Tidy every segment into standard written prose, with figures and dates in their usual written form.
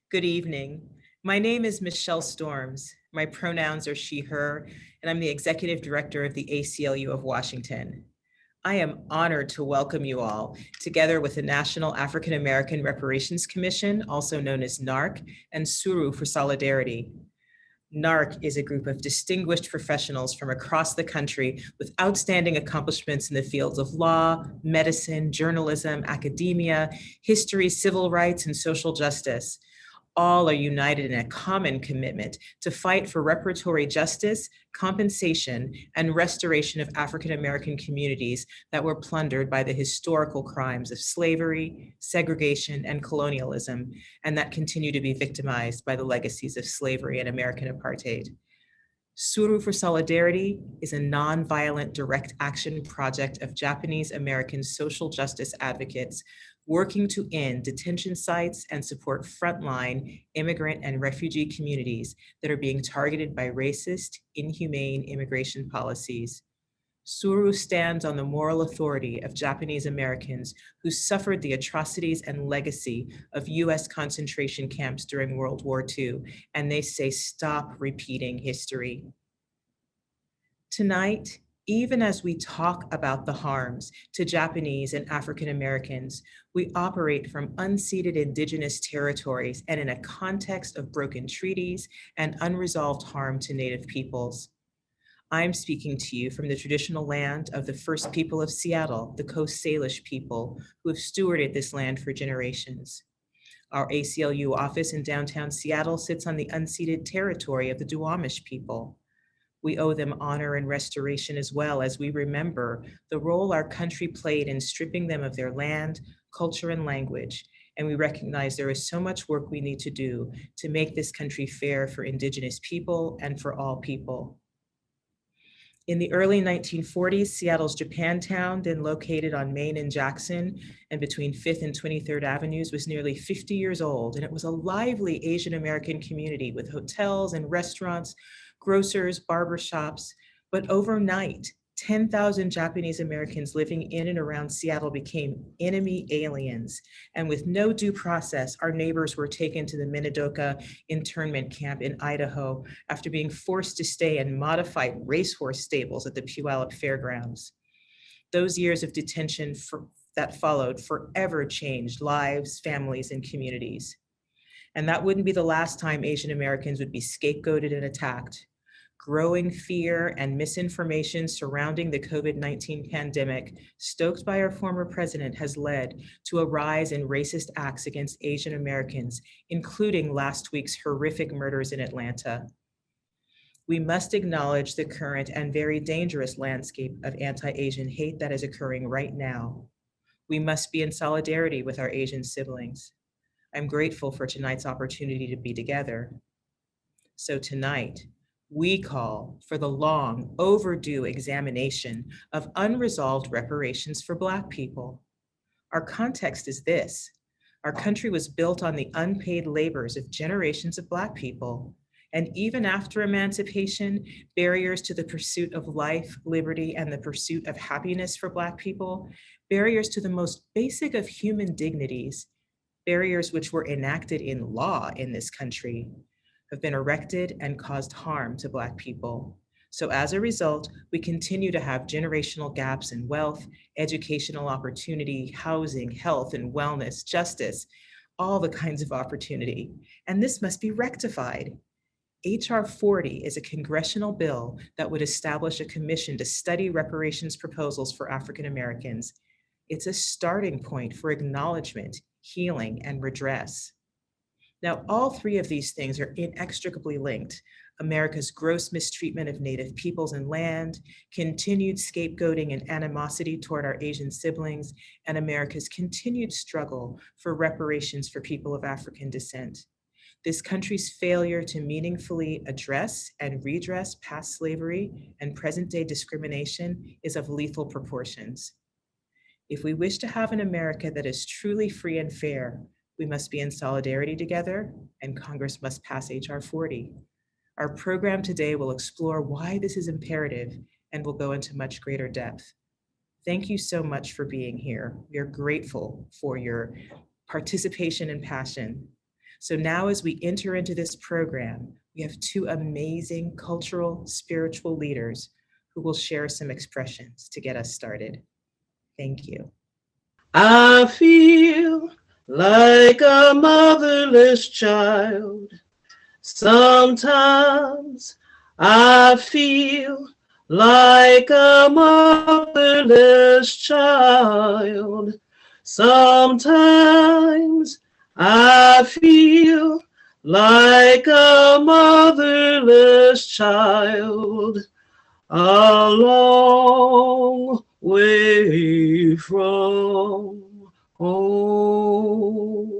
Good evening. My name is Michelle Storms. My pronouns are she, her, and I'm the Executive Director of the ACLU of Washington. I am honored to welcome you all, together with the National African American Reparations Commission, also known as NAARC, and Suru for Solidarity. NAARC is a group of distinguished professionals from across the country with outstanding accomplishments in the fields of law, medicine, journalism, academia, history, civil rights, and social justice. All are united in a common commitment to fight for reparatory justice, compensation, and restoration of African American communities that were plundered by the historical crimes of slavery, segregation, and colonialism, and that continue to be victimized by the legacies of slavery and American apartheid. Suru for Solidarity is a nonviolent direct action project of Japanese American social justice advocates working to end detention sites and support frontline immigrant and refugee communities that are being targeted by racist, inhumane immigration policies. Suru stands on the moral authority of Japanese Americans who suffered the atrocities and legacy of US concentration camps during World War II, and they say stop repeating history. Tonight, even as we talk about the harms to Japanese and African Americans, we operate from unceded indigenous territories and in a context of broken treaties and unresolved harm to Native peoples. I'm speaking to you from the traditional land of the first people of Seattle, the Coast Salish people, who have stewarded this land for generations. Our ACLU office in downtown Seattle sits on the unceded territory of the Duwamish people. We owe them honor and restoration as well as we remember the role our country played in stripping them of their land, culture, and language. And we recognize there is so much work we need to do to make this country fair for Indigenous people and for all people. In the early 1940s, Seattle's Japantown, then located on Main and Jackson and between 5th and 23rd Avenues, was nearly 50 years old, and it was a lively Asian American community with hotels and restaurants, grocers, barbershops, but overnight, 10,000 Japanese Americans living in and around Seattle became enemy aliens. And with no due process, our neighbors were taken to the Minidoka internment camp in Idaho after being forced to stay in modified racehorse stables at the Puyallup Fairgrounds. Those years of detention that followed forever changed lives, families, and communities. And that wouldn't be the last time Asian Americans would be scapegoated and attacked. Growing fear and misinformation surrounding the COVID-19 pandemic, stoked by our former president, has led to a rise in racist acts against Asian Americans, including last week's horrific murders in Atlanta. We must acknowledge the current and very dangerous landscape of anti-Asian hate that is occurring right now. We must be in solidarity with our Asian siblings. I'm grateful for tonight's opportunity to be together. So tonight, we call for the long overdue examination of unresolved reparations for Black people. Our context is this: our country was built on the unpaid labors of generations of Black people. And even after emancipation, barriers to the pursuit of life, liberty, and the pursuit of happiness for Black people, barriers to the most basic of human dignities, barriers which were enacted in law in this country, have been erected and caused harm to Black people. So as a result, we continue to have generational gaps in wealth, educational opportunity, housing, health and wellness, justice, all the kinds of opportunity. And this must be rectified. H.R. 40 is a congressional bill that would establish a commission to study reparations proposals for African Americans. It's a starting point for acknowledgement, healing, and redress. Now, all three of these things are inextricably linked: America's gross mistreatment of Native peoples and land, continued scapegoating and animosity toward our Asian siblings, and America's continued struggle for reparations for people of African descent. This country's failure to meaningfully address and redress past slavery and present-day discrimination is of lethal proportions. If we wish to have an America that is truly free and fair, we must be in solidarity together, and Congress must pass H.R. 40. Our program today will explore why this is imperative and will go into much greater depth. Thank you so much for being here. We are grateful for your participation and passion. So now as we enter into this program, we have two amazing cultural, spiritual leaders who will share some expressions to get us started. Thank you. I feel like a motherless child. Sometimes I feel like a motherless child. Sometimes I feel like a motherless child, a long way from home.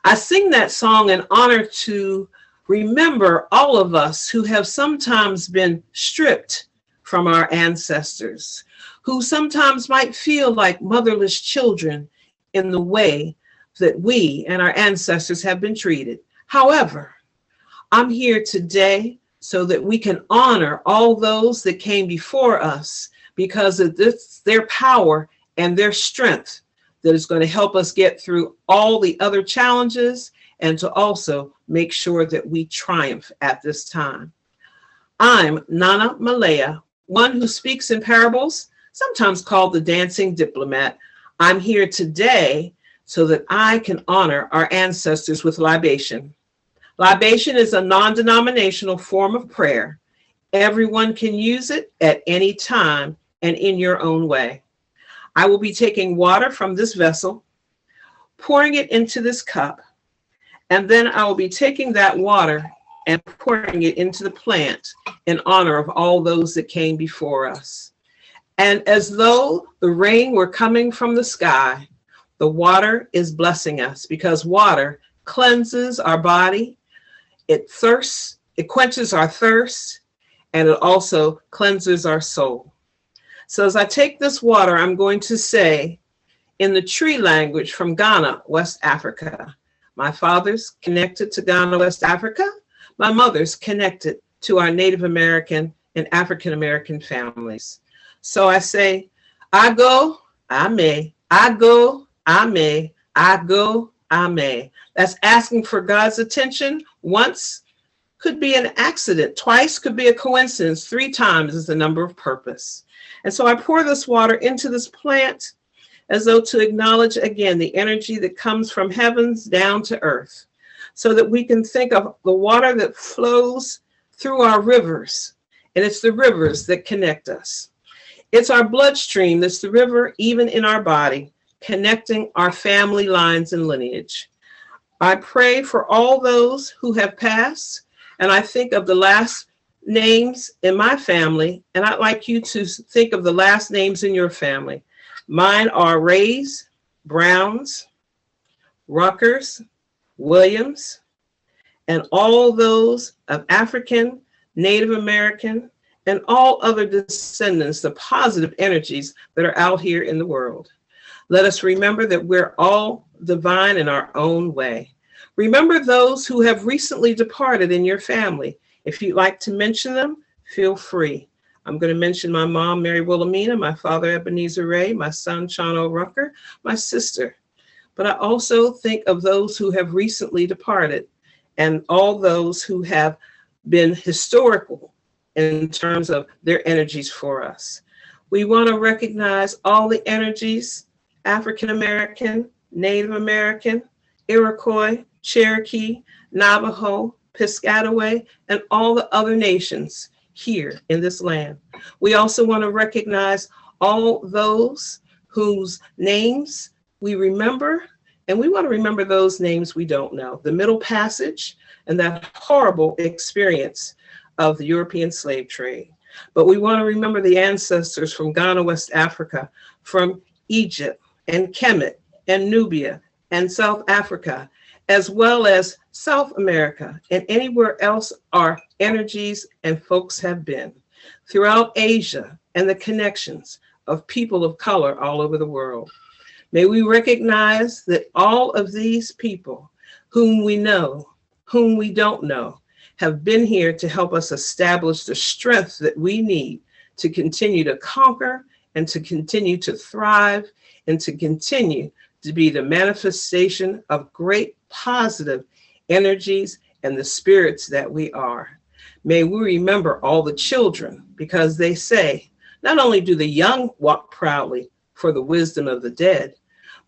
I sing that song in honor to remember all of us who have sometimes been stripped from our ancestors, who sometimes might feel like motherless children in the way that we and our ancestors have been treated. However, I'm here today so that we can honor all those that came before us, because of this, their power and their strength that is going to help us get through all the other challenges and to also make sure that we triumph at this time. I'm Nana Malaya, one who speaks in parables, sometimes called the dancing diplomat. I'm here today so that I can honor our ancestors with libation. Libation is a non-denominational form of prayer. Everyone can use it at any time and in your own way. I will be taking water from this vessel, pouring it into this cup, and then I will be taking that water and pouring it into the plant in honor of all those that came before us. And as though the rain were coming from the sky, the water is blessing us, because water cleanses our body, it quenches our thirst, and it also cleanses our soul. So as I take this water, I'm going to say in the tree language from Ghana, West Africa. My father's connected to Ghana, West Africa. My mother's connected to our Native American and African American families. So I say, I go, I may. I go, I may. I go, I may. That's asking for God's attention. Once could be an accident. Twice could be a coincidence. 3 times is the number of purpose. And so I pour this water into this plant as though to acknowledge again the energy that comes from heavens down to earth, so that we can think of the water that flows through our rivers. And it's the rivers that connect us. It's our bloodstream that's the river even in our body, connecting our family lines and lineage. I pray for all those who have passed, and I think of the last names in my family, and I'd like you to think of the last names in your family. Mine are Rays, Browns, Ruckers, Williams, and all those of African, Native American, and all other descendants, the positive energies that are out here in the world. Let us remember that we're all divine in our own way. Remember those who have recently departed in your family. If you'd like to mention them, feel free. I'm going to mention my mom, Mary Wilhelmina, my father, Ebenezer Ray, my son, Chano Rucker, my sister. But I also think of those who have recently departed and all those who have been historical in terms of their energies for us. We want to recognize all the energies, African American, Native American, Iroquois, Cherokee, Navajo, Piscataway, and all the other nations here in this land. We also want to recognize all those whose names we remember, and we want to remember those names we don't know. The Middle Passage and that horrible experience of the European slave trade. But we want to remember the ancestors from Ghana, West Africa, from Egypt and Kemet and Nubia and South Africa, as well as South America and anywhere else our energies and folks have been, throughout Asia and the connections of people of color all over the world. May we recognize that all of these people, whom we know, whom we don't know, have been here to help us establish the strength that we need to continue to conquer and to continue to thrive and to continue to be the manifestation of great positive energies and the spirits that we are. May we remember all the children, because they say, not only do the young walk proudly for the wisdom of the dead,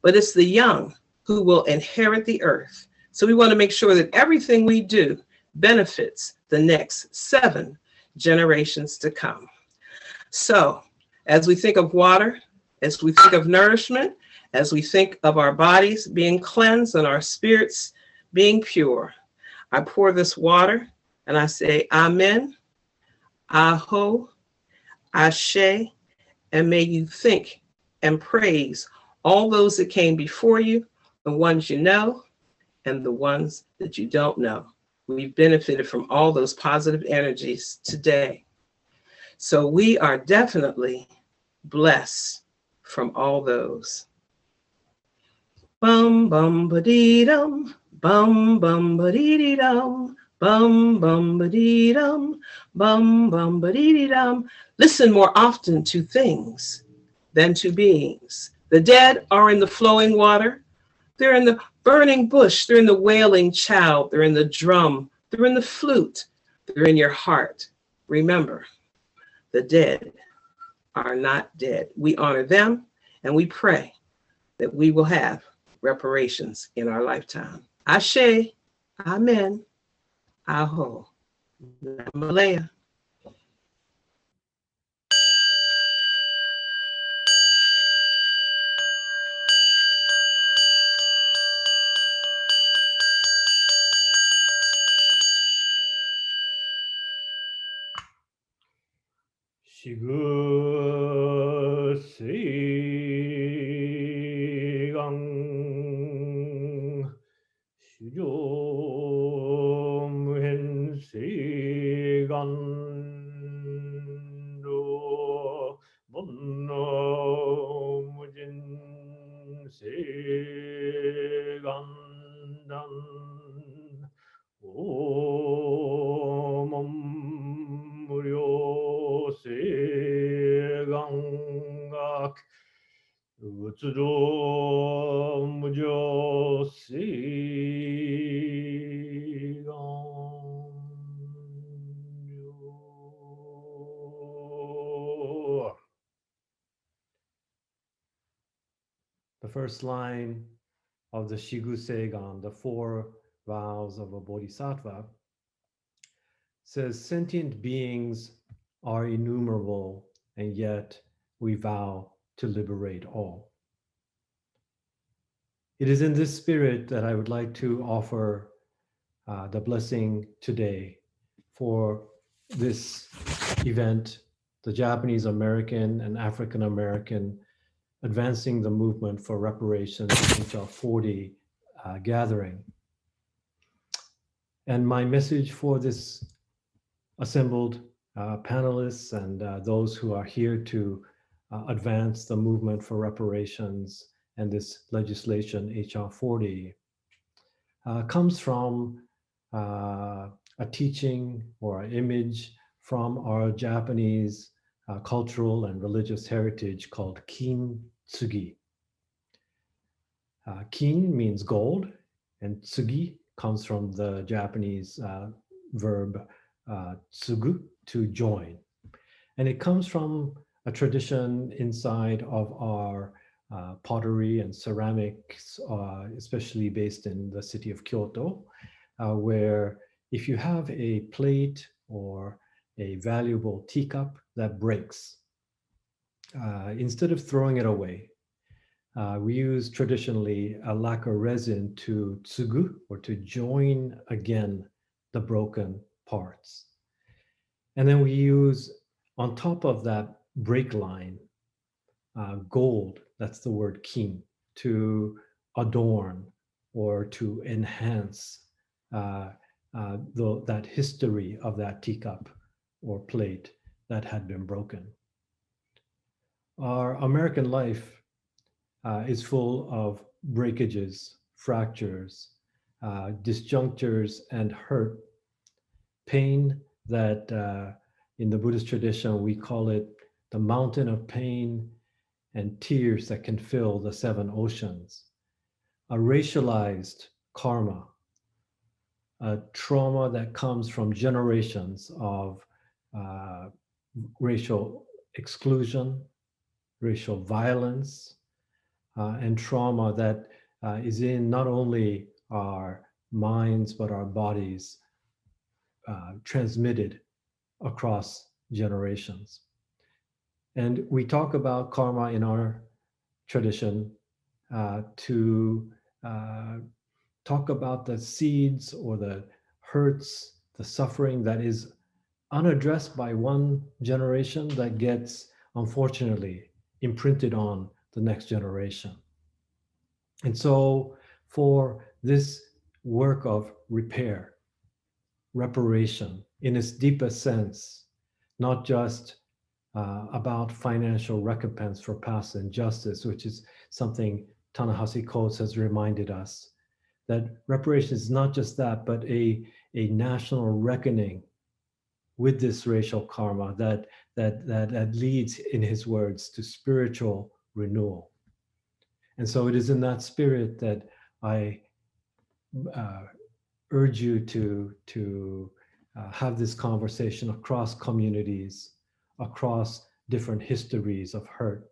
but it's the young who will inherit the earth. So we want to make sure that everything we do benefits the next 7 generations to come. So as we think of water, as we think of nourishment, as we think of our bodies being cleansed and our spirits being pure, I pour this water and I say, Amen, Aho, Ashe, and may you think and praise all those that came before you, the ones you know and the ones that you don't know. We've benefited from all those positive energies today. So we are definitely blessed from all those. Bum bum ba dee dum, bum bum ba dee dee dum, bum bum ba dee dum, bum bum ba dee dee dum. Listen more often to things than to beings. The dead are in the flowing water. They're in the burning bush. They're in the wailing child. They're in the drum. They're in the flute. They're in your heart. Remember, the dead are not dead. We honor them and we pray that we will have reparations in our lifetime. Ashe, Amen, Aho, Malaya. Shigu Seigang Shujo Muhen Seigan Do Bonno Mujin Seigan Dan Om Muryo Seganggak Utsudo Mujo Seganyo. The first line of the Shigu Seigan, the 4 vows of a bodhisattva, says sentient beings are innumerable, and yet we vow to liberate all. It is in this spirit that I would like to offer the blessing today for this event, the Japanese American and African American Advancing the Movement for Reparations, HR 40 gathering. And my message for this assembled panelists and those who are here to advance the movement for reparations and this legislation, HR 40, comes from a teaching or an image from our Japanese cultural and religious heritage called kintsugi. Kin means gold, and tsugi comes from the Japanese verb tsugu, to join. And it comes from a tradition inside of our pottery and ceramics, especially based in the city of Kyoto, where if you have a plate or a valuable teacup that breaks, instead of throwing it away, we use traditionally a lacquer resin to tsugu, or to join again the broken parts. And then we use, on top of that break line, gold, that's the word kin, to adorn or to enhance that history of that teacup or plate that had been broken. Our American life is full of breakages, fractures, disjunctures, and hurt, pain that in the Buddhist tradition, we call it the mountain of pain and tears that can fill the 7 oceans. a racialized karma, a trauma that comes from generations of racial exclusion, racial violence, and trauma that is in not only our minds, but our bodies, transmitted across generations. And we talk about karma in our tradition to talk about the seeds or the hurts, the suffering that is unaddressed by one generation that gets, unfortunately, imprinted on the next generation. And so for this work of repair, reparation in its deepest sense, not just about financial recompense for past injustice, which is something Ta-Nehisi Coates has reminded us, that reparation is not just that, but a national reckoning with this racial karma that leads, in his words, to spiritual renewal. And so it is in that spirit that I urge you to have this conversation across communities, across different histories of hurt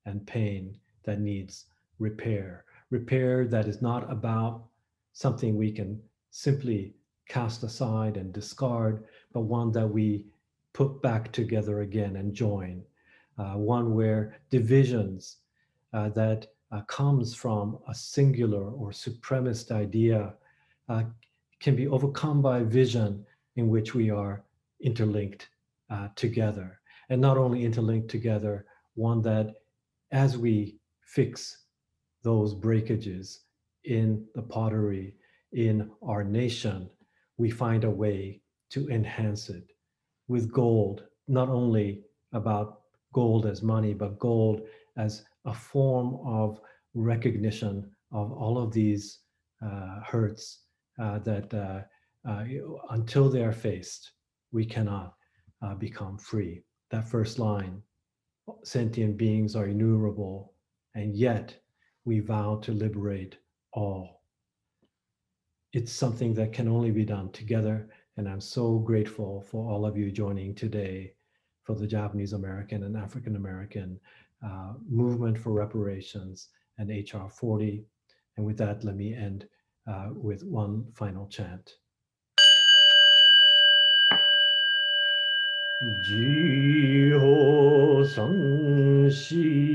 and pain that needs repair. Repair that is not about something we can simply cast aside and discard, but one that we put back together again and join. One where divisions that comes from a singular or supremacist idea can be overcome by vision in which we are interlinked together. And not only interlinked together, one that as we fix those breakages in the pottery, in our nation, we find a way to enhance it with gold, not only about gold as money, but gold as a form of recognition of all of these hurts that until they are faced, we cannot become free. That first line, sentient beings are innumerable, and yet we vow to liberate all. It's something that can only be done together, and I'm so grateful for all of you joining today for the Japanese American and African American movement for reparations and HR 40. And with that, let me end with one final chant. Jiho san shi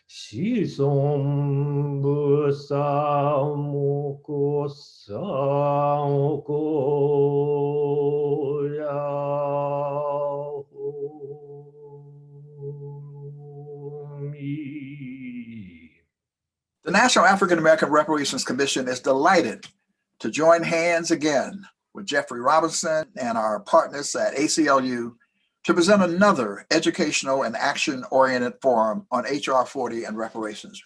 shi son bu sa mo ko ya mi. The National African American Reparations Commission is delighted to join hands again with Jeffrey Robinson and our partners at ACLU to present another educational and action-oriented forum on HR 40 and reparations.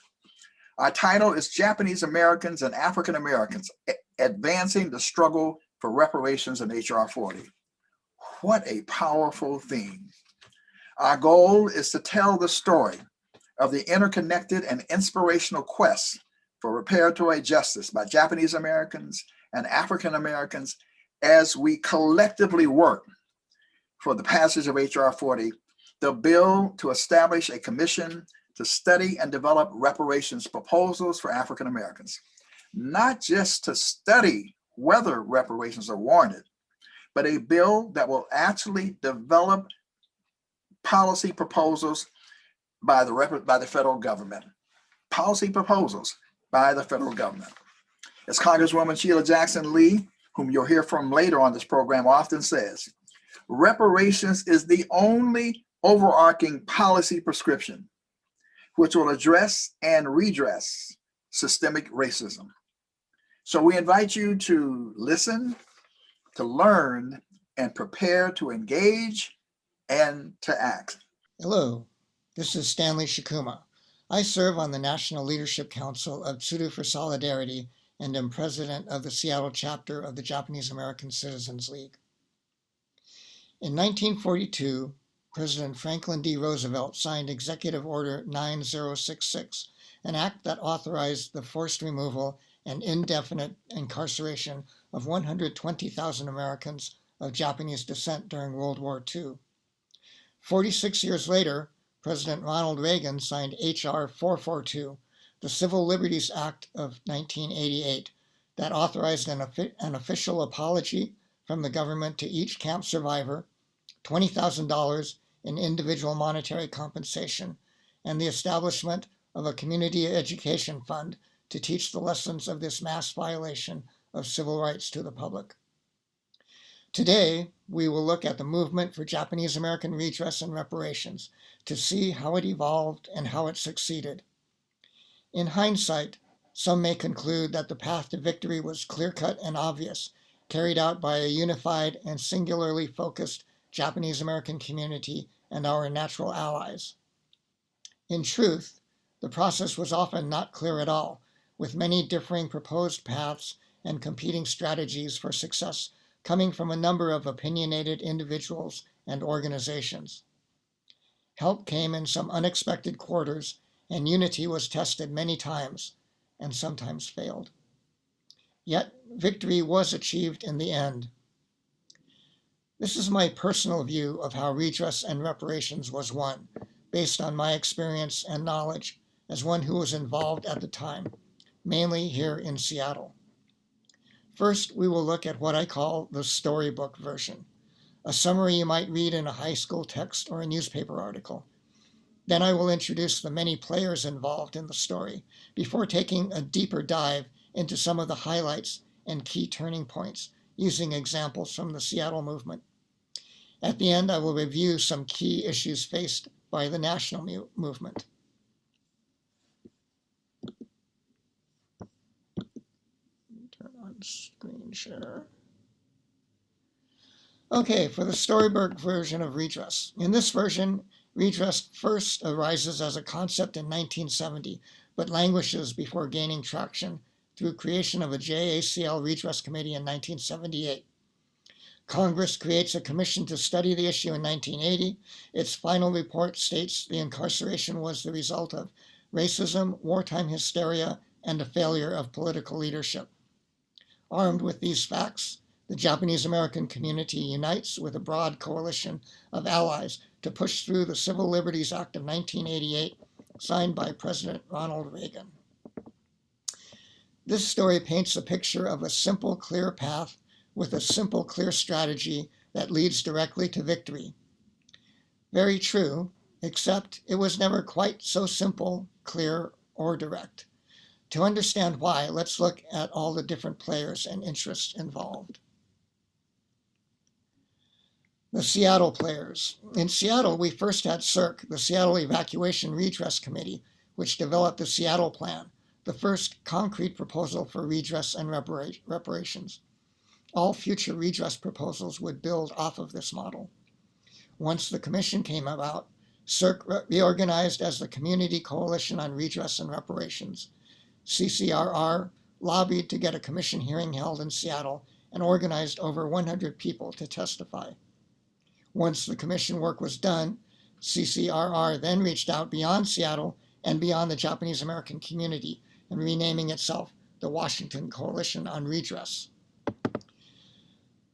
Our title is Japanese Americans and African Americans, Advancing the Struggle for Reparations in HR 40. What a powerful theme. Our goal is to tell the story of the interconnected and inspirational quest for reparatory justice by Japanese Americans and African Americans as we collectively work for the passage of HR 40, the bill to establish a commission to study and develop reparations proposals for African Americans, not just to study whether reparations are warranted, but a bill that will actually develop policy proposals by the federal government. Policy proposals by the federal government. As Congresswoman Sheila Jackson Lee, whom you'll hear from later on this program, often says, reparations is the only overarching policy prescription which will address and redress systemic racism. So we invite you to listen, to learn, and prepare to engage and to act. Hello, this is Stanley Shikuma. I serve on the National Leadership Council of Tsuru for Solidarity and am president of the Seattle chapter of the Japanese American Citizens League. In 1942, President Franklin D. Roosevelt signed Executive Order 9066, an act that authorized the forced removal and indefinite incarceration of 120,000 Americans of Japanese descent during World War II. 46 years later, President Ronald Reagan signed H.R. 442, the Civil Liberties Act of 1988, that authorized an official apology from the government to each camp survivor, $20,000 in individual monetary compensation, and the establishment of a community education fund to teach the lessons of this mass violation of civil rights to the public. Today, we will look at the movement for Japanese American redress and reparations to see how it evolved and how it succeeded. In hindsight, some may conclude that the path to victory was clear-cut and obvious, carried out by a unified and singularly focused Japanese American community and our natural allies. In truth, the process was often not clear at all, with many differing proposed paths and competing strategies for success coming from a number of opinionated individuals and organizations. Help came in some unexpected quarters, and unity was tested many times, and sometimes failed. Yet, victory was achieved in the end. This is my personal view of how redress and reparations was won, based on my experience and knowledge as one who was involved at the time, mainly here in Seattle. First, we will look at what I call the storybook version, a summary you might read in a high school text or a newspaper article. Then I will introduce the many players involved in the story before taking a deeper dive into some of the highlights and key turning points using examples from the Seattle movement. At the end, I will review some key issues faced by the national movement. Turn on screen share. Okay, for the storybook version of redress. In this version, redress first arises as a concept in 1970, but languishes before gaining traction through creation of a JACL redress committee in 1978. Congress creates a commission to study the issue in 1980. Its final report states the incarceration was the result of racism, wartime hysteria, and a failure of political leadership. Armed with these facts, the Japanese American community unites with a broad coalition of allies to push through the Civil Liberties Act of 1988, signed by President Ronald Reagan. This story paints a picture of a simple, clear path with a simple, clear strategy that leads directly to victory. Very true, except it was never quite so simple, clear, or direct. To understand why, let's look at all the different players and interests involved. The Seattle players. In Seattle, we first had CERC, the Seattle Evacuation Redress Committee, which developed the Seattle Plan, the first concrete proposal for redress and reparations. All future redress proposals would build off of this model. Once the commission came about, CERC reorganized as the Community Coalition on Redress and Reparations. CCRR lobbied to get a commission hearing held in Seattle and organized over 100 people to testify. Once the commission work was done, CCRR then reached out beyond Seattle and beyond the Japanese American community and renaming itself the Washington Coalition on Redress.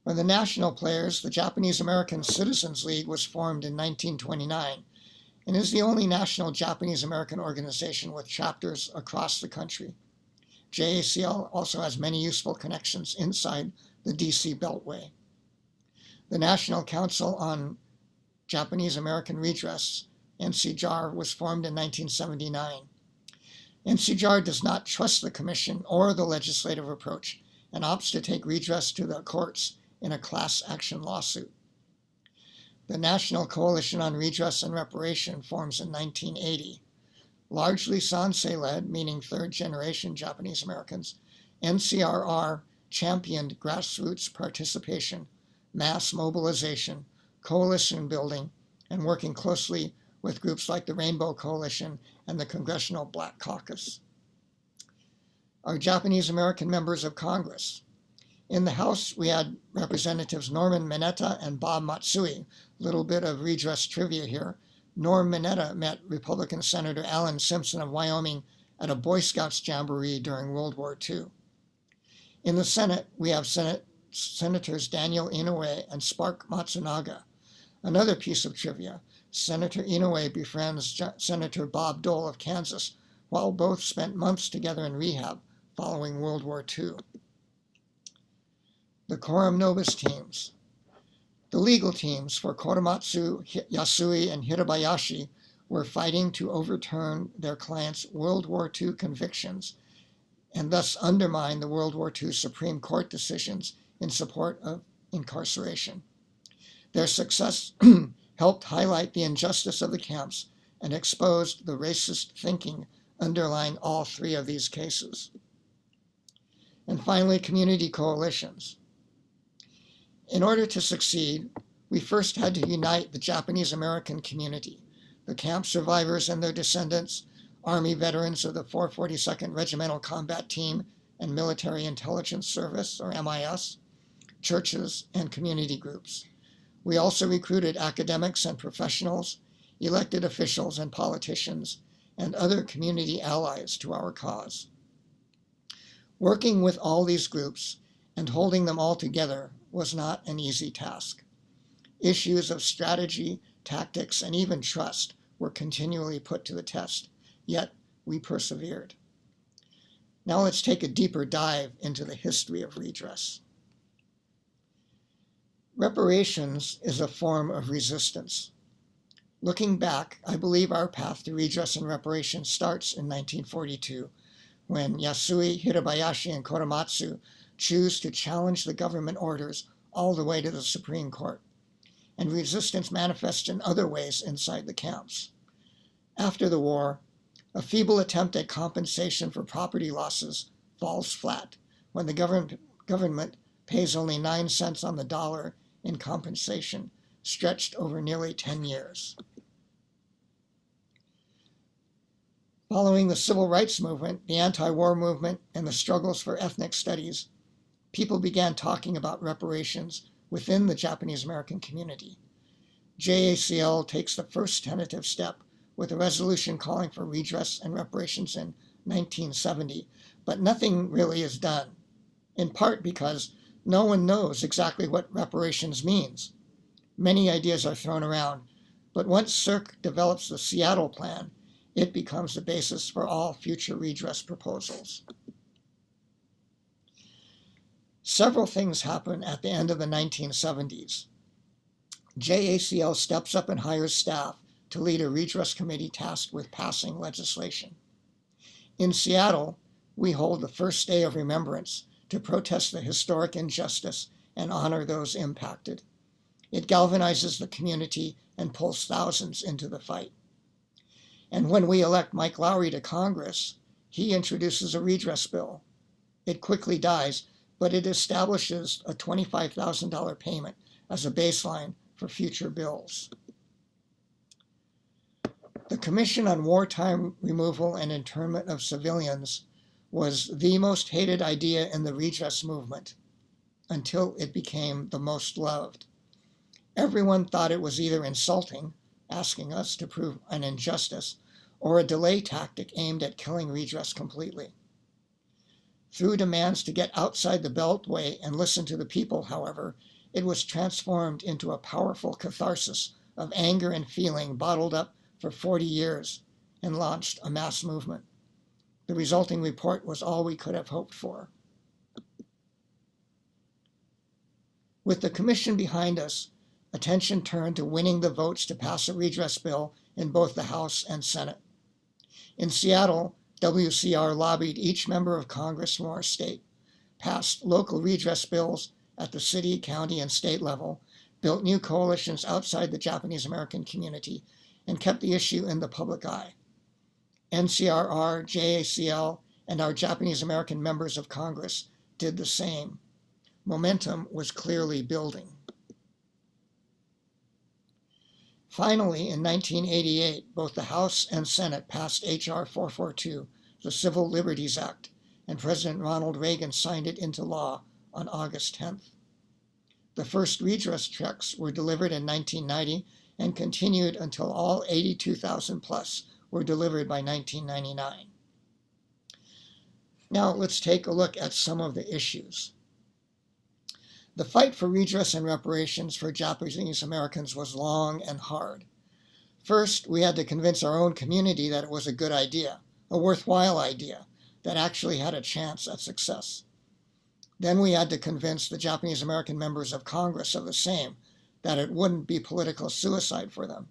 For the national players, the Japanese American Citizens League was formed in 1929 and is the only national Japanese American organization with chapters across the country. JACL also has many useful connections inside the DC Beltway. The National Council on Japanese American Redress, NCJAR, was formed in 1979. NCJAR does not trust the commission or the legislative approach and opts to take redress to the courts in a class action lawsuit. The National Coalition on Redress and Reparation forms in 1980. Largely Sansei-led, meaning third-generation Japanese Americans, NCRR championed grassroots participation, mass mobilization, coalition building, and working closely with groups like the Rainbow Coalition and the Congressional Black Caucus. Our Japanese American members of Congress. In the House, we had Representatives Norman Mineta and Bob Matsui. Little bit of redress trivia here. Norm Mineta met Republican Senator Alan Simpson of Wyoming at a Boy Scouts jamboree during World War II. In the Senate, we have Senators Daniel Inouye and Spark Matsunaga. Another piece of trivia, Senator Inouye befriends Senator Bob Dole of Kansas, while both spent months together in rehab following World War II. The Quorum Nobis teams. The legal teams for Korematsu, Yasui, and Hirabayashi were fighting to overturn their clients' World War II convictions and thus undermine the World War II Supreme Court decisions in support of incarceration. Their success helped highlight the injustice of the camps and exposed the racist thinking underlying all three of these cases. And finally, community coalitions. In order to succeed, we first had to unite the Japanese American community, the camp survivors and their descendants, Army veterans of the 442nd Regimental Combat Team and Military Intelligence Service, or MIS, churches, and community groups. We also recruited academics and professionals, elected officials and politicians, and other community allies to our cause. Working with all these groups and holding them all together was not an easy task. Issues of strategy, tactics, and even trust were continually put to the test, yet we persevered. Now let's take a deeper dive into the history of redress. Reparations is a form of resistance. Looking back, I believe our path to redress and reparations starts in 1942, when Yasui, Hirabayashi, and Korematsu choose to challenge the government orders all the way to the Supreme Court, and resistance manifests in other ways inside the camps. After the war, a feeble attempt at compensation for property losses falls flat when the government pays only 9 cents on the dollar in compensation, stretched over nearly 10 years. Following the civil rights movement, the anti-war movement, and the struggles for ethnic studies, people began talking about reparations within the Japanese American community. JACL takes the first tentative step with a resolution calling for redress and reparations in 1970, but nothing really is done, in part because no one knows exactly what reparations means. Many ideas are thrown around, but once CERC develops the Seattle plan, it becomes the basis for all future redress proposals. Several things happen at the end of the 1970s. JACL steps up and hires staff to lead a redress committee tasked with passing legislation. In Seattle, we hold the first day of remembrance to protest the historic injustice and honor those impacted. It galvanizes the community and pulls thousands into the fight. And when we elect Mike Lowry to Congress, he introduces a redress bill. It quickly dies, but it establishes a $25,000 payment as a baseline for future bills. The Commission on Wartime Removal and Internment of Civilians was the most hated idea in the redress movement until it became the most loved. Everyone thought it was either insulting, asking us to prove an injustice, or a delay tactic aimed at killing redress completely. Through demands to get outside the Beltway and listen to the people, however, it was transformed into a powerful catharsis of anger and feeling bottled up for 40 years and launched a mass movement. The resulting report was all we could have hoped for. With the commission behind us, attention turned to winning the votes to pass a redress bill in both the House and Senate. In Seattle, WCR lobbied each member of Congress from our state, passed local redress bills at the city, county, and state level, built new coalitions outside the Japanese American community, and kept the issue in the public eye. NCRR, JACL, and our Japanese American members of Congress did the same. Momentum was clearly building. Finally, in 1988, both the House and Senate passed H.R. 442, the Civil Liberties Act, and President Ronald Reagan signed it into law on August 10th. The first redress checks were delivered in 1990 and continued until all 82,000 plus were delivered by 1999. Now let's take a look at some of the issues. The fight for redress and reparations for Japanese Americans was long and hard. First, we had to convince our own community that it was a good idea, a worthwhile idea, that actually had a chance at success. Then we had to convince the Japanese American members of Congress of the same, that it wouldn't be political suicide for them.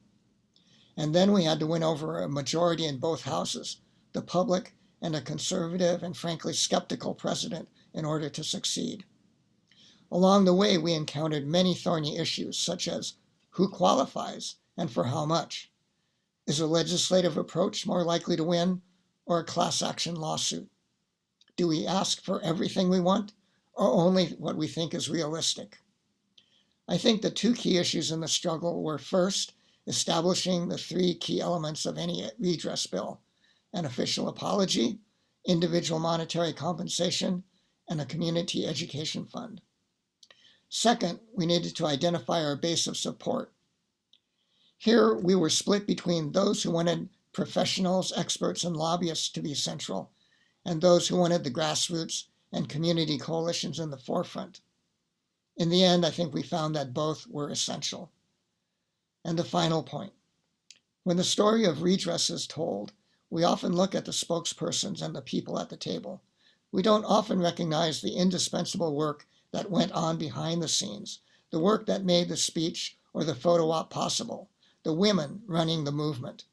And then we had to win over a majority in both houses, the public and a conservative and frankly skeptical president, in order to succeed. Along the way, we encountered many thorny issues, such as who qualifies and for how much? Is a legislative approach more likely to win, or a class action lawsuit? Do we ask for everything we want, or only what we think is realistic? I think the two key issues in the struggle were, first, establishing the three key elements of any redress bill: an official apology, individual monetary compensation, and a community education fund. Second, we needed to identify our base of support. Here, we were split between those who wanted professionals, experts, and lobbyists to be central, and those who wanted the grassroots and community coalitions in the forefront. In the end, I think we found that both were essential. And the final point: when the story of redress is told, we often look at the spokespersons and the people at the table. We don't often recognize the indispensable work that went on behind the scenes, the work that made the speech or the photo op possible, the women running the movement.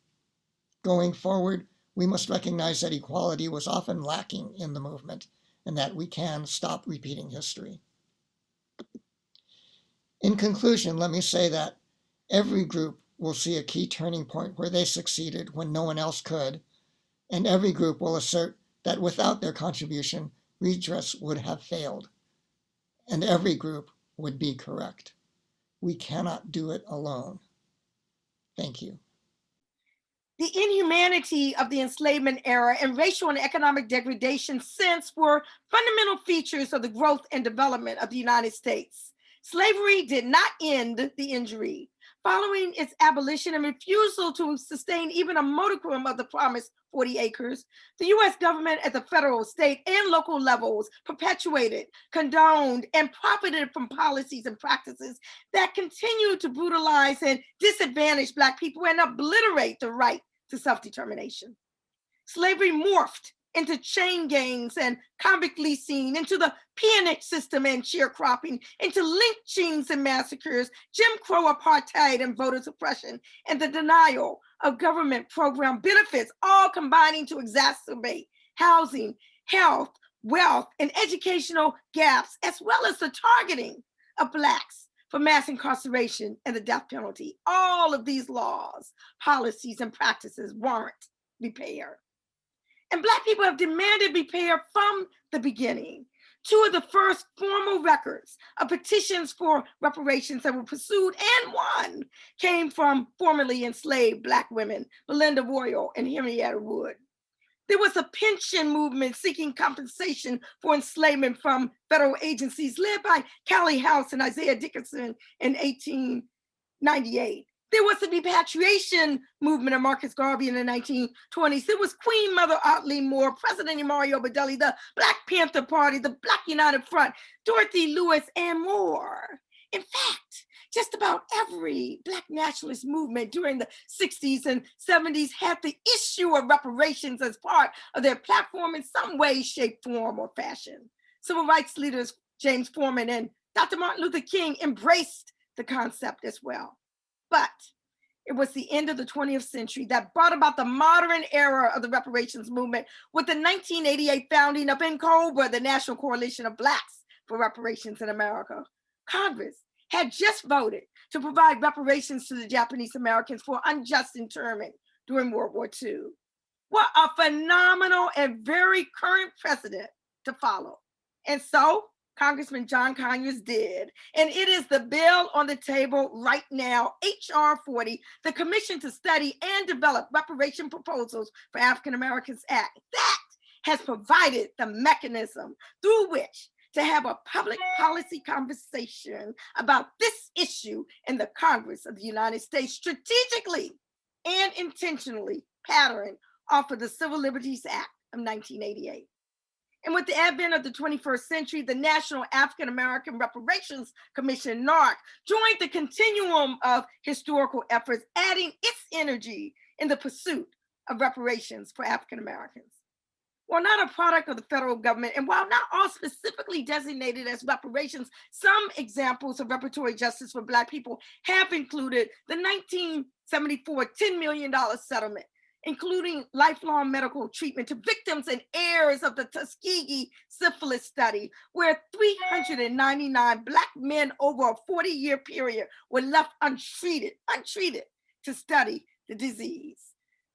Going forward, we must recognize that equality was often lacking in the movement, and that we can stop repeating history. In conclusion, let me say that every group will see a key turning point where they succeeded when no one else could, and every group will assert that without their contribution, redress would have failed, and every group would be correct. We cannot do it alone. Thank you. The inhumanity of the enslavement era and racial and economic degradation since were fundamental features of the growth and development of the United States. Slavery did not end the injury. Following its abolition and refusal to sustain even a modicum of the promised 40 acres, the U.S. government at the federal, state, and local levels perpetuated, condoned, and profited from policies and practices that continue to brutalize and disadvantage Black people and obliterate the right to self-determination. Slavery morphed into chain gangs and convict leasing, into the peonage system and sharecropping, into lynchings and massacres, Jim Crow apartheid and voter suppression, and the denial of government program benefits, all combining to exacerbate housing, health, wealth, and educational gaps, as well as the targeting of Blacks for mass incarceration and the death penalty. All of these laws, policies, and practices warrant repair. And Black people have demanded repair from the beginning. Two of the first formal records of petitions for reparations that were pursued and won came from formerly enslaved Black women, Belinda Royal and Henrietta Wood. There was a pension movement seeking compensation for enslavement from federal agencies led by Callie House and Isaiah Dickinson in 1898. There was the repatriation movement of Marcus Garvey in the 1920s. There was Queen Mother Audley Moore, President Mario Bedelli, the Black Panther Party, the Black United Front, Dorothy Lewis, and more. In fact, just about every Black nationalist movement during the 60s and 70s had the issue of reparations as part of their platform in some way, shape, form, or fashion. Civil rights leaders James Forman and Dr. Martin Luther King embraced the concept as well. But it was the end of the 20th century that brought about the modern era of the reparations movement with the 1988 founding of NCOBRA, the National Coalition of Blacks for Reparations in America. Congress had just voted to provide reparations to the Japanese Americans for unjust internment during World War II. What a phenomenal and very current precedent to follow. And so Congressman John Conyers did, and it is the bill on the table right now, H.R. 40, the Commission to Study and Develop Reparation Proposals for African Americans Act. That has provided the mechanism through which to have a public policy conversation about this issue in the Congress of the United States, strategically and intentionally patterned off of the Civil Liberties Act of 1988. And with the advent of the 21st century, the National African American Reparations Commission, NAARC, joined the continuum of historical efforts, adding its energy in the pursuit of reparations for African Americans. While not a product of the federal government, and while not all specifically designated as reparations, some examples of reparatory justice for Black people have included the 1974 $10 million settlement, including lifelong medical treatment to victims and heirs of the Tuskegee syphilis study, where 399 Black men over a 40-year period were left untreated to study the disease.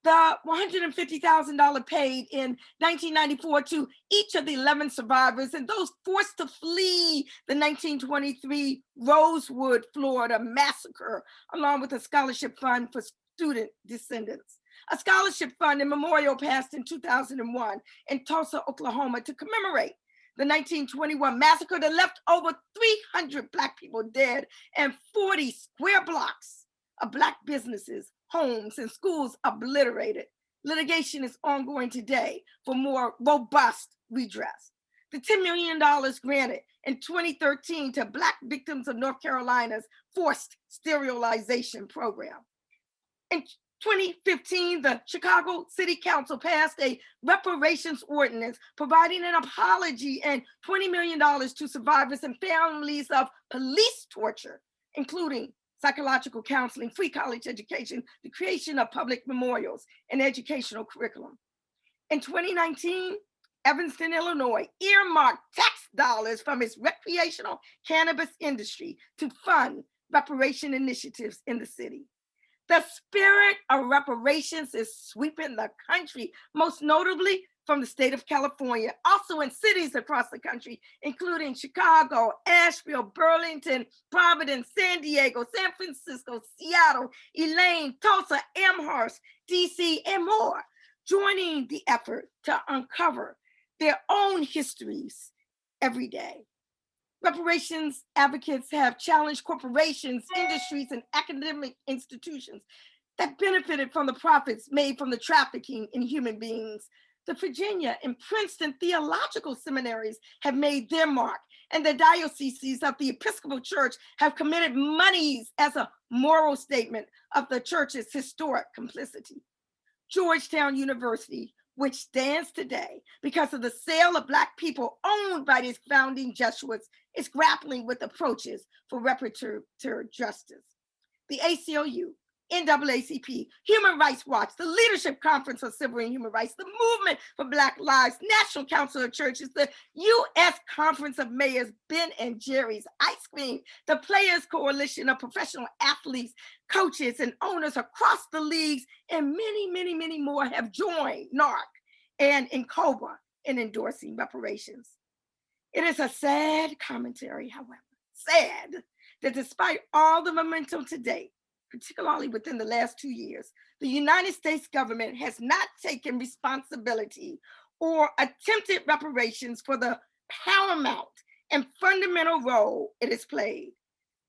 The $150,000 paid in 1994 to each of the 11 survivors and those forced to flee the 1923 Rosewood, Florida massacre, along with a scholarship fund for student descendants. A scholarship fund and memorial passed in 2001 in Tulsa, Oklahoma, to commemorate the 1921 massacre that left over 300 Black people dead and 40 square blocks of Black businesses, homes, and schools obliterated. Litigation is ongoing today for more robust redress. The $10 million granted in 2013 to Black victims of North Carolina's forced sterilization program. In 2015, the Chicago City Council passed a reparations ordinance providing an apology and $20 million to survivors and families of police torture, including psychological counseling, free college education, the creation of public memorials, and educational curriculum. In 2019, Evanston, Illinois, earmarked tax dollars from its recreational cannabis industry to fund reparation initiatives in the city. The spirit of reparations is sweeping the country, most notably from the state of California, also in cities across the country, including Chicago, Asheville, Burlington, Providence, San Diego, San Francisco, Seattle, Elaine, Tulsa, Amherst, DC, and more, joining the effort to uncover their own histories every day. Reparations advocates have challenged corporations, industries, and academic institutions that benefited from the profits made from the trafficking in human beings. The Virginia and Princeton theological seminaries have made their mark, and the dioceses of the Episcopal Church have committed monies as a moral statement of the church's historic complicity. Georgetown University, which stands today because of the sale of Black people owned by its founding Jesuits, is grappling with approaches for reparatory justice. The ACLU, NAACP, Human Rights Watch, the Leadership Conference on Civil and Human Rights, the Movement for Black Lives, National Council of Churches, the U.S. Conference of Mayors, Ben and Jerry's Ice Cream, the Players Coalition of professional athletes, coaches, and owners across the leagues, and many, many, many more have joined NAARC and NCOBRA in endorsing reparations. It is a sad commentary, however, sad, that despite all the momentum to date, particularly within the last 2 years, the United States government has not taken responsibility or attempted reparations for the paramount and fundamental role it has played.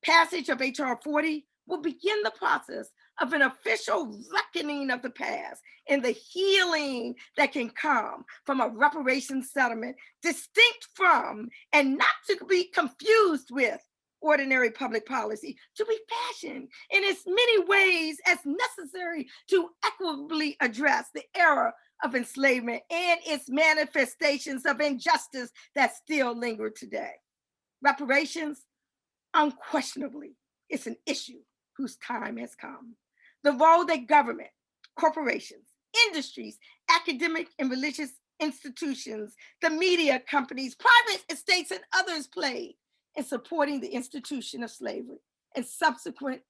Passage of H.R. 40 will begin the process of an official reckoning of the past and the healing that can come from a reparations settlement, distinct from and not to be confused with ordinary public policy, to be fashioned in as many ways as necessary to equitably address the era of enslavement and its manifestations of injustice that still linger today. Reparations, unquestionably, is an issue whose time has come. The role that government, corporations, industries, academic and religious institutions, the media companies, private estates, and others played in supporting the institution of slavery and subsequent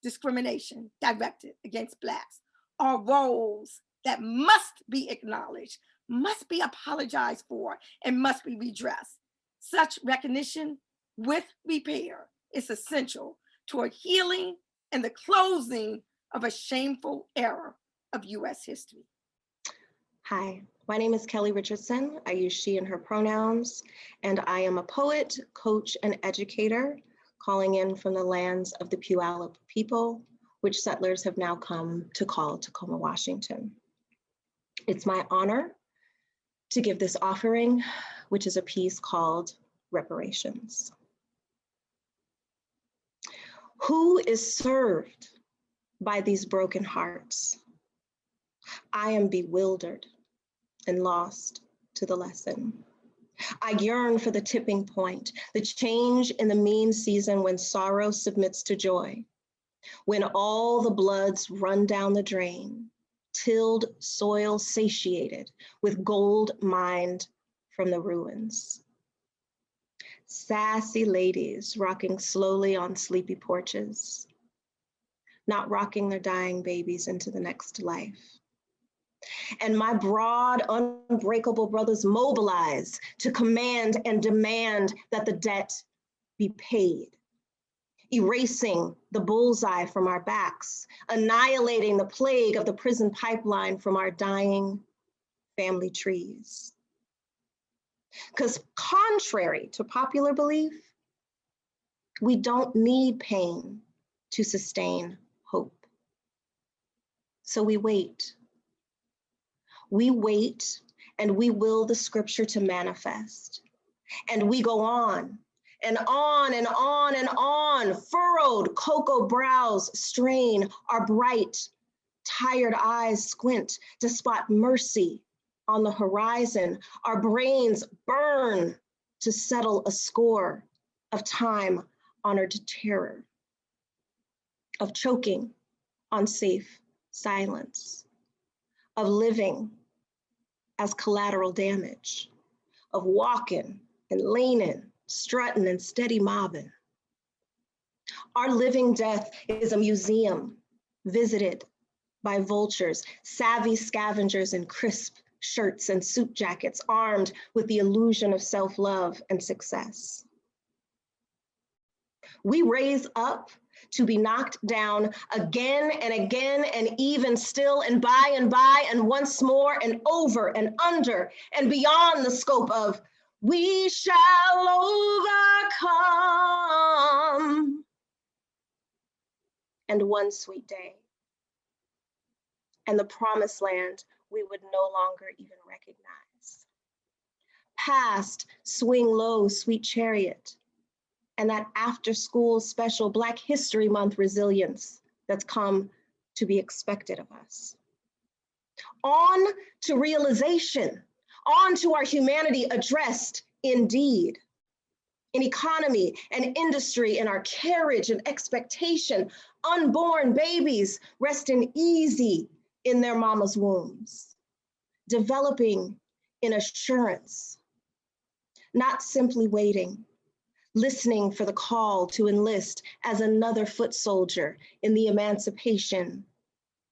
discrimination directed against Blacks are roles that must be acknowledged, must be apologized for, and must be redressed. Such recognition with repair is essential toward healing and the closing of a shameful era of U.S. history. Hi, my name is Kelly Richardson. I use she and her pronouns, and I am a poet, coach, and educator calling in from the lands of the Puyallup people, which settlers have now come to call Tacoma, Washington. It's my honor to give this offering, which is a piece called Reparations. Who is served by these broken hearts? I am bewildered and lost to the lesson. I yearn for the tipping point, the change in the mean season when sorrow submits to joy, when all the bloods run down the drain, tilled soil satiated with gold mined from the ruins. Sassy ladies rocking slowly on sleepy porches, not rocking their dying babies into the next life. And my broad, unbreakable brothers mobilize to command and demand that the debt be paid, erasing the bullseye from our backs, annihilating the plague of the prison pipeline from our dying family trees. Because contrary to popular belief, we don't need pain to sustain hope. So we wait. We wait and we will the scripture to manifest. And we go on and on and on and on. Furrowed cocoa brows strain, our bright, tired eyes squint to spot mercy on the horizon. Our brains burn to settle a score of time-honored terror, of choking on safe silence, of living as collateral damage, of walking and leaning, strutting and steady mobbing. Our living death is a museum visited by vultures, savvy scavengers in crisp shirts and suit jackets, armed with the illusion of self-love and success. We raise up to be knocked down again and again and even still and by and once more and over and under and beyond the scope of we shall overcome. And one sweet day, and the promised land we would no longer even recognize. Past swing low, sweet chariot, and that after school special Black History Month resilience that's come to be expected of us. On to realization, on to our humanity addressed indeed. In economy and industry, in our carriage and expectation, unborn babies resting easy in their mama's wombs, developing in assurance, not simply waiting, listening for the call to enlist as another foot soldier in the emancipation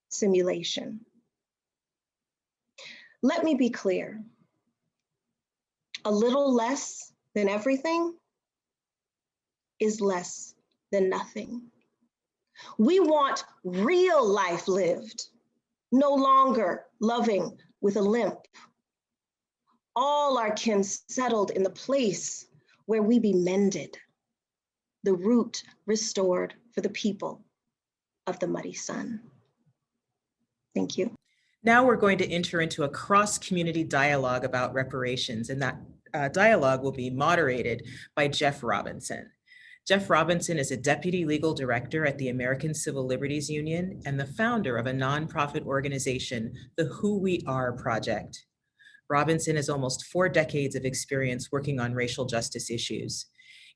simulation. Let me be clear. A little less than everything is less than nothing. We want real life lived, no longer loving with a limp. All our kin settled in the place where we be mended, the root restored for the people of the muddy sun. Thank you. Now we're going to enter into a cross-community dialogue about reparations, and that dialogue will be moderated by Jeff Robinson. Jeff Robinson is a deputy legal director at the American Civil Liberties Union and the founder of a nonprofit organization, the Who We Are Project. Robinson has almost 4 decades of experience working on racial justice issues.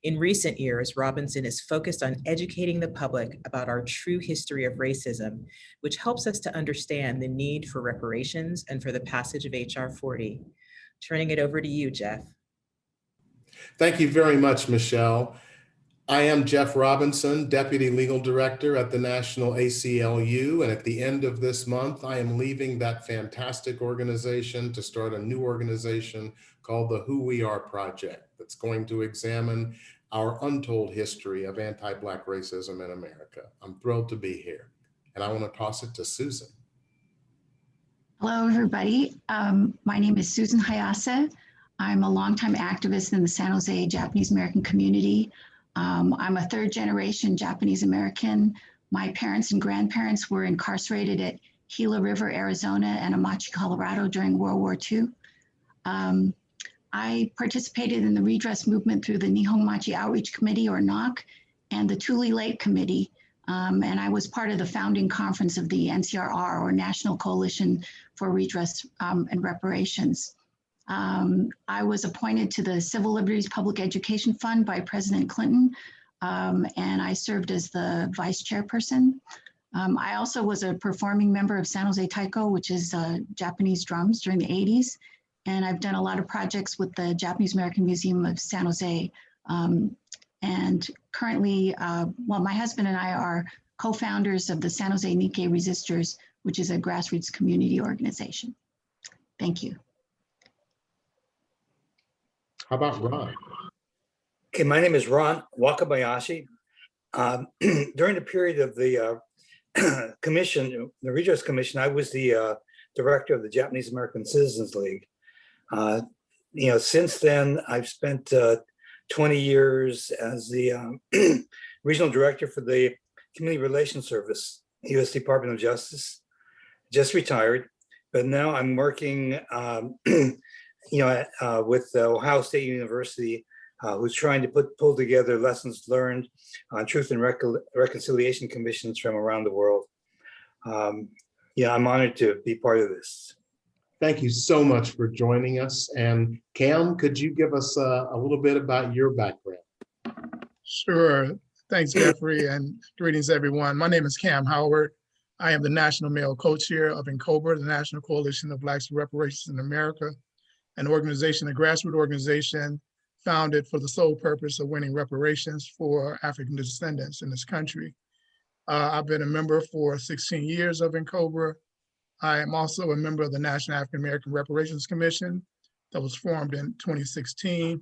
In recent years, Robinson is focused on educating the public about our true history of racism, which helps us to understand the need for reparations and for the passage of H.R. 40. Turning it over to you, Jeff. Thank you very much, Michelle. I am Jeff Robinson, Deputy Legal Director at the National ACLU, and at the end of this month, I am leaving that fantastic organization to start a new organization called the Who We Are Project that's going to examine our untold history of anti-Black racism in America. I'm thrilled to be here, and I want to toss it to Susan. Hello, everybody. My name is Susan Hayasa. I'm a longtime activist in the San Jose Japanese American community. I'm a third generation Japanese American. My parents and grandparents were incarcerated at Gila River, Arizona and Amache, Colorado during World War II. I participated in the redress movement through the Nihon Machi Outreach Committee, or NAARC, and the Tule Lake Committee. And I was part of the founding conference of the NCRR, or National Coalition for Redress and Reparations. I was appointed to the Civil Liberties Public Education Fund by President Clinton, and I served as the vice chairperson. I also was a performing member of San Jose Taiko, which is Japanese drums during the 80s. And I've done a lot of projects with the Japanese American Museum of San Jose. And currently, well, my husband and I are co-founders of the San Jose Nikkei Resistors, which is a grassroots community organization. Thank you. How about Ron? Okay, my name is Ron Wakabayashi. During the period of the commission, the Redress Commission, I was the director of the Japanese American Citizens League. Since then, I've spent 20 years as the regional director for the Community Relations Service, U.S. Department of Justice. Just retired, but now I'm working, with Ohio State University, who's trying to pull together lessons learned on truth and reconciliation commissions from around the world. I'm honored to be part of this. Thank you so much for joining us. And Cam, could you give us a little bit about your background? Sure. Thanks, Jeffrey, and greetings, everyone. My name is Cam Howard. I am the National Male Co-Chair of NCOBRA, the National Coalition of Blacks for Reparations in America, an organization, a grassroots organization founded for the sole purpose of winning reparations for African descendants in this country. I've been a member for 16 years of NCOBRA. I am also a member of the National African American Reparations Commission that was formed in 2016.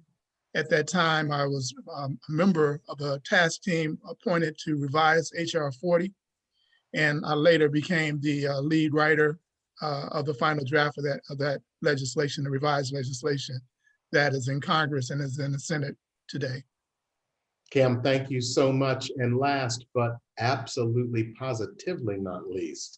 At that time, I was a member of a task team appointed to revise HR 40, and I later became the lead writer of the final draft of that legislation, the revised legislation that is in Congress and is in the Senate today. Cam, thank you so much. And last, but absolutely positively not least,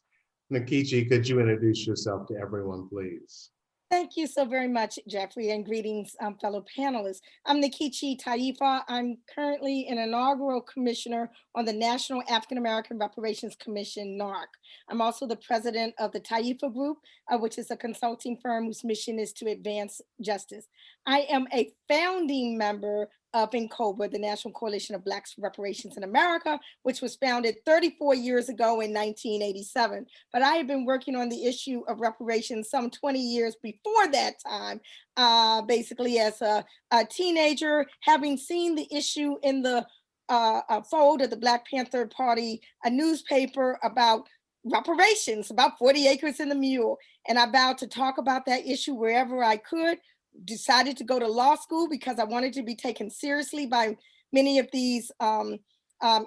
Nkechi, could you introduce yourself to everyone, please? Thank you so very much, Jeffrey, and greetings, fellow panelists. I'm Nkechi Taifa. I'm currently an inaugural commissioner on the National African American Reparations Commission, NAARC. I'm also the president of the Taifa Group, which is a consulting firm whose mission is to advance justice. I am a founding member of NCOBRA, the National Coalition of Blacks for Reparations in America, which was founded 34 years ago in 1987. But I have been working on the issue of reparations some 20 years before that time, basically as a teenager, having seen the issue in the fold of the Black Panther Party, a newspaper about reparations, about 40 acres and a mule. And I vowed to talk about that issue wherever I could. Decided to go to law school because I wanted to be taken seriously by many of these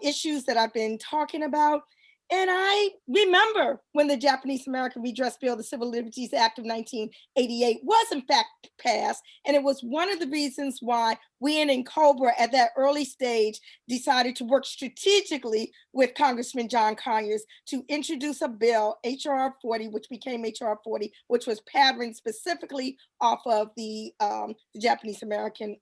issues that I've been talking about. And I remember when the Japanese American Redress Bill, the Civil Liberties Act of 1988 was in fact passed. And it was one of the reasons why we in NCOBRA at that early stage decided to work strategically with Congressman John Conyers to introduce a bill, HR 40, which became HR 40, which was patterned specifically off of the Japanese American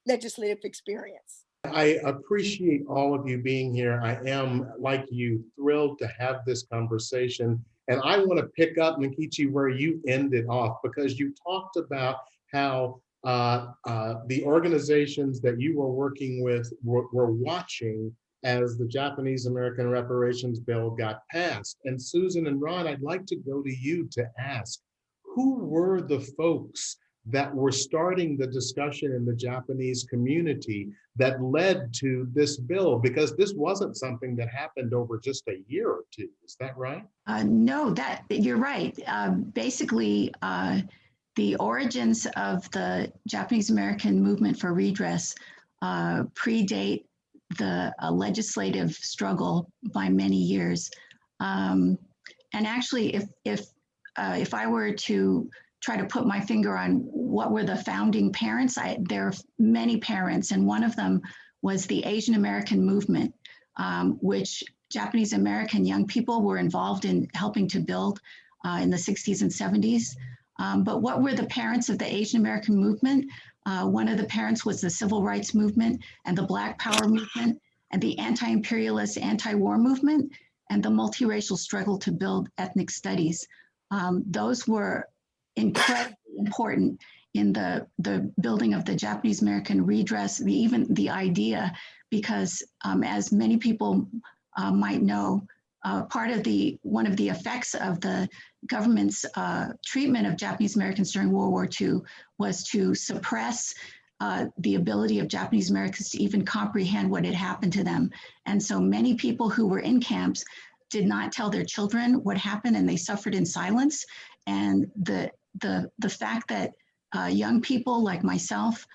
legislative experience. I appreciate all of you being here. I am, like you, thrilled to have this conversation. And I want to pick up, Nkechi, where you ended off, because you talked about how the organizations that you were working with were watching as the Japanese American Reparations Bill got passed. And Susan and Ron, I'd like to go to you to ask, who were the folks that were starting the discussion in the Japanese community that led to this bill? Because this wasn't something that happened over just a year or two. Is that right? No, you're right. Basically, the origins of the Japanese American movement for redress predate the legislative struggle by many years. And actually, if if I were to try to put my finger on what were the founding parents, there are many parents, and one of them was the Asian American movement, which Japanese American young people were involved in helping to build in the 60s and 70s. But what were the parents of the Asian American movement? One of the parents was the Civil Rights Movement and the Black Power movement and the anti-imperialist, anti-war movement and the multiracial struggle to build ethnic studies. Those were incredibly important in the building of the Japanese American redress, even the idea, because as many people might know, one of the effects of the government's treatment of Japanese Americans during World War II was to suppress the ability of Japanese Americans to even comprehend what had happened to them. And so many people who were in camps did not tell their children what happened, and they suffered in silence. And the fact that young people like myself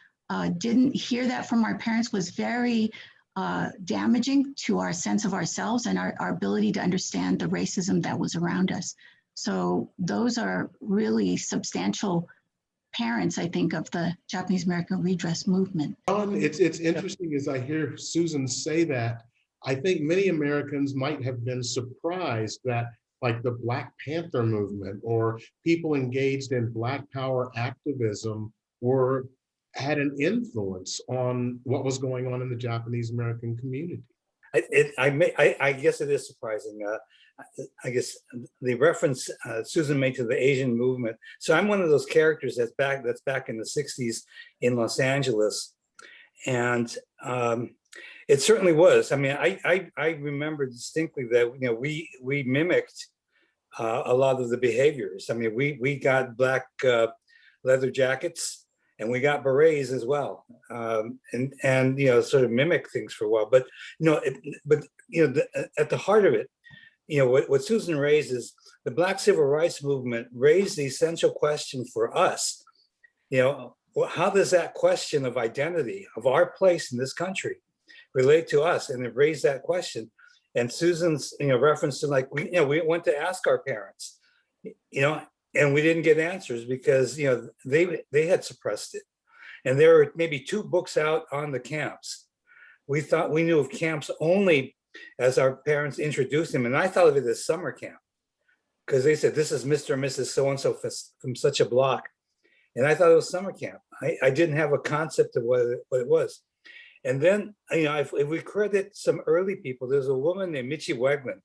didn't hear that from our parents was very damaging to our sense of ourselves and our ability to understand the racism that was around us. So those are really substantial parents, I think, of the Japanese American redress movement. It's interesting as I hear Susan say that, I think many Americans might have been surprised that like the Black Panther movement or people engaged in Black Power activism had an influence on what was going on in the Japanese American community. I guess it is surprising. I guess the reference Susan made to the Asian movement. So I'm one of those characters that's back in the 60s in Los Angeles. And it certainly was. I mean, I remember distinctly that, you know, we mimicked a lot of the behaviors. I mean, we got black leather jackets and we got berets as well, and you know, sort of mimic things for a while. But you know, at the heart of it, you know, what Susan raised is the Black Civil Rights Movement raised the essential question for us. You know, how does that question of identity, of our place in this country, relate to us? And it raised that question. And Susan's, you know, reference to like, we went to ask our parents, you know, and we didn't get answers because, you know, they had suppressed it. And there were maybe 2 books out on the camps. We thought we knew of camps only as our parents introduced them. And I thought of it as summer camp because they said, this is Mr. and Mrs. So-and-so from such a block. And I thought it was summer camp. I didn't have a concept of what it was. And then, you know, if we credit some early people, there's a woman named Michi Wegman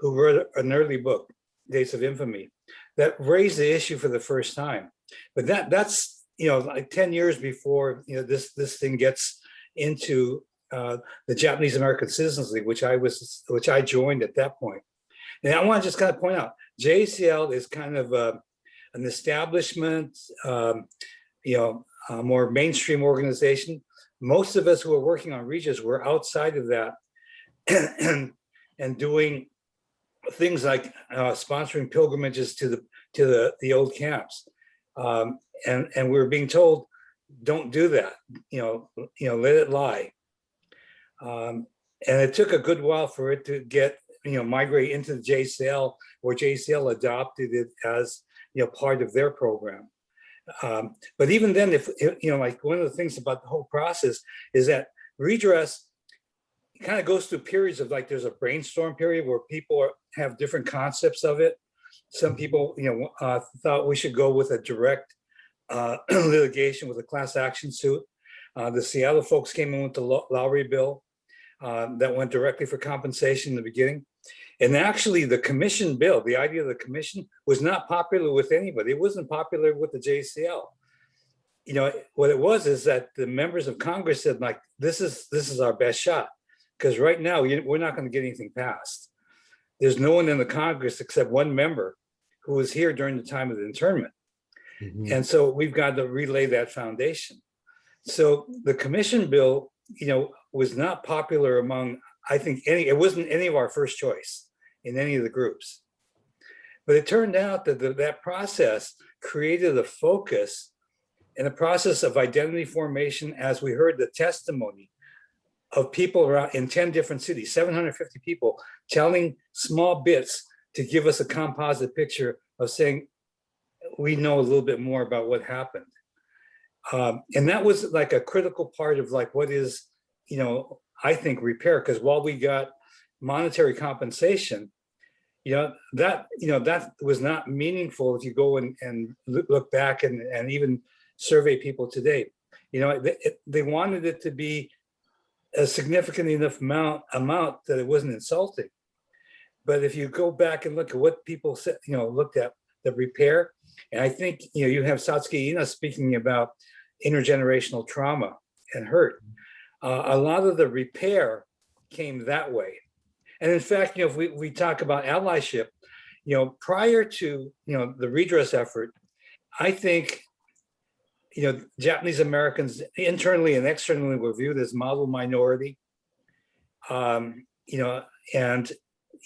who wrote an early book, Days of Infamy, that raised the issue for the first time. But that's, you know, like 10 years before, you know, this thing gets into the Japanese American Citizens League, which I joined at that point. And I want to just kind of point out, JACL is kind of an establishment, you know, more mainstream organization. Most of us who are working on Regis were outside of that and doing things like sponsoring pilgrimages to the old camps, and we were being told, don't do that. You know, let it lie. And it took a good while for it to get, you know, migrate into the JACL, where JACL adopted it as, you know, part of their program. But even then, if you know, like one of the things about the whole process is that redress kind of goes through periods of like, there's a brainstorm period where people have different concepts of it. Some people, you know, thought we should go with a direct litigation with a class action suit. The Seattle folks came in with the Lowry bill that went directly for compensation in the beginning. And actually the commission bill, the idea of the commission was not popular with anybody. It wasn't popular with the JACL. You know, what it was is that the members of Congress said, like, this is our best shot. Because right now we're not going to get anything passed. There's no one in the Congress except one member who was here during the time of the internment. Mm-hmm. And so we've got to relay that foundation. So the commission bill, you know, was not popular among, I think, it wasn't any of our first choice in any of the groups. But it turned out that that process created a focus and a process of identity formation, as we heard the testimony of people around in 10 different cities, 750 people telling small bits to give us a composite picture of saying, we know a little bit more about what happened. And that was like a critical part of like what is, I think repair, because while we got monetary compensation, that was not meaningful if you go and look back and even survey people today. They wanted it to be a significant enough amount that it wasn't insulting. But if you go back and look at what people said, looked at the repair, and I think you have Satsuki Ina speaking about intergenerational trauma and hurt. A lot of the repair came that way. And in fact, if we talk about allyship, prior to the redress effort, I think Japanese Americans internally and externally were viewed as model minority. And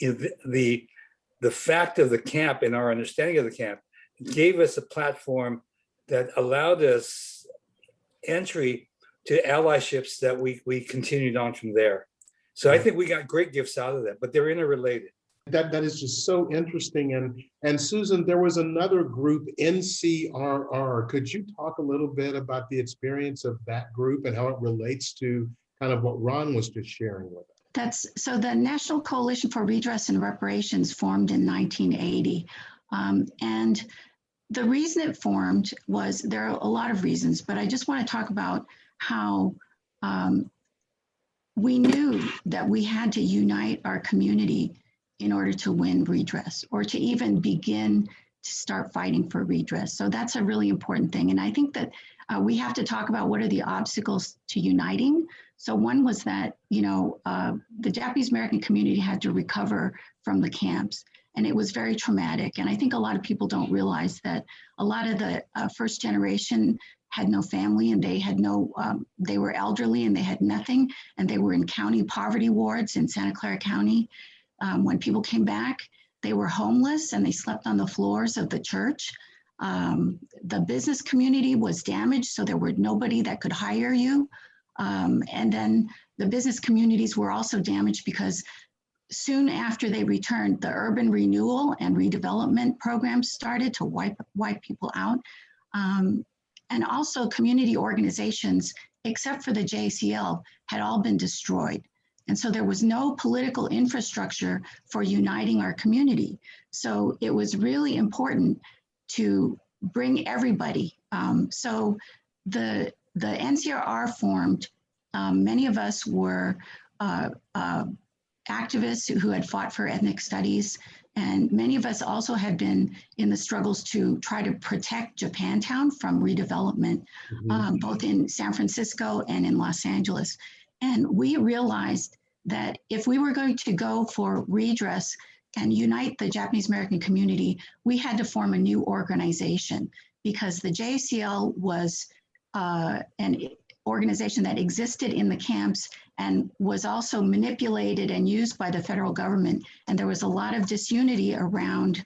the fact of the camp and our understanding of the camp gave us a platform that allowed us entry to allyships that we continued on from there. So I think we got great gifts out of that, but they're interrelated. That is just so interesting. And Susan, there was another group, NCRR. Could you talk a little bit about the experience of that group and how it relates to kind of what Ron was just sharing with us? So the National Coalition for Redress and Reparations formed in 1980. And the reason it formed was, there are a lot of reasons, but I just want to talk about how we knew that we had to unite our community in order to win redress, or to even begin to start fighting for redress. So that's a really important thing. And I think that we have to talk about what are the obstacles to uniting. So one was that, the Japanese American community had to recover from the camps, and it was very traumatic. And I think a lot of people don't realize that a lot of the first generation had no family, and they had they were elderly and they had nothing, and they were in county poverty wards in Santa Clara County. When people came back, they were homeless and they slept on the floors of the church. The business community was damaged, so there were nobody that could hire you. And then the business communities were also damaged because soon after they returned, the urban renewal and redevelopment programs started to wipe people out. And also community organizations, except for the JACL, had all been destroyed. And so there was no political infrastructure for uniting our community. So it was really important to bring everybody. So the NCRR formed. Many of us were activists who had fought for ethnic studies. And many of us also had been in the struggles to try to protect Japantown from redevelopment, both in San Francisco and in Los Angeles. And we realized that if we were going to go for redress and unite the Japanese American community, we had to form a new organization, because the JACL was an organization that existed in the camps and was also manipulated and used by the federal government. And there was a lot of disunity around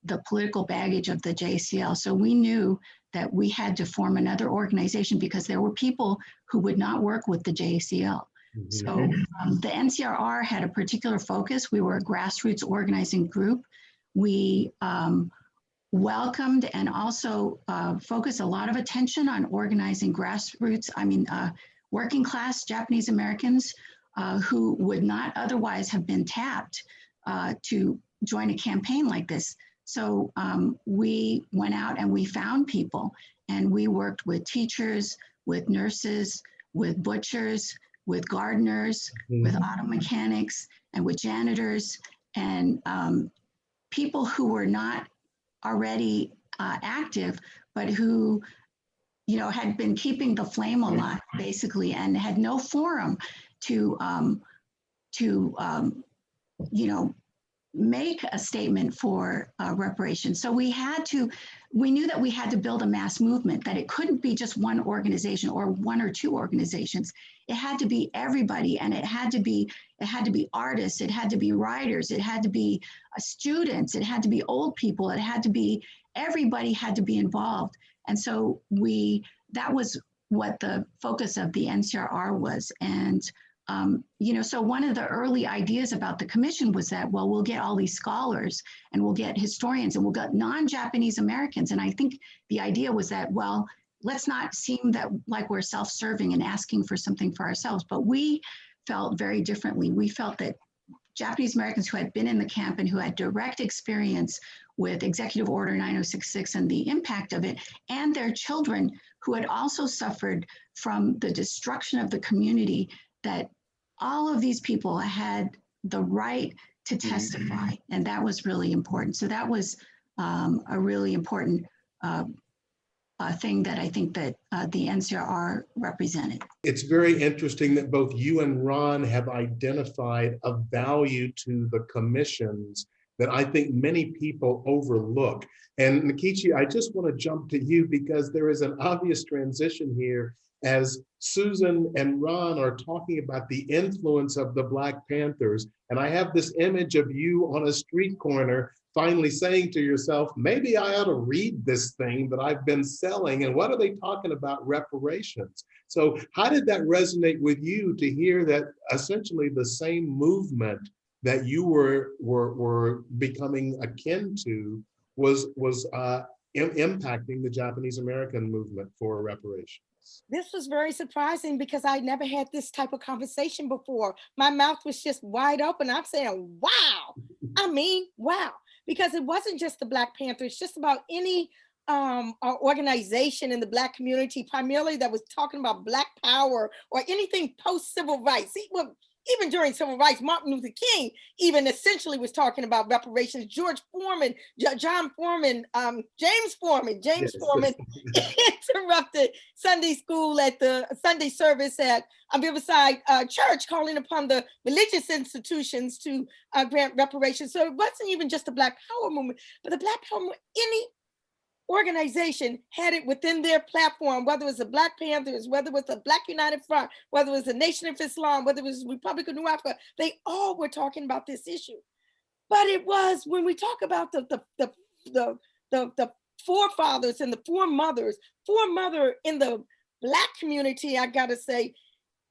the political baggage of the JACL. So we knew that we had to form another organization, because there were people who would not work with the JACL. So the NCRR had a particular focus. We were a grassroots organizing group. We welcomed and also focused a lot of attention on organizing grassroots, working class Japanese Americans who would not otherwise have been tapped to join a campaign like this. So we went out and we found people, and we worked with teachers, with nurses, with butchers, with gardeners, with auto mechanics, and with janitors, and people who were not already active, but who, had been keeping the flame alive, basically, and had no forum to make a statement for reparations. So we knew that we had to build a mass movement, that it couldn't be just one organization or one or two organizations. It had to be everybody, and it had to be artists, it had to be writers, it had to be students, it had to be old people, everybody had to be involved. And so that was what the focus of the NCRR was. And So one of the early ideas about the commission was that, well, we'll get all these scholars and we'll get historians and we'll get non-Japanese Americans. And I think the idea was that, well, let's not seem that like we're self-serving and asking for something for ourselves, but we felt very differently. We felt that Japanese Americans who had been in the camp and who had direct experience with Executive Order 9066 and the impact of it, and their children who had also suffered from the destruction of the community, that all of these people had the right to testify. And that was really important. So that was a really important thing that I think that the NCRR represented. It's very interesting that both you and Ron have identified a value to the commissions that I think many people overlook. And Nkechi, I just want to jump to you because there is an obvious transition here as Susan and Ron are talking about the influence of the Black Panthers. And I have this image of you on a street corner finally saying to yourself, maybe I ought to read this thing that I've been selling, and what are they talking about? Reparations. So how did that resonate with you to hear that essentially the same movement that you were becoming akin to was impacting the Japanese American movement for reparations? This was very surprising because I never had this type of conversation before. My mouth was just wide open. I'm saying, wow. I mean, wow. Because it wasn't just the Black Panthers, it's just about any organization in the Black community, primarily that was talking about Black power or anything post-civil rights. Even during civil rights, Martin Luther King even essentially was talking about reparations. George Foreman, John Foreman, James Foreman interrupted Sunday school at the Sunday service at Riverside Church, calling upon the religious institutions to grant reparations. So it wasn't even just the Black Power movement, but the Black Power movement, any organization had it within their platform, whether it was the Black Panthers, whether it was the Black United Front, whether it was the Nation of Islam, whether it was Republic of New Africa, they all were talking about this issue. But it was when we talk about the forefathers and the foremother in the Black community, I gotta say,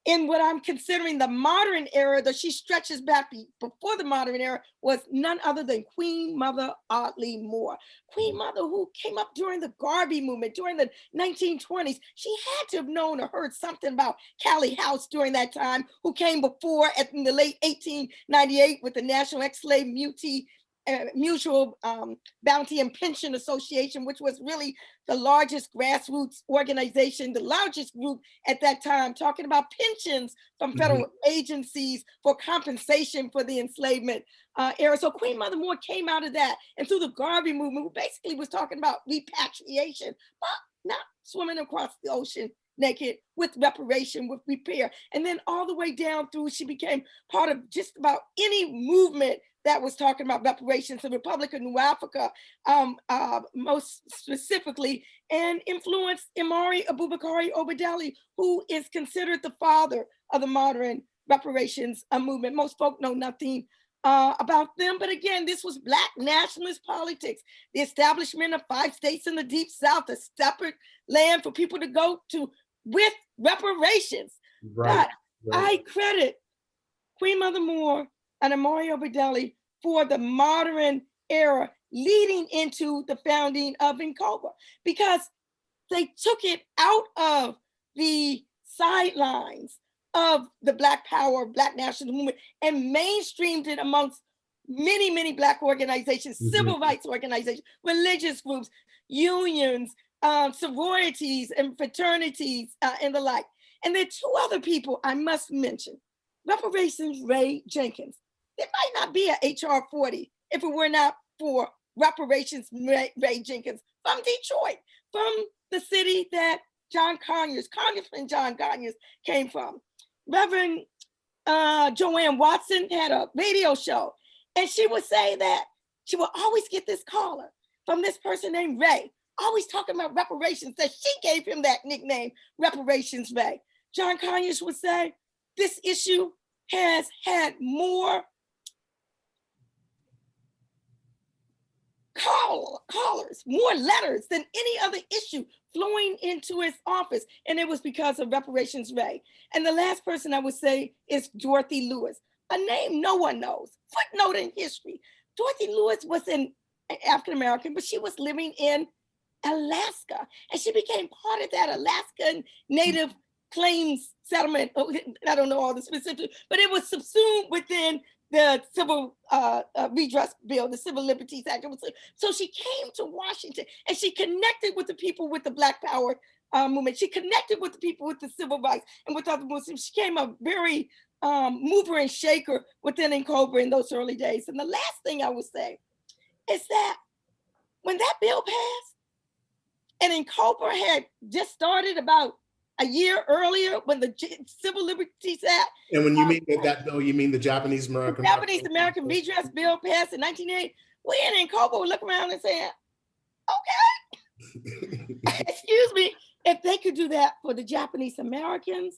in what I'm considering the modern era, that she stretches back before the modern era, was none other than Queen Mother Audley Moore. Queen Mother, who came up during the Garvey movement, during the 1920s. She had to have known or heard something about Callie House during that time, who came before in the late 1898 with the National Ex-Slave Mutual Bounty and Pension Association, which was really the largest grassroots organization, the largest group at that time, talking about pensions from federal agencies for compensation for the enslavement era. So Queen Mother Moore came out of that, and through the Garvey movement, who basically was talking about repatriation, but not swimming across the ocean naked, with reparation, with repair. And then all the way down through, she became part of just about any movement that was talking about reparations. The Republic of New Africa, most specifically, and influenced Imari Abubakari Obadeli, who is considered the father of the modern reparations movement. Most folk know nothing about them, but again, this was Black nationalist politics. The establishment of 5 states in the Deep South, a separate land for people to go to with reparations. But I credit Queen Mother Moore and Imari Obadeli for the modern era leading into the founding of NCOBRA, because they took it out of the sidelines of the Black power, Black national movement, and mainstreamed it amongst many, many Black organizations, civil rights organizations, religious groups, unions, sororities and fraternities, and the like. And there are 2 other people I must mention. Reparations Ray Jenkins. There might not be a HR 40 if it were not for Reparations Ray Jenkins from Detroit, from the city that Congressman John Conyers came from. Reverend Joanne Watson had a radio show, and she would say that she would always get this caller from this person named Ray, always talking about reparations, that she gave him that nickname, Reparations Ray. John Conyers would say, this issue has had more callers, more letters than any other issue flowing into his office, and it was because of Reparations Ray. And the last person I would say is Dorothy Lewis, a name no one knows, footnote in history. Dorothy Lewis was an African-American, but she was living in Alaska, and she became part of that Alaskan Native Claims Settlement. I don't know all the specifics, but it was subsumed within the Civil Redress Bill, the Civil Liberties Act. So she came to Washington, and she connected with the people with the Black Power movement. She connected with the people with the civil rights and with other Muslims. She became a very mover and shaker within NCOBRA in those early days. And the last thing I would say is that when that bill passed, and NCOBRA had just started about a year earlier when the Civil Liberties Act. And when you mean that bill, you mean the Japanese American Redress Bill passed in 1980. We in NCOBRA would look around and say, okay, excuse me, if they could do that for the Japanese Americans,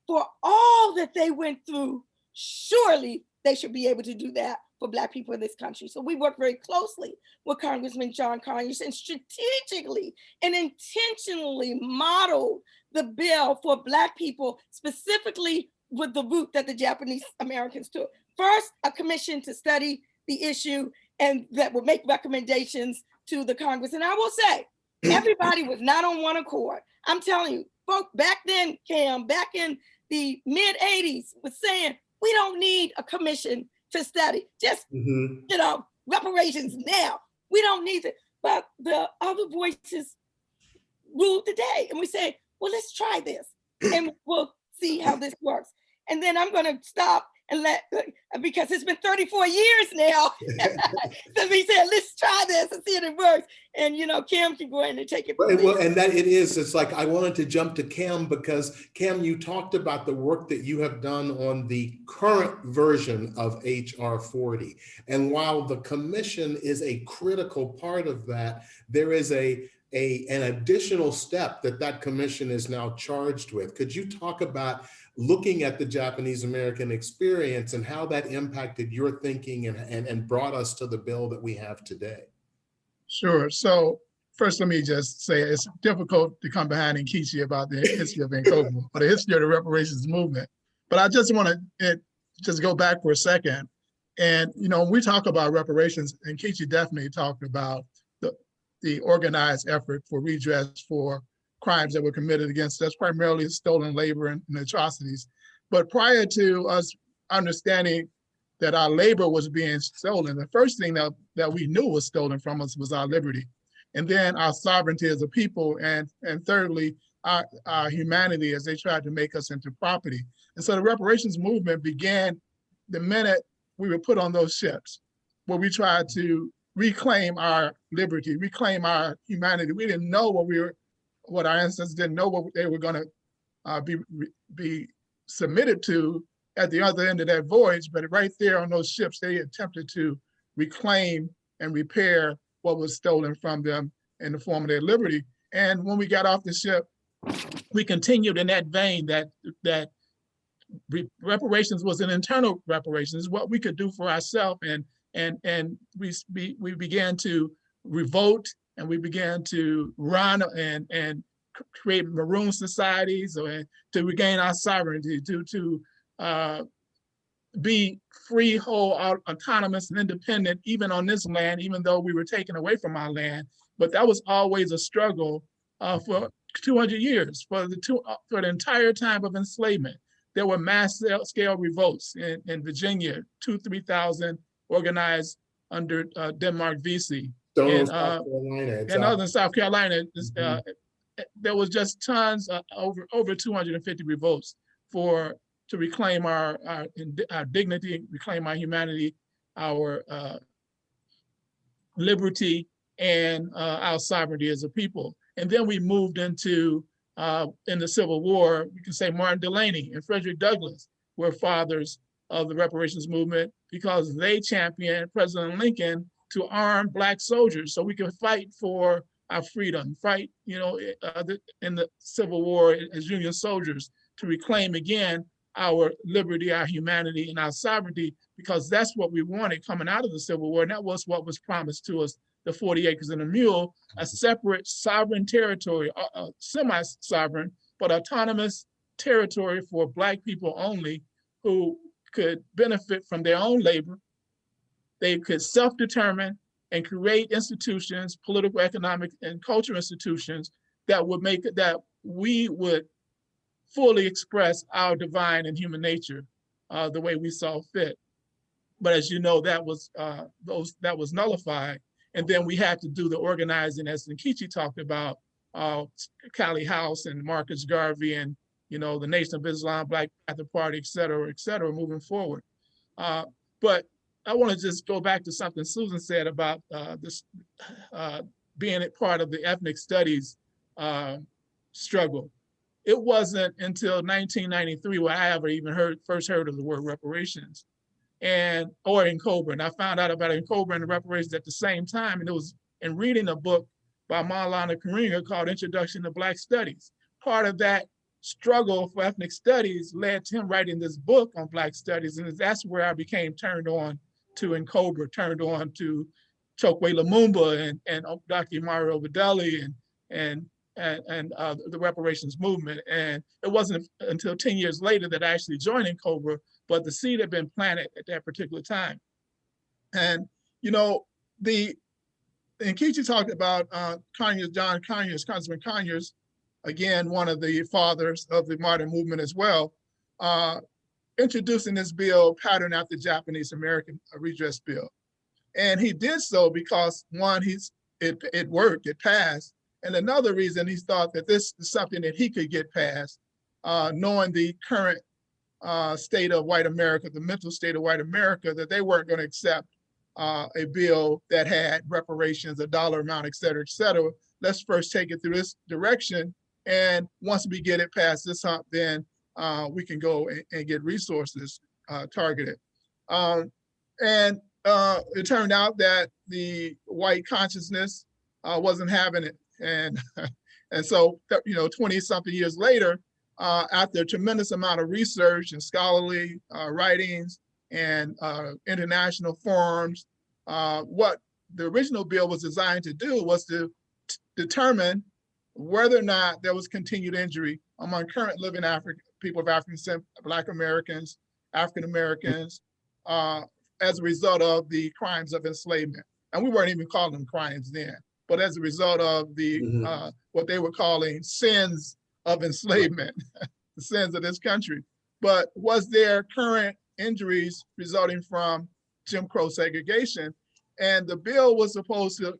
for all that they went through, surely they should be able to do that for Black people in this country. So we work very closely with Congressman John Conyers and strategically and intentionally modeled the bill for Black people, specifically with the route that the Japanese Americans took. First, a commission to study the issue and that would make recommendations to the Congress. And I will say, everybody was not on one accord. I'm telling you, folks back then, Cam, back in the mid 80s was saying, we don't need a commission to study, just, you know, reparations now. We don't need it. But the other voices ruled the day. And we say, well, let's try this and we'll see how this works. And then I'm going to stop and because it's been 34 years now since we said, let's try this and see if it works. And, you know, Cam can go ahead and take it. Well, and that it is, it's like, I wanted to jump to Cam because Cam, you talked about the work that you have done on the current version of HR 40. And while the commission is a critical part of that, there is an additional step that commission is now charged with. Could you talk about looking at the Japanese American experience and how that impacted your thinking and brought us to the bill that we have today? Sure. So first, let me just say it's difficult to come behind Nkechi about the history of NCOBRA or the history of the reparations movement. But I just want to just go back for a second. And, you know, when we talk about reparations, Nkechi definitely talked about the organized effort for redress for crimes that were committed against us, primarily stolen labor and atrocities. But prior to us understanding that our labor was being stolen, the first thing that we knew was stolen from us was our liberty. And then our sovereignty as a people, and thirdly, our humanity as they tried to make us into property. And so the reparations movement began the minute we were put on those ships, where we tried to reclaim our liberty, reclaim our humanity. We didn't know what our ancestors didn't know what they were going to be submitted to at the other end of that voyage. But right there on those ships, they attempted to reclaim and repair what was stolen from them in the form of their liberty. And when we got off the ship, we continued in that vein that reparations was an internal reparations, what we could do for ourselves. And we began to revolt, and we began to run and create maroon societies to regain our sovereignty, to be free, whole, autonomous, and independent, even on this land, even though we were taken away from our land. But that was always a struggle for 200 years, for the entire time of enslavement. There were mass scale revolts in Virginia, 2,000-3,000 organized under Denmark Vesey. And Northern South Carolina, there was just tons, over 250 revolts to reclaim our dignity, reclaim our humanity, our liberty, and our sovereignty as a people. And then we moved into, in the Civil War, you can say Martin Delany and Frederick Douglass were fathers of the reparations movement because they championed President Lincoln to arm Black soldiers so we could fight for our freedom, fight, you know, in the Civil War as Union soldiers to reclaim again our liberty, our humanity, and our sovereignty, because that's what we wanted coming out of the Civil War. And that was what was promised to us the 40 acres and a mule, a separate sovereign territory, semi-sovereign, but autonomous territory for Black people only, who could benefit from their own labor. They could self-determine and create institutions, political, economic, and cultural institutions that would make it that we would fully express our divine and human nature the way we saw fit. But as you know, that was nullified. And then we had to do the organizing, as Nkechi talked about, Callie House and Marcus Garvey and, you know, the Nation of Islam, Black Panther Party, et cetera, moving forward. But I want to just go back to something Susan said about this being a part of the ethnic studies struggle. It wasn't until 1993 where I ever even first heard of the word reparations, or NCOBRA. And I found out about NCOBRA and the reparations at the same time. And it was in reading a book by Maulana Karinga called Introduction to Black Studies. Part of that struggle for ethnic studies led to him writing this book on Black studies. And that's where I became turned on to NCOBRA, turned on to Chokwe Lumumba and Dr. Mario Vidali and the reparations movement. And it wasn't until 10 years later that I actually joined NCOBRA, but the seed had been planted at that particular time. And, you know, Nkechi talked about John Conyers, Congressman Conyers, again, one of the fathers of the modern movement as well, introducing this bill patterned after the Japanese American redress bill. And he did so because one, it worked, it passed. And another reason he thought that this is something that he could get past, knowing the current state of white America, the mental state of white America, that they weren't going to accept a bill that had reparations, a dollar amount, et cetera, et cetera. Let's first take it through this direction. And once we get it past this hump, then we can go and get resources targeted. And it turned out that the white consciousness wasn't having it. And so, you know, 20-something years later, after a tremendous amount of research and scholarly writings and international forums, what the original bill was designed to do was to determine whether or not there was continued injury among current living people of African descent, Black Americans, African Americans, as a result of the crimes of enslavement. And we weren't even calling them crimes then, but as a result of the what they were calling sins of enslavement, the sins of this country. But was there current injuries resulting from Jim Crow segregation? And the bill was supposed to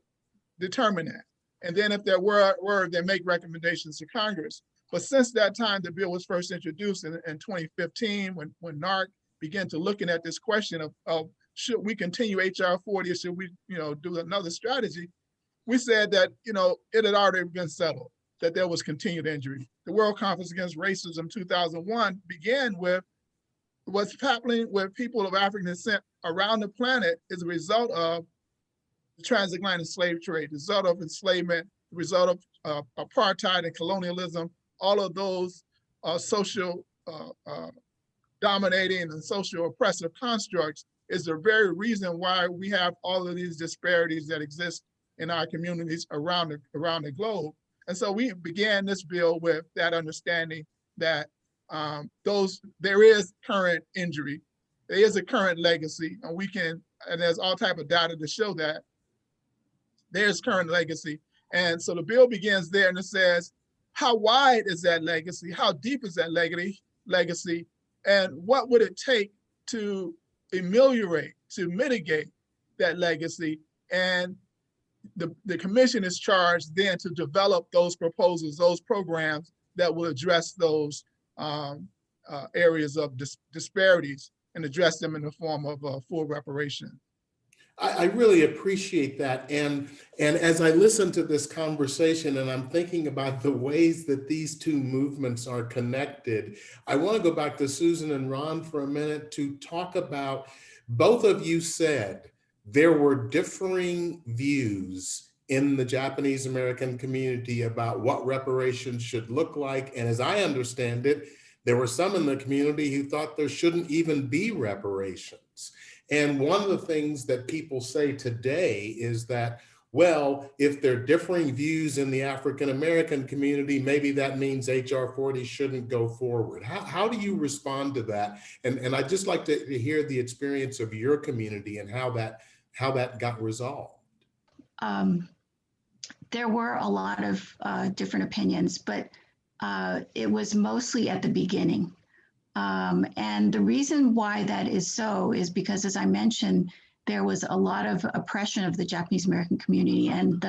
determine that. And then if there were, they make recommendations to Congress. But since that time, the bill was first introduced in 2015, when NAARC began to looking at this question of should we continue HR 40 or should we, you know, do another strategy? We said that, you know, it had already been settled that there was continued injury. The World Conference Against Racism 2001 began with what's happening with people of African descent around the planet as a result of the transatlantic slave trade, the result of enslavement, the result of apartheid and colonialism, all of those social dominating and social oppressive constructs is the very reason why we have all of these disparities that exist in our communities around the globe. And so we began this bill with that understanding that there is current injury, there is a current legacy, and there's all type of data to show that there's current legacy. And so the bill begins there and it says, how wide is that legacy? How deep is that legacy? And what would it take to ameliorate, to mitigate that legacy? And the commission is charged then to develop those proposals, those programs that will address those areas of disparities and address them in the form of full reparation. I really appreciate that. And as I listen to this conversation and I'm thinking about the ways that these two movements are connected, I want to go back to Susan and Ron for a minute to talk about, both of you said there were differing views in the Japanese American community about what reparations should look like. And as I understand it, there were some in the community who thought there shouldn't even be reparations. And one of the things that people say today is that well, if there are differing views in the African-American community, maybe that means HR 40 shouldn't go forward. How do you respond to that? And I'd just like to hear the experience of your community and how that got resolved. There were a lot of different opinions, but it was mostly at the beginning. And the reason why that is so is because, as I mentioned, there was a lot of oppression of the Japanese American community, and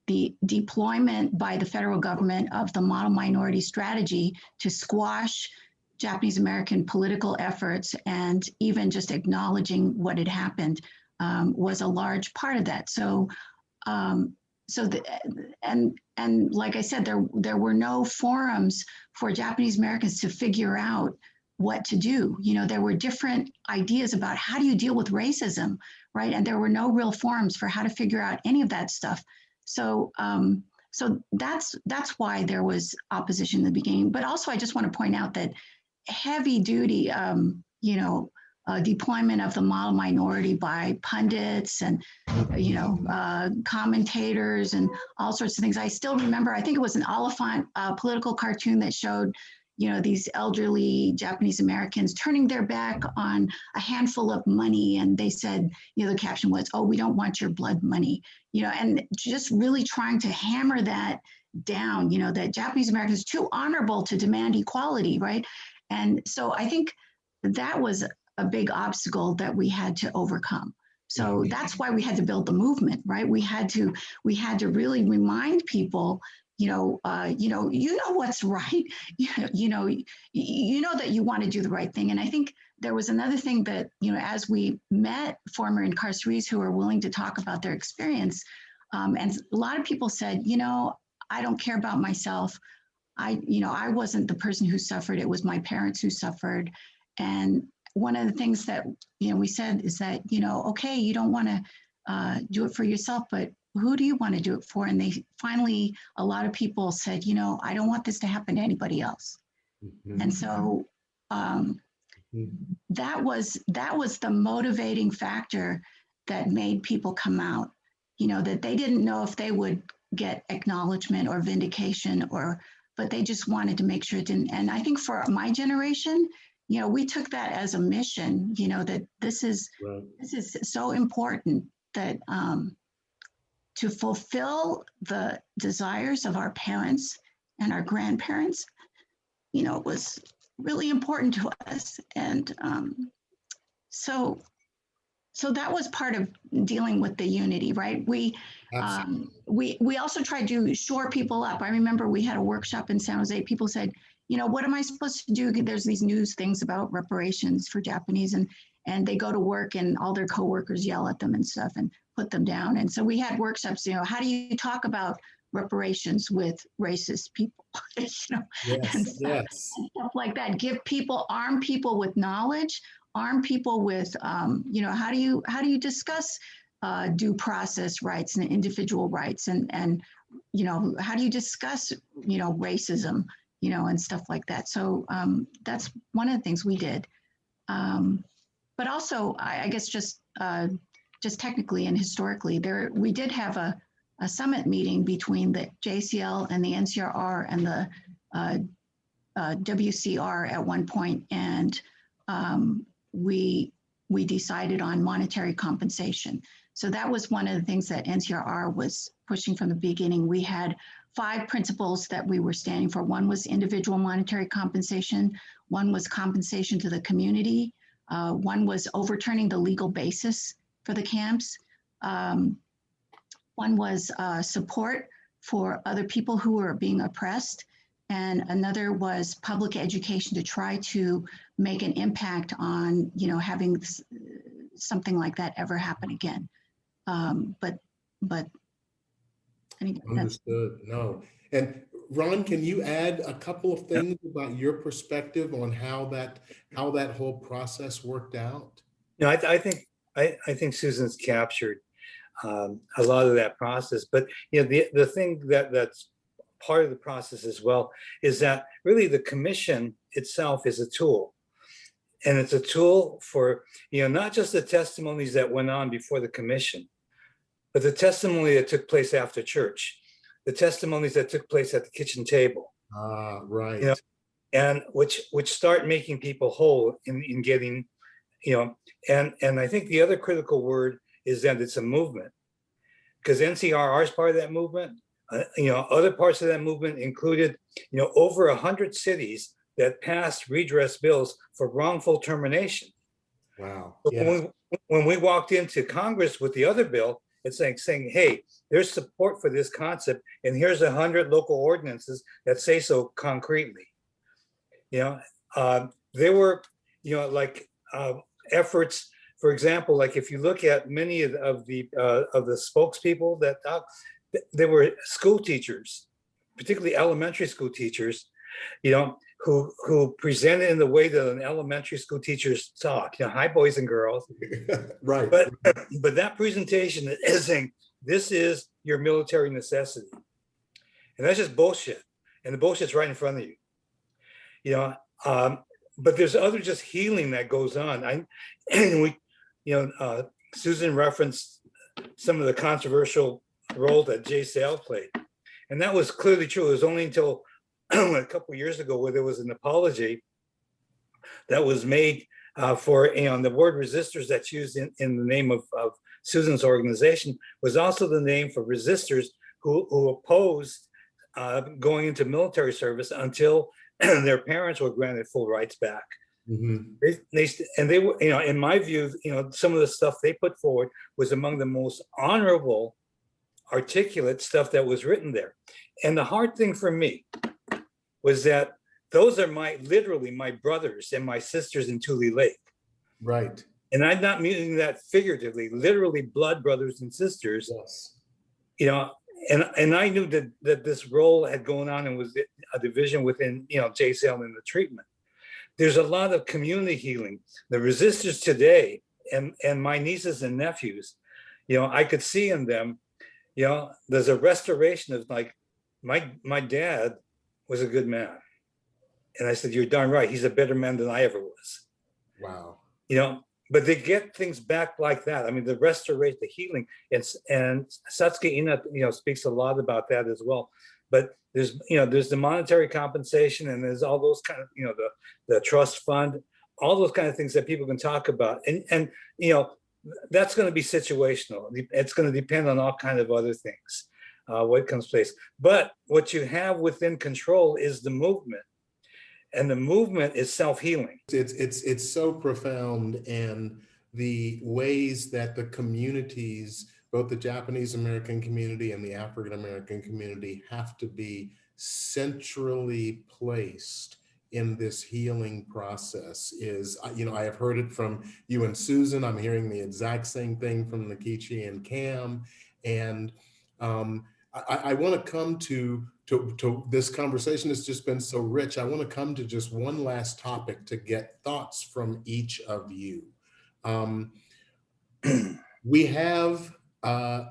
the deployment by the federal government of the model minority strategy to squash Japanese American political efforts and even just acknowledging what had happened was a large part of that. So, and like I said, there were no forums for Japanese Americans to figure out what to do. You know, there were different ideas about how do you deal with racism, right? And there were no real forums for how to figure out any of that stuff. So, so that's why there was opposition in the beginning. But also, I just want to point out that heavy duty, deployment of the model minority by pundits and, commentators and all sorts of things. I still remember, I think it was an Oliphant political cartoon that showed, these elderly Japanese Americans turning their back on a handful of money. And they said, the caption was, "Oh, we don't want your blood money," and just really trying to hammer that down, that Japanese Americans are too honorable to demand equality, right? And so I think that was a big obstacle that we had to overcome. So that's why we had to build the movement, right? We had to really remind people, what's right. You know that you want to do the right thing. And I think there was another thing that, as we met former incarcerees who are willing to talk about their experience, and a lot of people said, I don't care about myself. I wasn't the person who suffered. It was my parents who suffered. And one of the things that, we said is that, okay, you don't want to do it for yourself, but who do you want to do it for? And they finally, a lot of people said, I don't want this to happen to anybody else. Mm-hmm. And so that was the motivating factor that made people come out, that they didn't know if they would get acknowledgement or vindication, but they just wanted to make sure it didn't. And I think for my generation, we took that as a mission, that this is so important that to fulfill the desires of our parents and our grandparents, was really important to us. And so that was part of dealing with the unity, right? We also tried to shore people up. I remember we had a workshop in San Jose. People said, what am I supposed to do? There's these news things about reparations for Japanese, and they go to work and all their coworkers yell at them and stuff and put them down. And so we had workshops, how do you talk about reparations with racist people? Yes, and stuff like that. Arm people with knowledge, arm people with, how do you discuss due process rights and individual rights, and how do you discuss, racism, and stuff like that. So that's one of the things we did. But also, I guess just technically and historically, we did have a summit meeting between the JACL and the NCRR and the WCR at one point, and we decided on monetary compensation. So that was one of the things that NCRR was pushing from the beginning. We had 5 principles that we were standing for. One was individual monetary compensation. One was compensation to the community. One was overturning the legal basis for the camps. One was support for other people who were being oppressed. And another was public education to try to make an impact on, having something like that ever happen again. But I think understood. No. And Ron, can you add a couple of things about your perspective on how that whole process worked out? I think Susan's captured a lot of that process. But the thing that's part of the process as well is that really the commission itself is a tool. And it's a tool for, not just the testimonies that went on before the commission, but the testimony that took place after church, the testimonies that took place at the kitchen table. Right. You know, and which start making people whole in getting, you know, and I think the other critical word is that it's a movement, because NCRR is part of that movement. You know, other parts of that movement included, you know, over 100 cities that passed redress bills for wrongful termination. Wow. So Yeah. when we walked into Congress with the other bill, it's like saying, hey, there's support for this concept, and here's 100 local ordinances that say so concretely. You know, there were, you know, like efforts, for example, like if you look at many of the spokespeople that there were school teachers, particularly elementary school teachers, you know, who presented in the way that an elementary school teachers talk, you know, hi boys and girls. Right. But that presentation is saying this is your military necessity, and that's just bullshit, and the bullshit's right in front of you. You know, but there's other just healing that goes on. And we, you know, Susan referenced some of the controversial role that JACL played, and that was clearly true. It was only until a couple of years ago where there was an apology that was made for, you know, the word resistors that's used in the name of Susan's organization was also the name for resistors who opposed going into military service until their parents were granted full rights back. Mm-hmm. They were, you know, in my view, you know, some of the stuff they put forward was among the most honorable, articulate stuff that was written there. And the hard thing for me was that those are literally my brothers and my sisters in Tule Lake. Right. And I'm not meaning that figuratively, literally blood brothers and sisters. Yes. You know, and I knew that this role had gone on and was a division within, you know, JACL and the treatment. There's a lot of community healing. The resistors today and my nieces and nephews, you know, I could see in them, you know, there's a restoration of like, my dad was a good man. And I said, you're darn right. He's a better man than I ever was. Wow. You know, but they get things back like that. I mean, the restoration, the healing, and Satsuki Ina, you know, speaks a lot about that as well. But there's, you know, there's the monetary compensation, and there's all those kind of, you know, the trust fund, all those kind of things that people can talk about. And you know, that's going to be situational. It's going to depend on all kind of other things, what comes place. But what you have within control is the movement. And the movement is self-healing. It's so profound, and the ways that the communities, both the Japanese American community and the African American community, have to be centrally placed in this healing process is, you know, I have heard it from you and Susan. I'm hearing the exact same thing from Nikichi and Cam. And I want to come to this conversation has just been so rich. I want to come to just one last topic to get thoughts from each of you. We have, on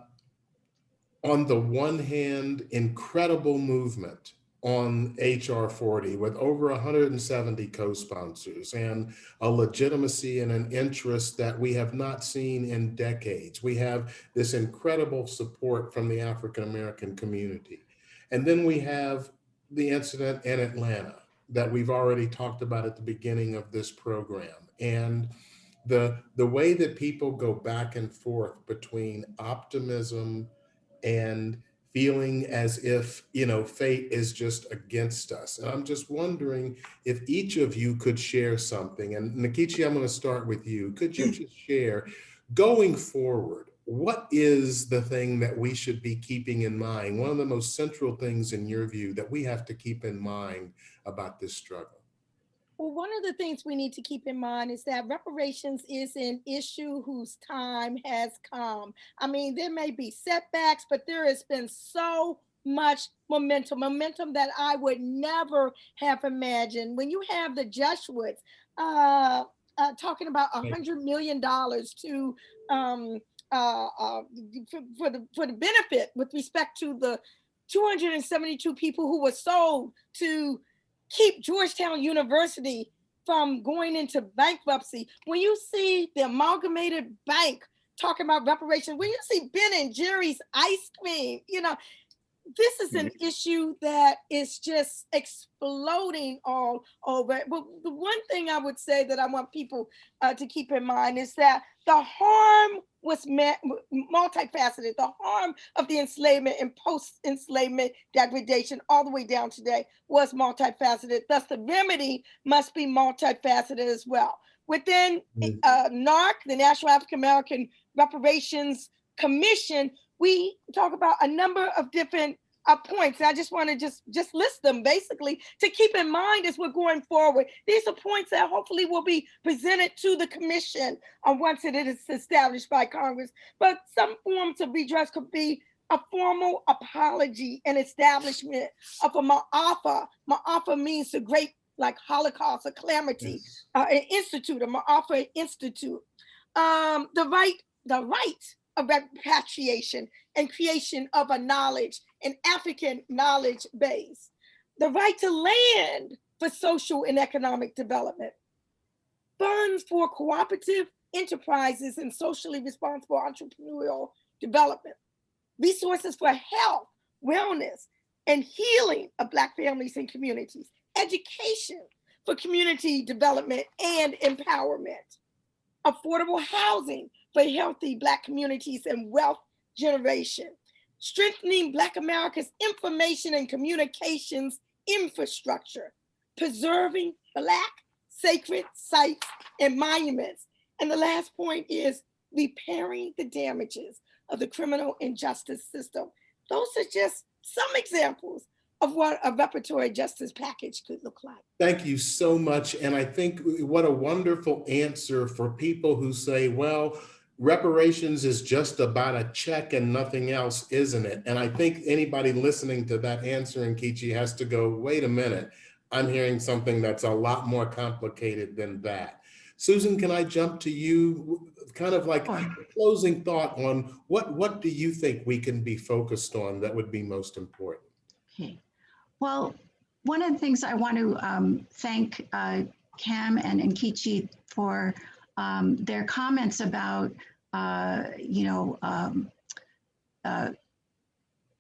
the one hand, incredible movement on HR 40 with over 170 co-sponsors and a legitimacy and an interest that we have not seen in decades. We have this incredible support from the African American community. And then we have the incident in Atlanta that we've already talked about at the beginning of this program. And the way that people go back and forth between optimism and feeling as if, you know, fate is just against us. And I'm just wondering if each of you could share something. And Nikichi, I'm going to start with you. Could you just share, going forward, what is the thing that we should be keeping in mind? One of the most central things in your view that we have to keep in mind about this struggle? Well, one of the things we need to keep in mind is that reparations is an issue whose time has come. I mean, there may be setbacks, but there has been so much momentum that I would never have imagined. When you have the Jesuits talking about $100 million to for the benefit with respect to the 272 people who were sold to keep Georgetown University from going into bankruptcy. When you see the Amalgamated Bank talking about reparations, when you see Ben and Jerry's ice cream, you know, this is an issue that is just exploding all over. But the one thing I would say that I want people to keep in mind is that the harm was multifaceted. The harm of the enslavement and post-enslavement degradation all the way down today was multifaceted. Thus, the remedy must be multifaceted as well. Within NAARC, the National African American Reparations Commission, we talk about a number of different points. And I just want to just list them basically to keep in mind as we're going forward. These are points that hopefully will be presented to the commission once it is established by Congress. But some forms of redress could be a formal apology and establishment of a ma'afa. Ma'afa means the great like Holocaust or calamity, an institute, a ma'afa institute. The right of repatriation and creation of a knowledge, an African knowledge base, the right to land for social and economic development, funds for cooperative enterprises and socially responsible entrepreneurial development, resources for health, wellness, and healing of Black families and communities, education for community development and empowerment, affordable housing for healthy Black communities and wealth generation, strengthening Black America's information and communications infrastructure, preserving Black sacred sites and monuments. And the last point is repairing the damages of the criminal injustice system. Those are just some examples of what a reparatory justice package could look like. Thank you so much. And I think what a wonderful answer for people who say, well, reparations is just about a check and nothing else, isn't it? And I think anybody listening to that answer, Nkechi, has to go, wait a minute, I'm hearing something that's a lot more complicated than that. Susan, can I jump to you, kind of like a closing thought on what do you think we can be focused on that would be most important? Okay. Well, one of the things I want to thank Cam and Nkechi for their comments about,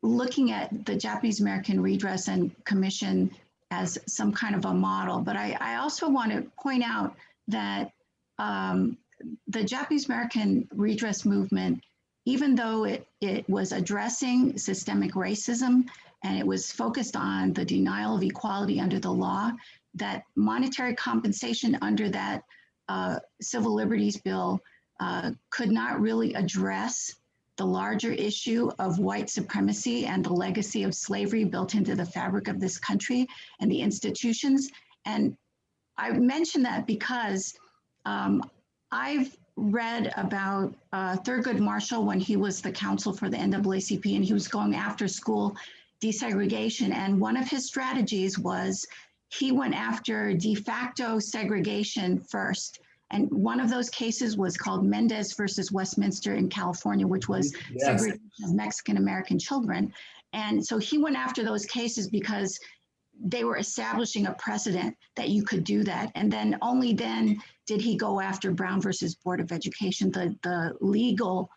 looking at the Japanese American Redress and Commission as some kind of a model. But I also want to point out that the Japanese American Redress movement, even though it was addressing systemic racism and it was focused on the denial of equality under the law, that monetary compensation under that Civil Liberties Bill could not really address the larger issue of white supremacy and the legacy of slavery built into the fabric of this country and the institutions. And I mention that because I've read about Thurgood Marshall when he was the counsel for the NAACP, and he was going after school desegregation. And one of his strategies was he went after de facto segregation first. And one of those cases was called Mendez versus Westminster in California, which was segregation of Mexican-American children. And so he went after those cases because they were establishing a precedent that you could do that. And then only then did he go after Brown versus Board of Education, the legal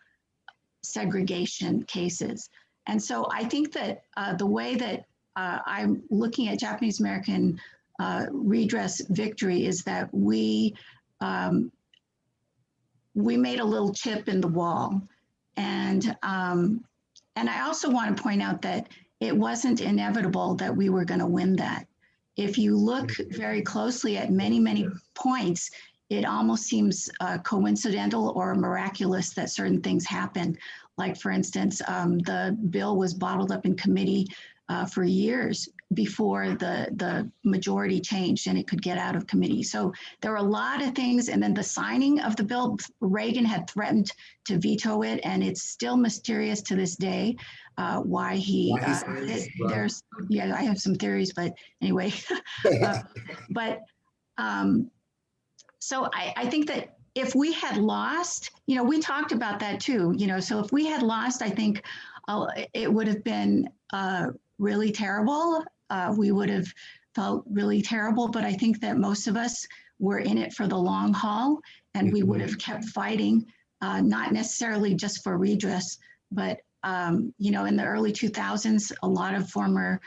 segregation cases. And so I think that the way that I'm looking at Japanese American redress victory is that we made a little chip in the wall. And I also want to point out that it wasn't inevitable that we were going to win that. If you look very closely at many, many points, it almost seems coincidental or miraculous that certain things happened. Like, for instance, the bill was bottled up in committee for years before the majority changed and it could get out of committee. So there were a lot of things. And then the signing of the bill, Reagan had threatened to veto it, and it's still mysterious to this day why he, there's, yeah, I have some theories, but anyway. So I think that if we had lost, we talked about that too, so if we had lost, I think it would have been really terrible. We would have felt really terrible, but I think that most of us were in it for the long haul, and we would have kept fighting not necessarily just for redress, but you know, in the early 2000s, a lot of former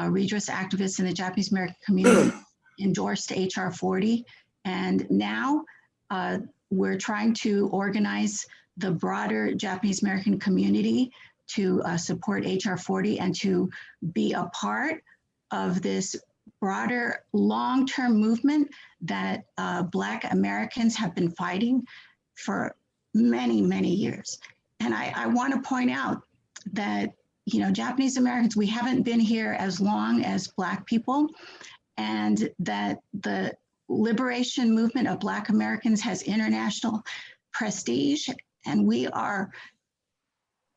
redress activists in the Japanese American community endorsed HR 40. And now we're trying to organize the broader Japanese American community to support HR 40 and to be a part of this broader long-term movement that Black Americans have been fighting for many, many years. And I want to point out that, you know, Japanese Americans, we haven't been here as long as Black people, and that the liberation movement of Black Americans has international prestige, and we are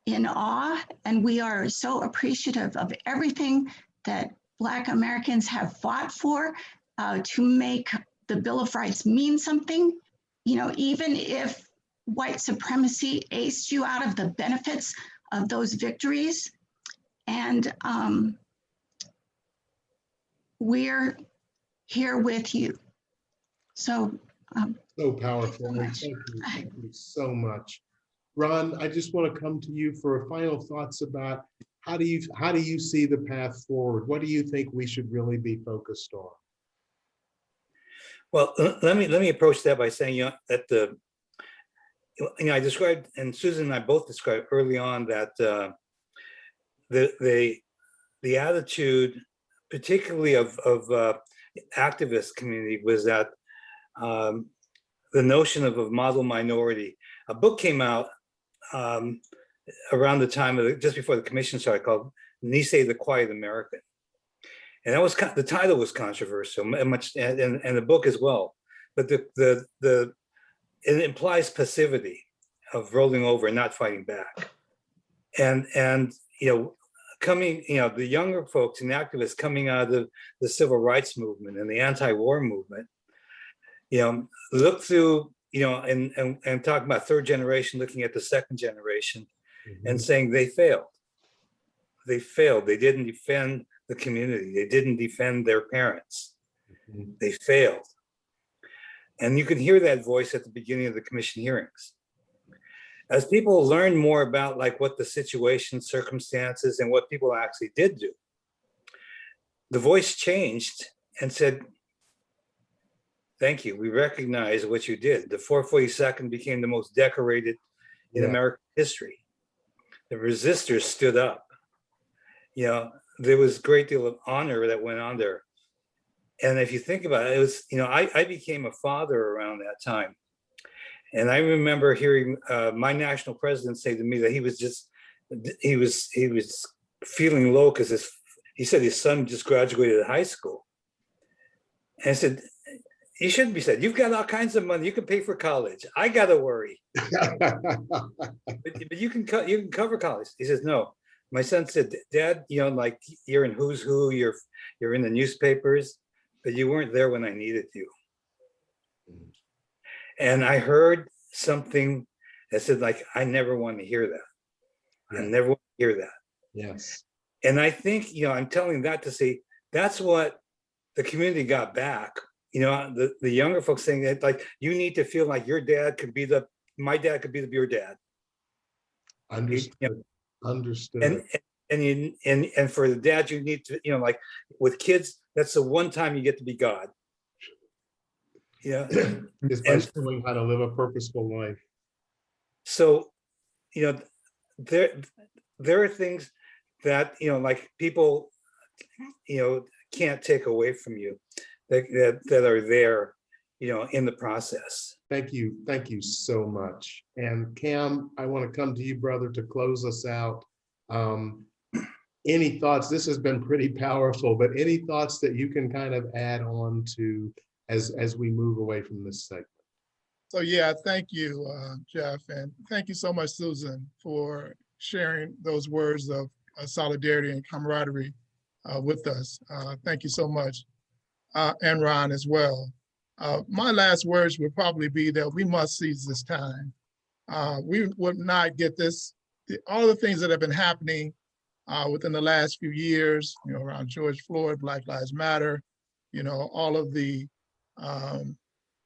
in awe, and we are so appreciative of everything that Black Americans have fought for to make the Bill of Rights mean something. You know, even if white supremacy aced you out of the benefits of those victories. And we're here with you. So, so powerful. Thank you so much. Ron, I just want to come to you for final thoughts about how do you see the path forward? What do you think we should really be focused on? Well, let me approach that by saying, you know, that I described, and Susan and I both described early on, that the attitude, particularly of activist community, was that the notion of a model minority. A book came out around the time of just before the commission started, called Nisei the Quiet American, and that was the title was controversial, much, and the book as well. But it implies passivity of rolling over and not fighting back, and you know, coming, you know, the younger folks and activists coming out of the civil rights movement and the anti-war movement, you know, look through, you know, and talk about third generation, looking at the second generation, and saying they failed. They failed. They didn't defend the community. They didn't defend their parents. They failed. And you can hear that voice at the beginning of the commission hearings. As people learn more about like what the situation, circumstances, and what people actually did do, the voice changed and said, thank you, we recognize what you did. The 442nd became the most decorated in American history. The resistors stood up. You know, there was a great deal of honor that went on there. And if you think about it, it was, you know, I became a father around that time. And I remember hearing my national president say to me that he was feeling low because he said his son just graduated high school. And I said, you shouldn't be sad. You've got all kinds of money. You can pay for college. I got to worry. but you can cover college. He says, no. My son said, Dad, you know, like you're in Who's Who, you're in the newspapers, but you weren't there when I needed you. And I heard something that said, like, I never want to hear that. I never want to hear that. Yes. And I think, you know, I'm telling that to say, that's what the community got back. You know, the younger folks saying that, like, you need to feel like your dad could be my dad could be your dad. Understood. You know, understood. And for the dad, you need to, you know, like with kids, that's the one time you get to be God. Yeah. It's by showing how to live a purposeful life. So, you know, there are things that, you know, like people, you know, can't take away from you that are there, you know, in the process. Thank you so much. And Cam, I want to come to you, brother, to close us out. Any thoughts? This has been pretty powerful, but any thoughts that you can kind of add on to as we move away from this segment? So yeah, thank you, Jeff, and thank you so much, Susan, for sharing those words of solidarity and camaraderie with us. Thank you so much, and Ron as well. My last words would probably be that we must seize this time. We would not get this, all the things that have been happening within the last few years, you know, around George Floyd, Black Lives Matter, you know, all of the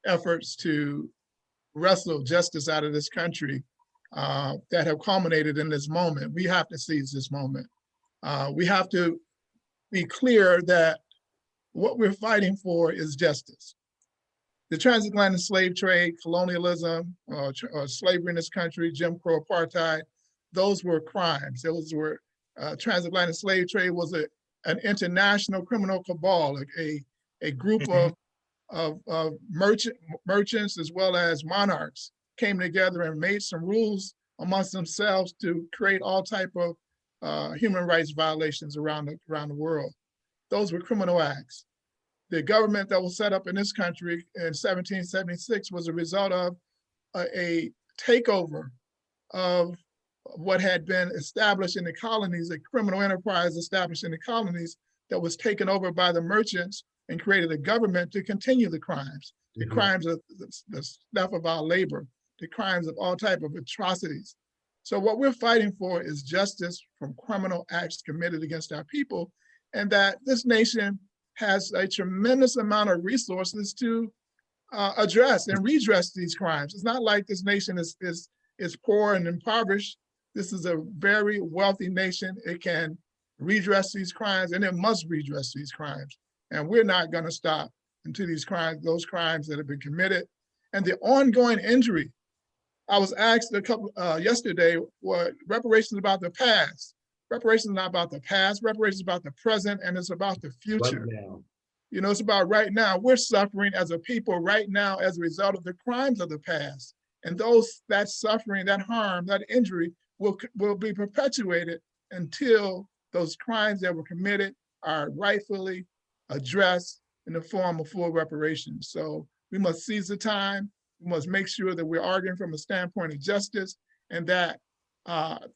efforts to wrestle justice out of this country that have culminated in this moment. We have to seize this moment. We have to be clear that what we're fighting for is justice. The transatlantic slave trade, colonialism, or slavery in this country, Jim Crow, apartheid, those were crimes. Those were transatlantic slave trade was an international criminal cabal, a group of merchants as well as monarchs came together and made some rules amongst themselves to create all type of human rights violations around the world. Those were criminal acts. The government that was set up in this country in 1776 was a result of a takeover of what had been established in the colonies, a criminal enterprise established in the colonies that was taken over by the merchants and created a government to continue the crimes, the crimes of the stuff of our labor, the crimes of all type of atrocities. So what we're fighting for is justice from criminal acts committed against our people, and that this nation has a tremendous amount of resources to address and redress these crimes. It's not like this nation is poor and impoverished. This is a very wealthy nation. It can redress these crimes, and it must redress these crimes. And we're not going to stop until those crimes that have been committed, and the ongoing injury. I was asked yesterday, what reparations about the past? Reparations is not about the past. Reparations is about the present, and it's about the future. Right now. You know, it's about right now. We're suffering as a people right now as a result of the crimes of the past, and that suffering, that harm, that injury will be perpetuated until those crimes that were committed are rightfully addressed in the form of full reparations. So we must seize the time. We must make sure that we're arguing from a standpoint of justice, and that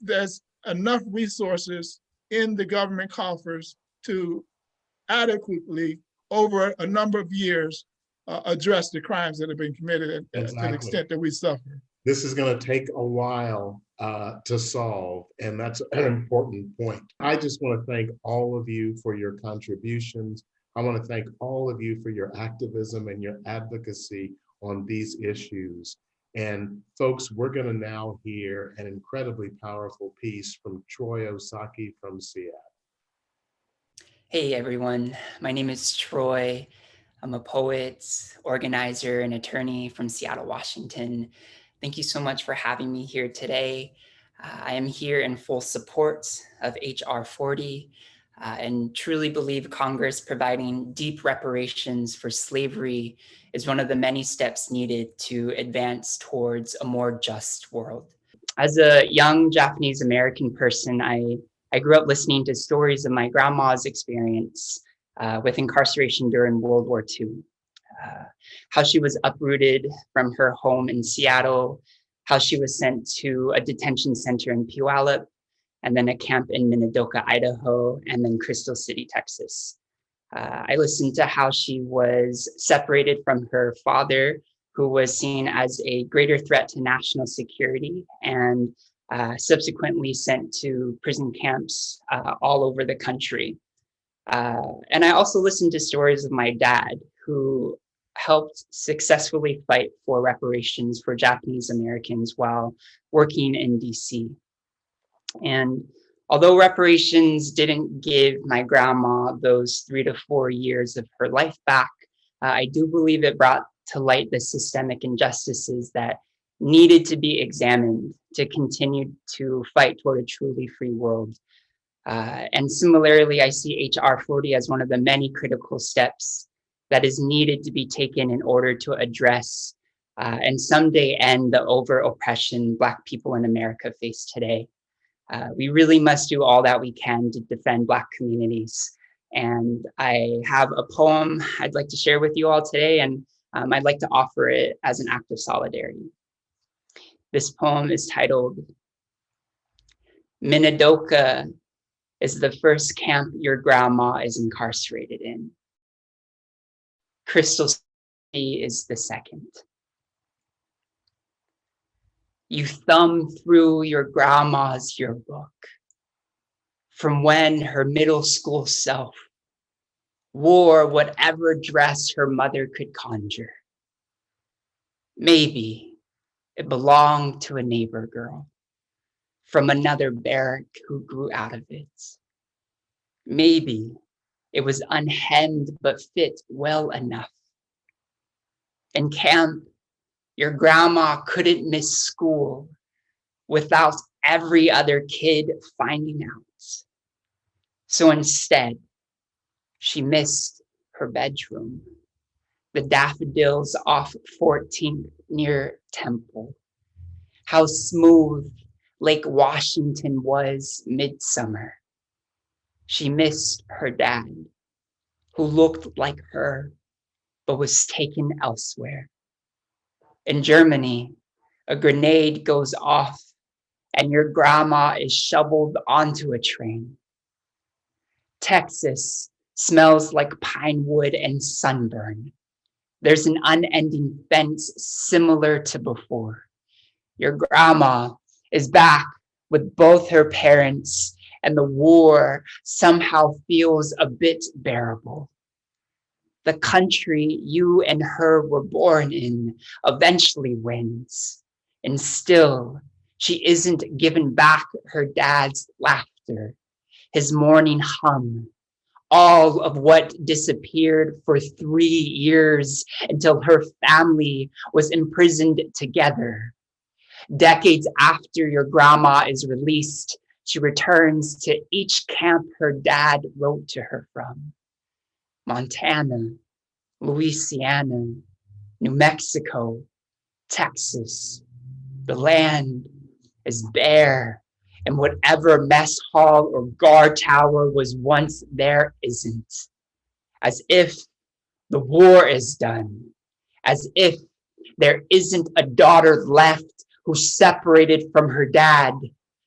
there's enough resources in the government coffers to adequately, over a number of years, address the crimes that have been committed to the extent that we suffer. This is going to take a while to solve, and that's an important point. I just want to thank all of you for your contributions. I want to thank all of you for your activism and your advocacy on these issues. And folks, we're going to now hear an incredibly powerful piece from Troy Osaki from Seattle. Hey everyone, my name is Troy. I'm a poet, organizer, and attorney from Seattle, Washington. Thank you so much for having me here today. I am here in full support of HR 40 and truly believe Congress providing deep reparations for slavery is one of the many steps needed to advance towards a more just world. As a young Japanese American person, I grew up listening to stories of my grandma's experience with incarceration during World War II. How she was uprooted from her home in Seattle, how she was sent to a detention center in Puyallup, and then a camp in Minidoka, Idaho, and then Crystal City, Texas. I listened to how she was separated from her father, who was seen as a greater threat to national security, and subsequently sent to prison camps all over the country. And I also listened to stories of my dad, who helped successfully fight for reparations for Japanese Americans while working in DC. And although reparations didn't give my grandma those 3 to 4 years of her life back, I do believe it brought to light the systemic injustices that needed to be examined to continue to fight toward a truly free world. And similarly, I see HR 40 as one of the many critical steps that is needed to be taken in order to address and someday end the over-oppression Black people in America face today. We really must do all that we can to defend Black communities. And I have a poem I'd like to share with you all today, and I'd like to offer it as an act of solidarity. This poem is titled, "Minidoka is the first camp your grandma is incarcerated in. Crystal City is the second. You thumb through your grandma's yearbook from when her middle school self wore whatever dress her mother could conjure. Maybe It belonged to a neighbor girl from another barrack who grew out of it. Maybe it was unhemmed but fit well enough. In camp, your grandma couldn't miss school without every other kid finding out. So instead, she missed her bedroom, the daffodils off 14th near Temple. How smooth Lake Washington was midsummer. She missed her dad, who looked like her, but was taken elsewhere. In Germany, a grenade goes off and your grandma is shoveled onto a train. Texas smells like pine wood and sunburn. There's an unending fence similar to before. Your grandma is back with both her parents, and the war somehow feels a bit bearable. The country you and her were born in eventually wins, and still she isn't given back her dad's laughter, his morning hum, all of what disappeared for 3 years until her family was imprisoned together. Decades after your grandma is released, she returns to each camp her dad wrote to her from. Montana, Louisiana, New Mexico, Texas. The land is bare, and whatever mess hall or guard tower was once there isn't. As if the war is done, as if there isn't a daughter left who's separated from her dad.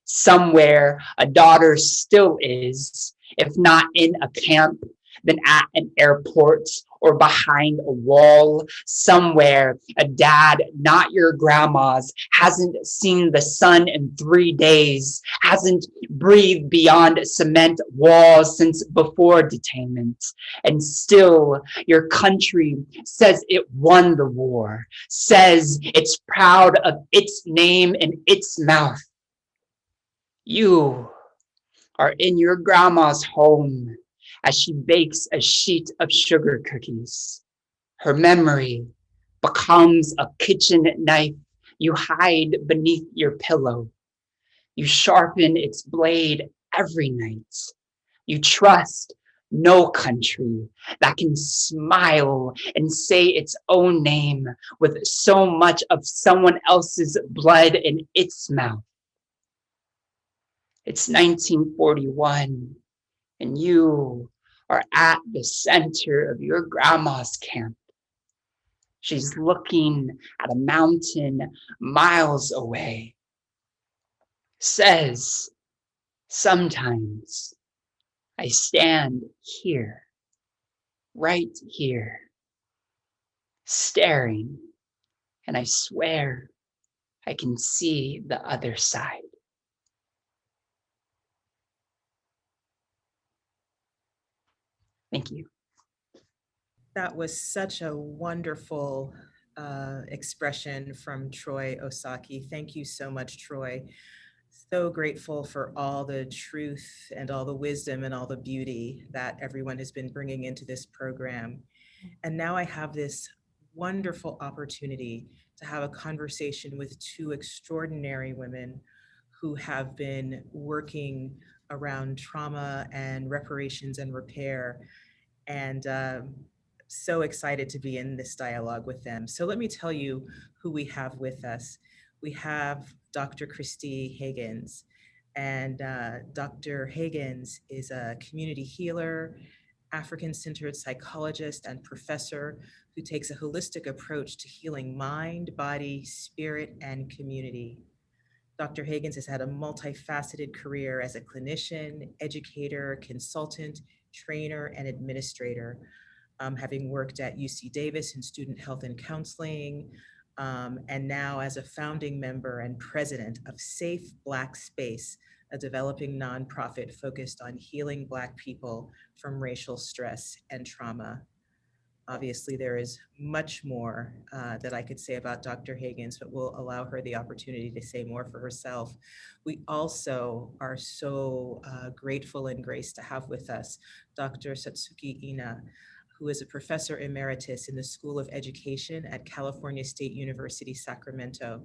Somewhere a daughter still is, if not in a camp, then at an airport or behind a wall. Somewhere a dad, not your grandma's, hasn't seen the sun in 3 days, hasn't breathed beyond cement walls since before detainment. And still your country says it won the war, says it's proud of its name and its mouth. You are in your grandma's home as she bakes a sheet of sugar cookies. Her memory becomes a kitchen knife you hide beneath your pillow. You sharpen its blade every night. You trust no country that can smile and say its own name with so much of someone else's blood in its mouth. It's 1941, and you are at the center of your grandma's camp. She's looking at a mountain miles away. Says, sometimes I stand here, right here, staring, and I swear I can see the other side. Thank you. That was such a wonderful expression from Troy Osaki. Thank you so much, Troy. So grateful for all the truth and all the wisdom and all the beauty that everyone has been bringing into this program. And now I have this wonderful opportunity to have a conversation with two extraordinary women who have been working around trauma and reparations and repair. And so excited to be in this dialogue with them. So let me tell you who we have with us. We have Dr. Christy Higgins. And Dr. Higgins is a community healer, African-centered psychologist, and professor who takes a holistic approach to healing mind, body, spirit, and community. Dr. Higgins has had a multifaceted career as a clinician, educator, consultant, trainer, and administrator, having worked at UC Davis in student health and counseling, and now as a founding member and president of Safe Black Space, a developing nonprofit focused on healing Black people from racial stress and trauma. Obviously, there is much more that I could say about Dr. Higgins, but we'll allow her the opportunity to say more for herself. We also are so grateful and graced to have with us Dr. Satsuki Ina, who is a professor emeritus in the School of Education at California State University, Sacramento.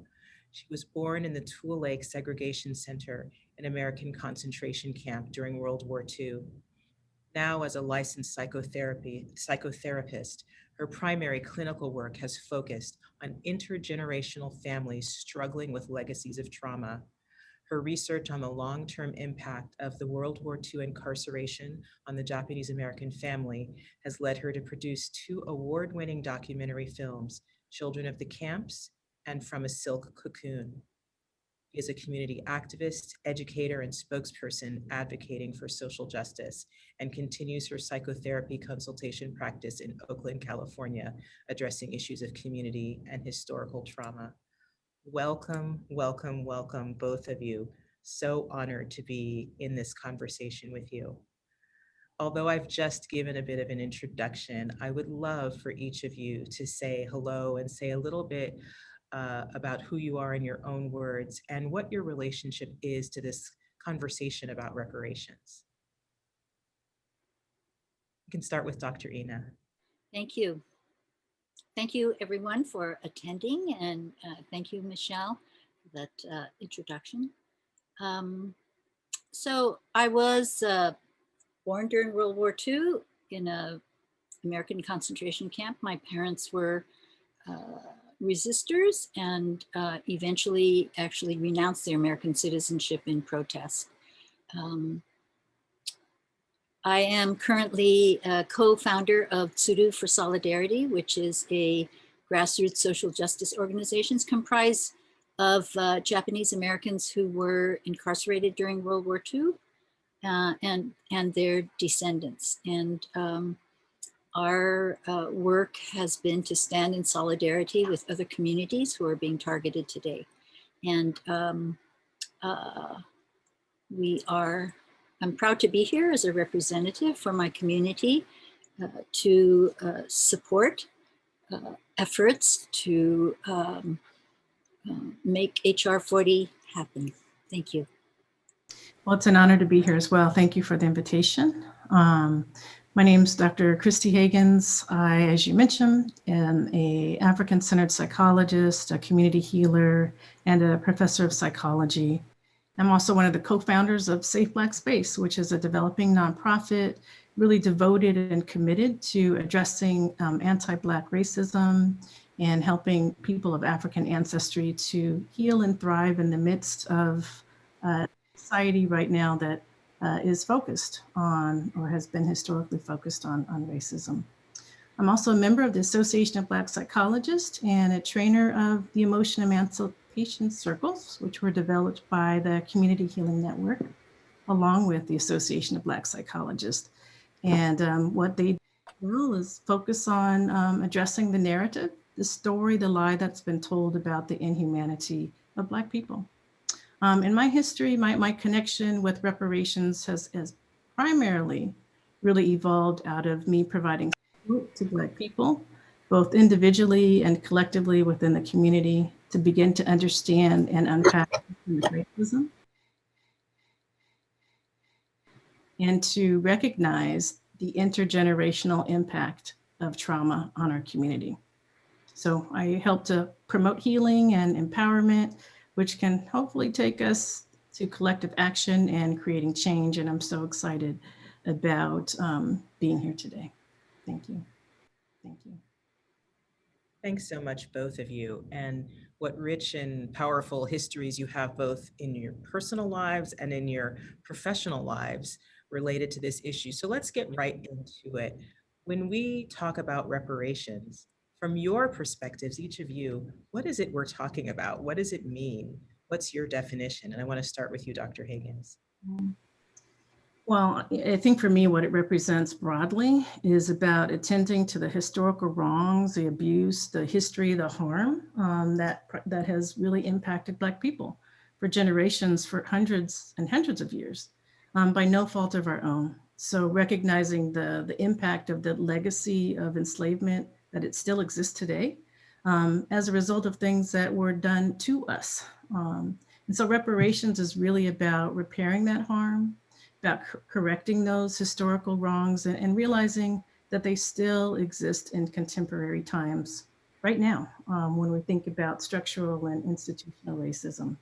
She was born in the Tule Lake Segregation Center, an American concentration camp during World War II. Now, as a licensed psychotherapist, her primary clinical work has focused on intergenerational families struggling with legacies of trauma. Her research on the long-term impact of the World War II incarceration on the Japanese American family has led her to produce 2 award-winning documentary films, Children of the Camps and From a Silk Cocoon. She is a community activist, educator, and spokesperson advocating for social justice, and continues her psychotherapy consultation practice in Oakland, California, addressing issues of community and historical trauma. Welcome, welcome, welcome, both of you. So honored to be in this conversation with you. Although I've just given a bit of an introduction, I would love for each of you to say hello and say a little bit about who you are in your own words and what your relationship is to this conversation about reparations. We can start with Dr. Ina. Thank you. Thank you everyone for attending, and thank you, Michelle, for that introduction. So I was born during World War II in an American concentration camp. My parents were resistors and eventually actually renounced their American citizenship in protest. I am currently a co-founder of Tsuru for Solidarity, which is a grassroots social justice organization comprised of Japanese Americans who were incarcerated during World War II and their descendants. And our work has been to stand in solidarity with other communities who are being targeted today. And I'm proud to be here as a representative for my community to support efforts to make HR 40 happen. Thank you. Well, it's an honor to be here as well. Thank you for the invitation. My name is Dr. Christy Higgins. I, as you mentioned, am an African-centered psychologist, a community healer, and a professor of psychology. I'm also one of the co-founders of Safe Black Space, which is a developing nonprofit really devoted and committed to addressing anti-Black racism and helping people of African ancestry to heal and thrive in the midst of society right now that is focused on, or has been historically focused on racism. I'm also a member of the Association of Black Psychologists and a trainer of the Emotion Emancipation Circles, which were developed by the Community Healing Network, along with the Association of Black Psychologists. And what they do is focus on addressing the narrative, the story, the lie that's been told about the inhumanity of Black people. In my history, my connection with reparations has primarily really evolved out of me providing support to Black people, both individually and collectively within the community, to begin to understand and unpack racism, and to recognize the intergenerational impact of trauma on our community. So I help to promote healing and empowerment, which can hopefully take us to collective action and creating change. And I'm so excited about being here today. Thank you. Thank you. Thanks so much, both of you. And what rich and powerful histories you have both in your personal lives and in your professional lives related to this issue. So let's get right into it. When we talk about reparations, from your perspectives, each of you, what is it we're talking about? What does it mean? What's your definition? And I want to start with you, Dr. Higgins. Well, I think for me, what it represents broadly is about attending to the historical wrongs, the abuse, the history, the harm that has really impacted Black people for generations, for hundreds and hundreds of years, by no fault of our own. So recognizing the impact of the legacy of enslavement, that it still exists today as a result of things that were done to us. And so reparations is really about repairing that harm, about correcting those historical wrongs, and realizing that they still exist in contemporary times right now when we think about structural and institutional racism.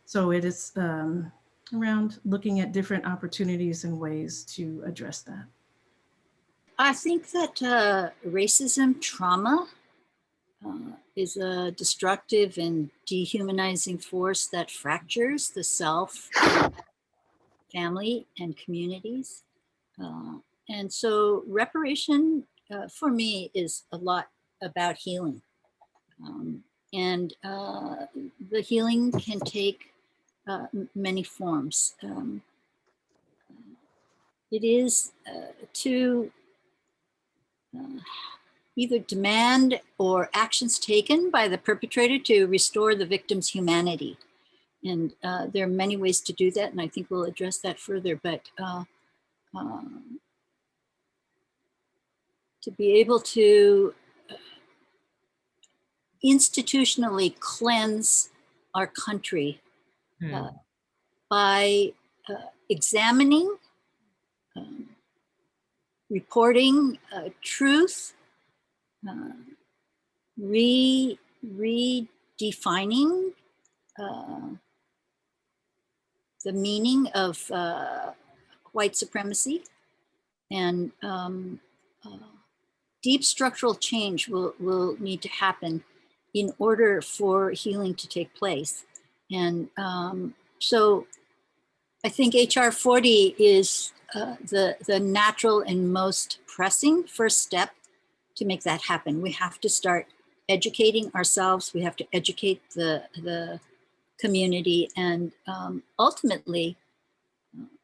So it is around looking at different opportunities and ways to address that. I think that racism trauma is a destructive and dehumanizing force that fractures the self, family, and communities. And so reparation for me is a lot about healing. And the healing can take many forms. It is to either demand or actions taken by the perpetrator to restore the victim's humanity. And there are many ways to do that, and I think we'll address that further, but to be able to institutionally cleanse our country by examining, reporting truth, redefining the meaning of white supremacy, and deep structural change will need to happen in order for healing to take place. And so I think HR 40 is the natural and most pressing first step to make that happen. We have to start educating ourselves. We have to educate the community. And ultimately,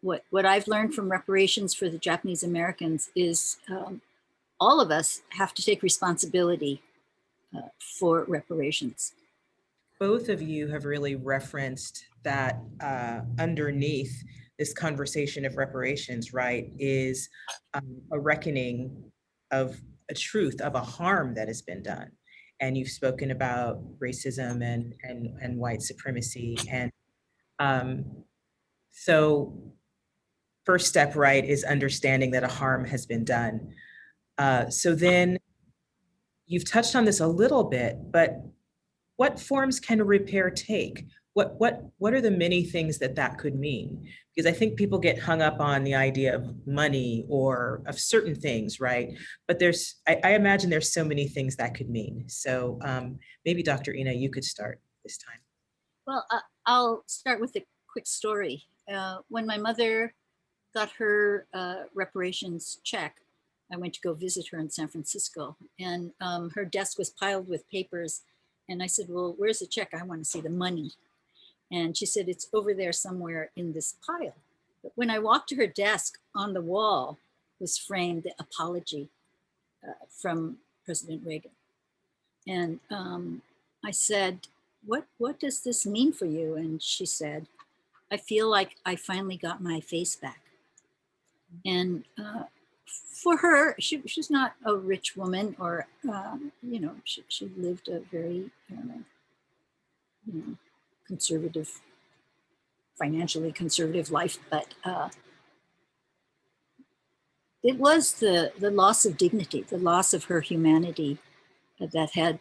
what I've learned from reparations for the Japanese Americans is all of us have to take responsibility for reparations. Both of you have really referenced that underneath this conversation of reparations, right, is a reckoning of a truth, of a harm that has been done. And you've spoken about racism and white supremacy. And so first step, right, is understanding that a harm has been done. So then you've touched on this a little bit, but what forms can a repair take? What are the many things that could mean? Because I think people get hung up on the idea of money or of certain things, right? But I imagine there's so many things that could mean. So maybe Dr. Ina, you could start this time. Well, I'll start with a quick story. When my mother got her reparations check, I went to go visit her in San Francisco, and her desk was piled with papers. And I said, well, where's the check? I want to see the money. And she said, it's over there somewhere in this pile. But when I walked to her desk, on the wall was framed the apology from President Reagan. And I said, what does this mean for you? And she said, I feel like I finally got my face back. And for her, she's not a rich woman, or, she lived a very, conservative, financially conservative life, but it was the loss of dignity, the loss of her humanity that had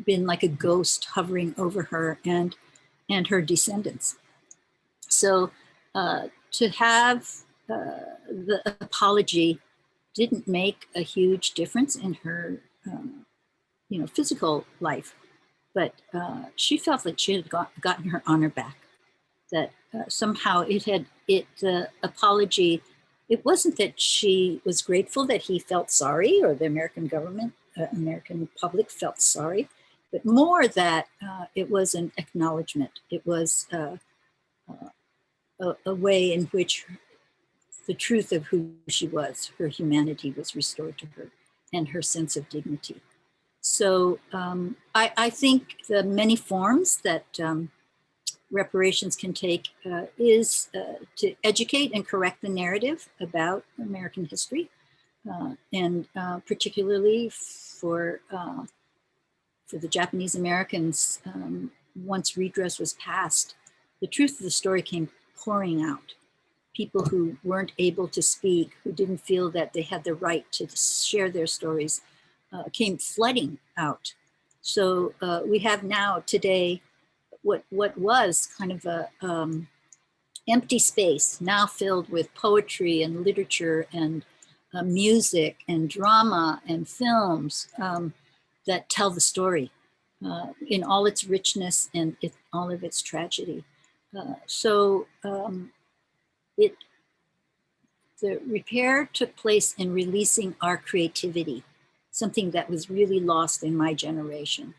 been like a ghost hovering over her and her descendants. So to have the apology didn't make a huge difference in her, physical life, but she felt that she had gotten her honor back. That somehow the apology, it wasn't that she was grateful that he felt sorry, or the American government, American public felt sorry, but more that it was an acknowledgement. It was a way in which the truth of who she was, her humanity, was restored to her, and her sense of dignity. So I think the many forms that reparations can take is to educate and correct the narrative about American history, and particularly for the Japanese Americans. Once redress was passed, the truth of the story came pouring out. People who weren't able to speak, who didn't feel that they had the right to share their stories, came flooding out. So we have now today what was kind of a empty space, now filled with poetry and literature and music and drama and films that tell the story in all its richness and all of its tragedy. The repair took place in releasing our creativity, something that was really lost in my generation.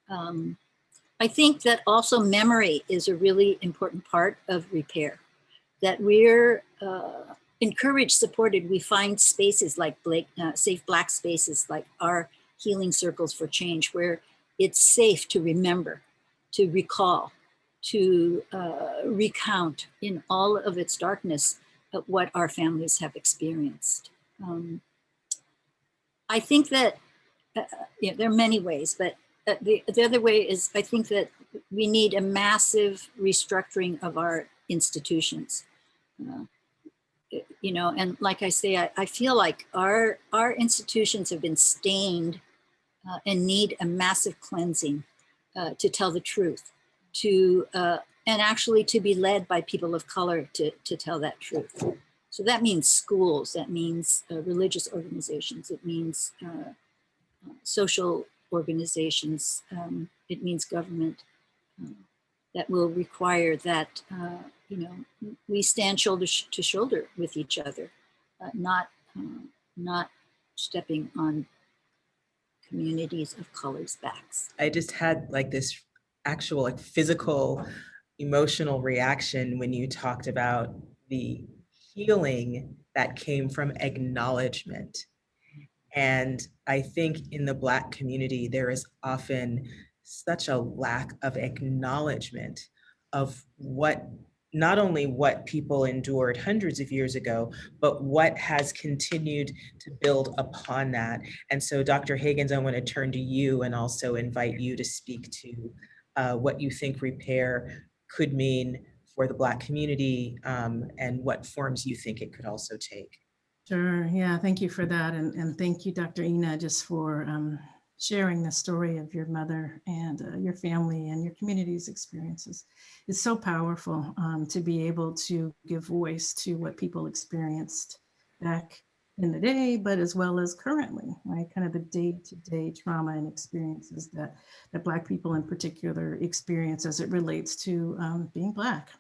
I think that also memory is a really important part of repair, that we're encouraged, supported. We find spaces like safe Black spaces, like our healing circles for change, where it's safe to remember, to recall, to recount in all of its darkness what our families have experienced. I think that there are many ways, but the other way is I think that we need a massive restructuring of our institutions. And like I say, I feel like our institutions have been stained and need a massive cleansing to tell the truth, and actually to be led by people of color to tell that truth. So that means schools, that means religious organizations, it means social organizations, it means government that will require that we stand shoulder to shoulder with each other, not stepping on communities of color's backs. I just had like this actual like physical, emotional reaction when you talked about the healing that came from acknowledgement. And I think in the Black community, there is often such a lack of acknowledgement of not only what people endured hundreds of years ago, but what has continued to build upon that. And so Dr. Higgins, I want to turn to you and also invite you to speak to what you think repair could mean for the Black community and what forms you think it could also take. Sure, yeah, thank you for that. And thank you, Dr. Ina, just for sharing the story of your mother and your family and your community's experiences. It's so powerful to be able to give voice to what people experienced back in the day, but as well as currently, right? Kind of the day-to-day trauma and experiences that Black people in particular experience as it relates to being Black.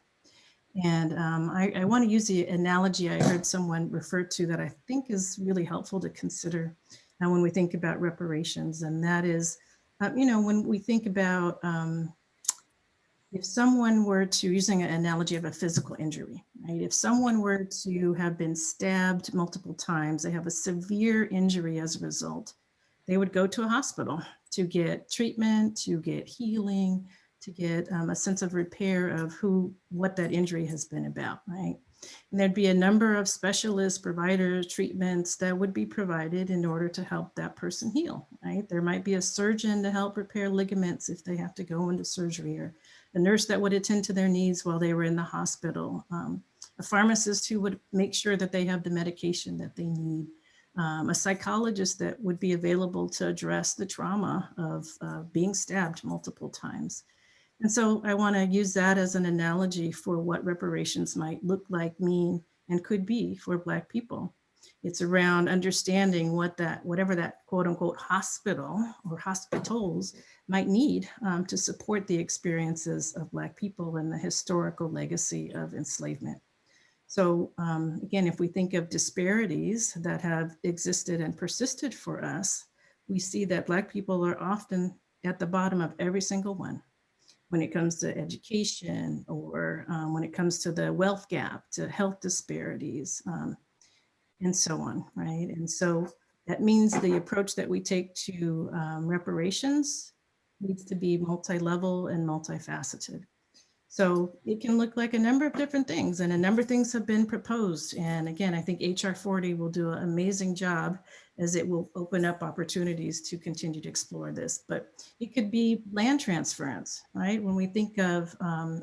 And I want to use the analogy I heard someone refer to that I think is really helpful to consider when we think about reparations. And that is, when we think about if someone were to, using an analogy of a physical injury, right? If someone were to have been stabbed multiple times, they have a severe injury as a result, they would go to a hospital to get treatment, to get healing, to get a sense of repair of what that injury has been about, right? And there'd be a number of specialist providers, treatments that would be provided in order to help that person heal, right? There might be a surgeon to help repair ligaments if they have to go into surgery, or a nurse that would attend to their needs while they were in the hospital, a pharmacist who would make sure that they have the medication that they need, a psychologist that would be available to address the trauma of being stabbed multiple times. And so I want to use that as an analogy for what reparations might look like, mean, and could be for Black people. It's around understanding whatever that quote unquote hospital or hospitals might need to support the experiences of Black people and the historical legacy of enslavement. So again, if we think of disparities that have existed and persisted for us, we see that Black people are often at the bottom of every single one, when it comes to education, or when it comes to the wealth gap, to health disparities, and so on, right? And so that means the approach that we take to reparations needs to be multi-level and multifaceted. So it can look like a number of different things, and a number of things have been proposed. And again, I think HR 40 will do an amazing job, as it will open up opportunities to continue to explore this. But it could be land transference, right? When we think of,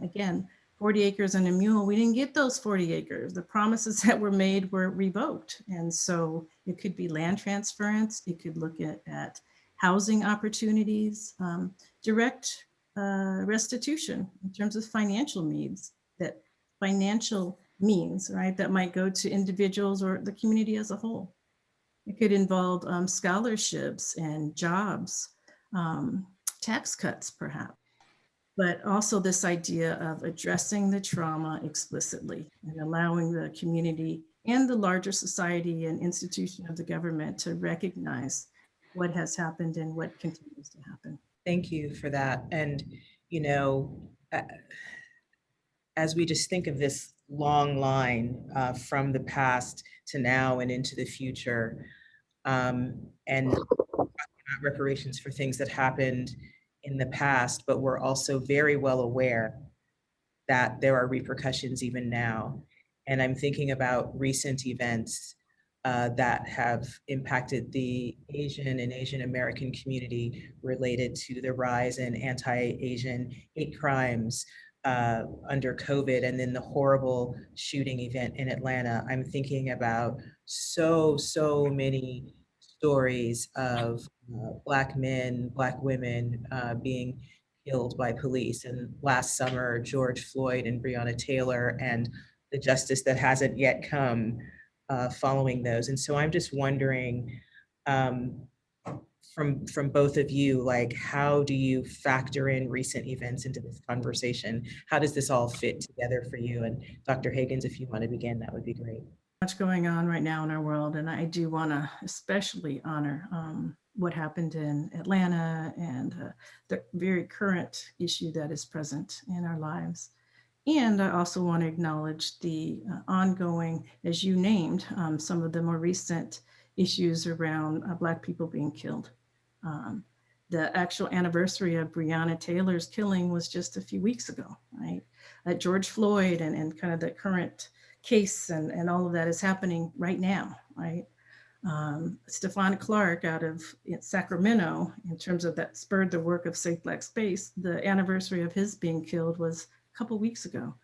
again, 40 acres and a mule, we didn't get those 40 acres. The promises that were made were revoked. And so it could be land transference. It could look at housing opportunities, direct restitution in terms of financial needs, that financial means, right, that might go to individuals or the community as a whole. It could involve scholarships and jobs, tax cuts perhaps, but also this idea of addressing the trauma explicitly and allowing the community and the larger society and institution of the government to recognize what has happened and what continues to happen. Thank you for that. And, you know, as we just think of this long line from the past to now and into the future, and talking about reparations for things that happened in the past, but we're also very well aware that there are repercussions even now. And I'm thinking about recent events that have impacted the Asian and Asian American community related to the rise in anti-Asian hate crimes under COVID, and then the horrible shooting event in Atlanta. I'm thinking about so many stories of Black men, Black women being killed by police. And last summer, George Floyd and Breonna Taylor, and the justice that hasn't yet come following those. And so I'm just wondering from both of you, like, how do you factor in recent events into this conversation? How does this all fit together for you? And Dr. Higgins, if you want to begin, that would be great. Much going on right now in our world, and I do want to especially honor what happened in Atlanta and the very current issue that is present in our lives. And I also want to acknowledge the ongoing, as you named, some of the more recent issues around Black people being killed. The actual anniversary of Breonna Taylor's killing was just a few weeks ago, right? George Floyd and kind of the current case and all of that is happening right now, right? Stephon Clark out of Sacramento, in terms of that spurred the work of Safe Black Space, the anniversary of his being killed was couple weeks ago.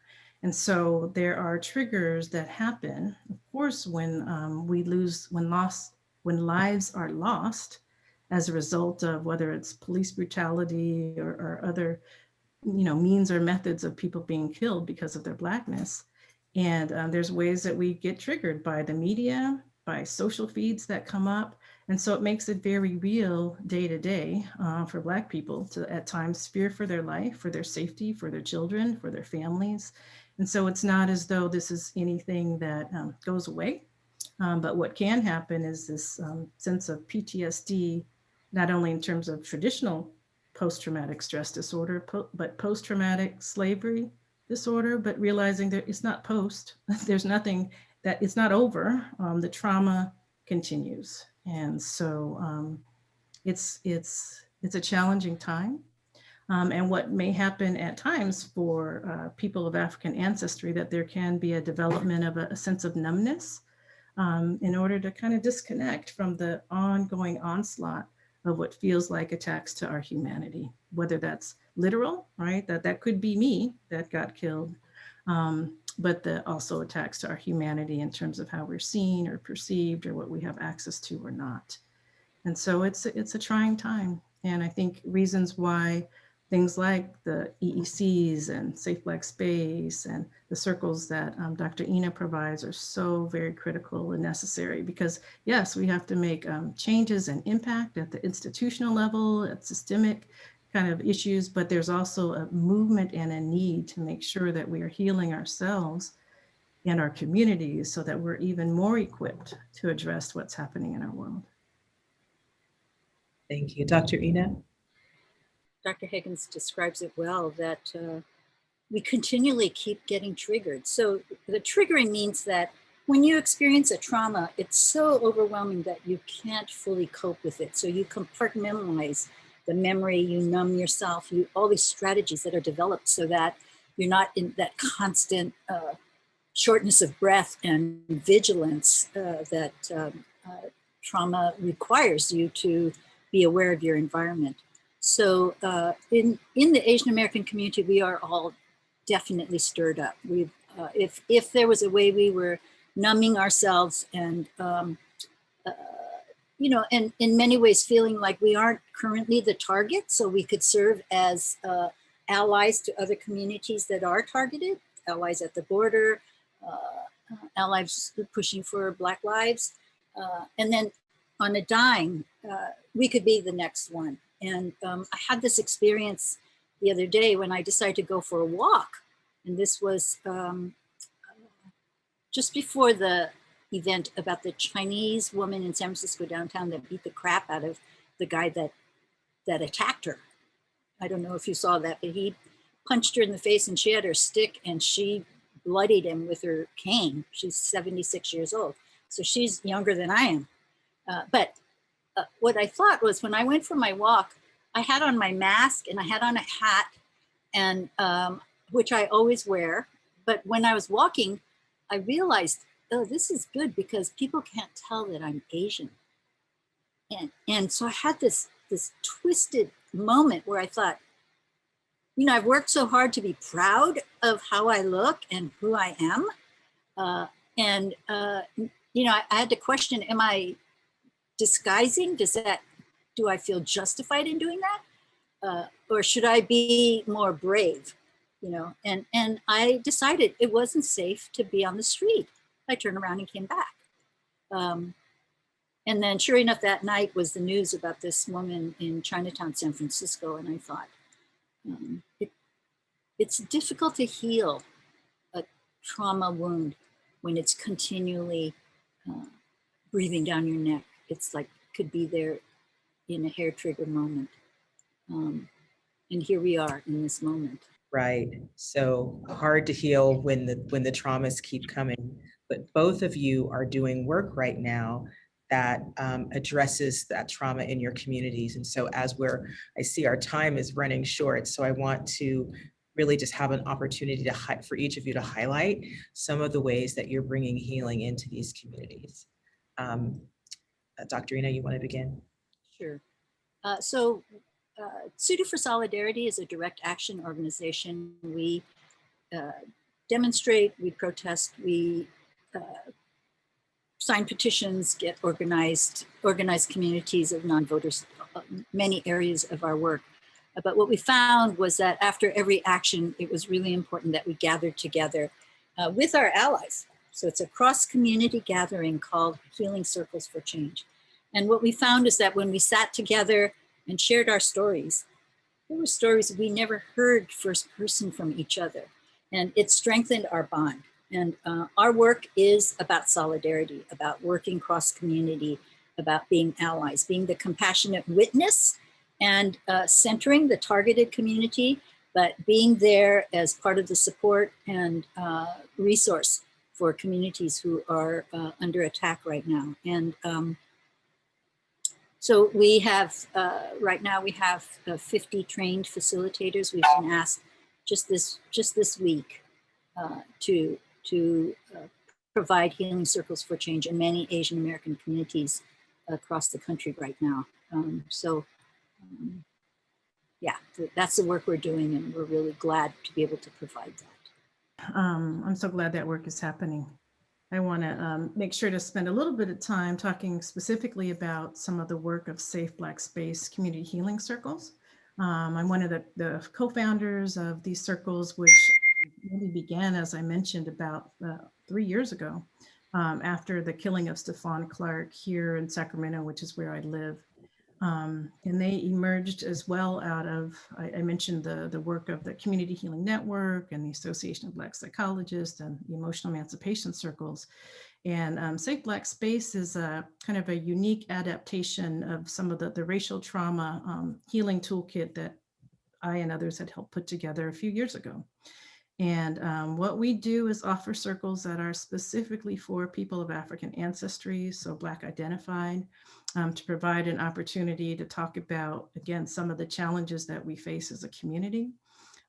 And so there are triggers that happen, of course, when when lives are lost as a result of whether it's police brutality or other, means or methods of people being killed because of their Blackness. And there's ways that we get triggered by the media, by social feeds that come up. And so it makes it very real day to day for Black people to at times fear for their life, for their safety, for their children, for their families. And so it's not as though this is anything that goes away. But what can happen is this sense of PTSD, not only in terms of traditional post-traumatic stress disorder, but post-traumatic slavery disorder, but realizing that it's not post, there's nothing that it's not over, the trauma continues. And so it's a challenging time. And what may happen at times for people of African ancestry, that there can be a development of a sense of numbness in order to kind of disconnect from the ongoing onslaught of what feels like attacks to our humanity, whether that's literal, right? That could be me that got killed, but also attacks to our humanity in terms of how we're seen or perceived or what we have access to or not. And so it's a trying time. And I think reasons why things like the EECs and Safe Black Space and the circles that Dr. Ina provides are so very critical and necessary, because yes, we have to make changes and impact at the institutional level, at systemic kind of issues, but there's also a movement and a need to make sure that we are healing ourselves and our communities so that we're even more equipped to address what's happening in our world. Thank you. Dr. Ina? Dr. Higgins describes it well, that we continually keep getting triggered. So the triggering means that when you experience a trauma, it's so overwhelming that you can't fully cope with it. So you compartmentalize the memory, you numb yourself, all these strategies that are developed so that you're not in that constant shortness of breath and vigilance that trauma requires you to be aware of your environment. So in the Asian American community, we are all definitely stirred up. We've, if there was a way we were numbing ourselves and, you know, and in many ways feeling like we aren't currently the target, so we could serve as allies to other communities that are targeted, allies at the border, allies pushing for Black lives. And then on a dime, we could be the next one. And I had this experience the other day when I decided to go for a walk. And this was just before the event about the Chinese woman in San Francisco downtown that beat the crap out of the guy that attacked her. I don't know if you saw that, but he punched her in the face and she had her stick and she bloodied him with her cane. She's 76 years old. So she's younger than I am. But what I thought was when I went for my walk, I had on my mask and I had on a hat, and which I always wear. But when I was walking, I realized, oh, this is good because people can't tell that I'm Asian. And so I had this twisted moment where I thought, you know, I've worked so hard to be proud of how I look and who I am. You know, I had to question, am I disguising? Do I feel justified in doing that? Or should I be more brave? You know, and I decided it wasn't safe to be on the street. I turned around and came back. And then sure enough, that night was the news about this woman in Chinatown, San Francisco. And I thought, it's difficult to heal a trauma wound when it's continually breathing down your neck. It's like, could be there in a hair trigger moment. And here we are in this moment. Right. So hard to heal when the traumas keep coming. But both of you are doing work right now that addresses that trauma in your communities. And so I see our time is running short. So I want to really just have an opportunity for each of you to highlight some of the ways that you're bringing healing into these communities. Dr. Ina, you want to begin? Sure. So Tsuru for Solidarity is a direct action organization. We demonstrate, we protest, we sign petitions, get organized communities of non-voters, many areas of our work. But what we found was that after every action, it was really important that we gathered together with our allies. So it's a cross-community gathering called Healing Circles for Change. And what we found is that when we sat together and shared our stories, there were stories we never heard first person from each other. And it strengthened our bond. And our work is about solidarity, about working cross-community, about being allies, being the compassionate witness and centering the targeted community, but being there as part of the support and resource for communities who are under attack right now. And so we have, right now we have 50 trained facilitators. We've been asked just this week to provide healing circles for change in many Asian American communities across the country right now. Yeah, that's the work we're doing, and we're really glad to be able to provide that. I'm so glad that work is happening. I want to make sure to spend a little bit of time talking specifically about some of the work of Safe Black Space Community Healing Circles. I'm one of the co-founders of these circles, which really began, as I mentioned, about 3 years ago, after the killing of Stephon Clark here in Sacramento, which is where I live. And they emerged as well out of, I mentioned the work of the Community Healing Network and the Association of Black Psychologists and the Emotional Emancipation Circles. And Safe Black Space is a kind of a unique adaptation of some of the racial trauma healing toolkit that I and others had helped put together a few years ago. And what we do is offer circles that are specifically for people of African ancestry, so Black identified, to provide an opportunity to talk about, again, some of the challenges that we face as a community,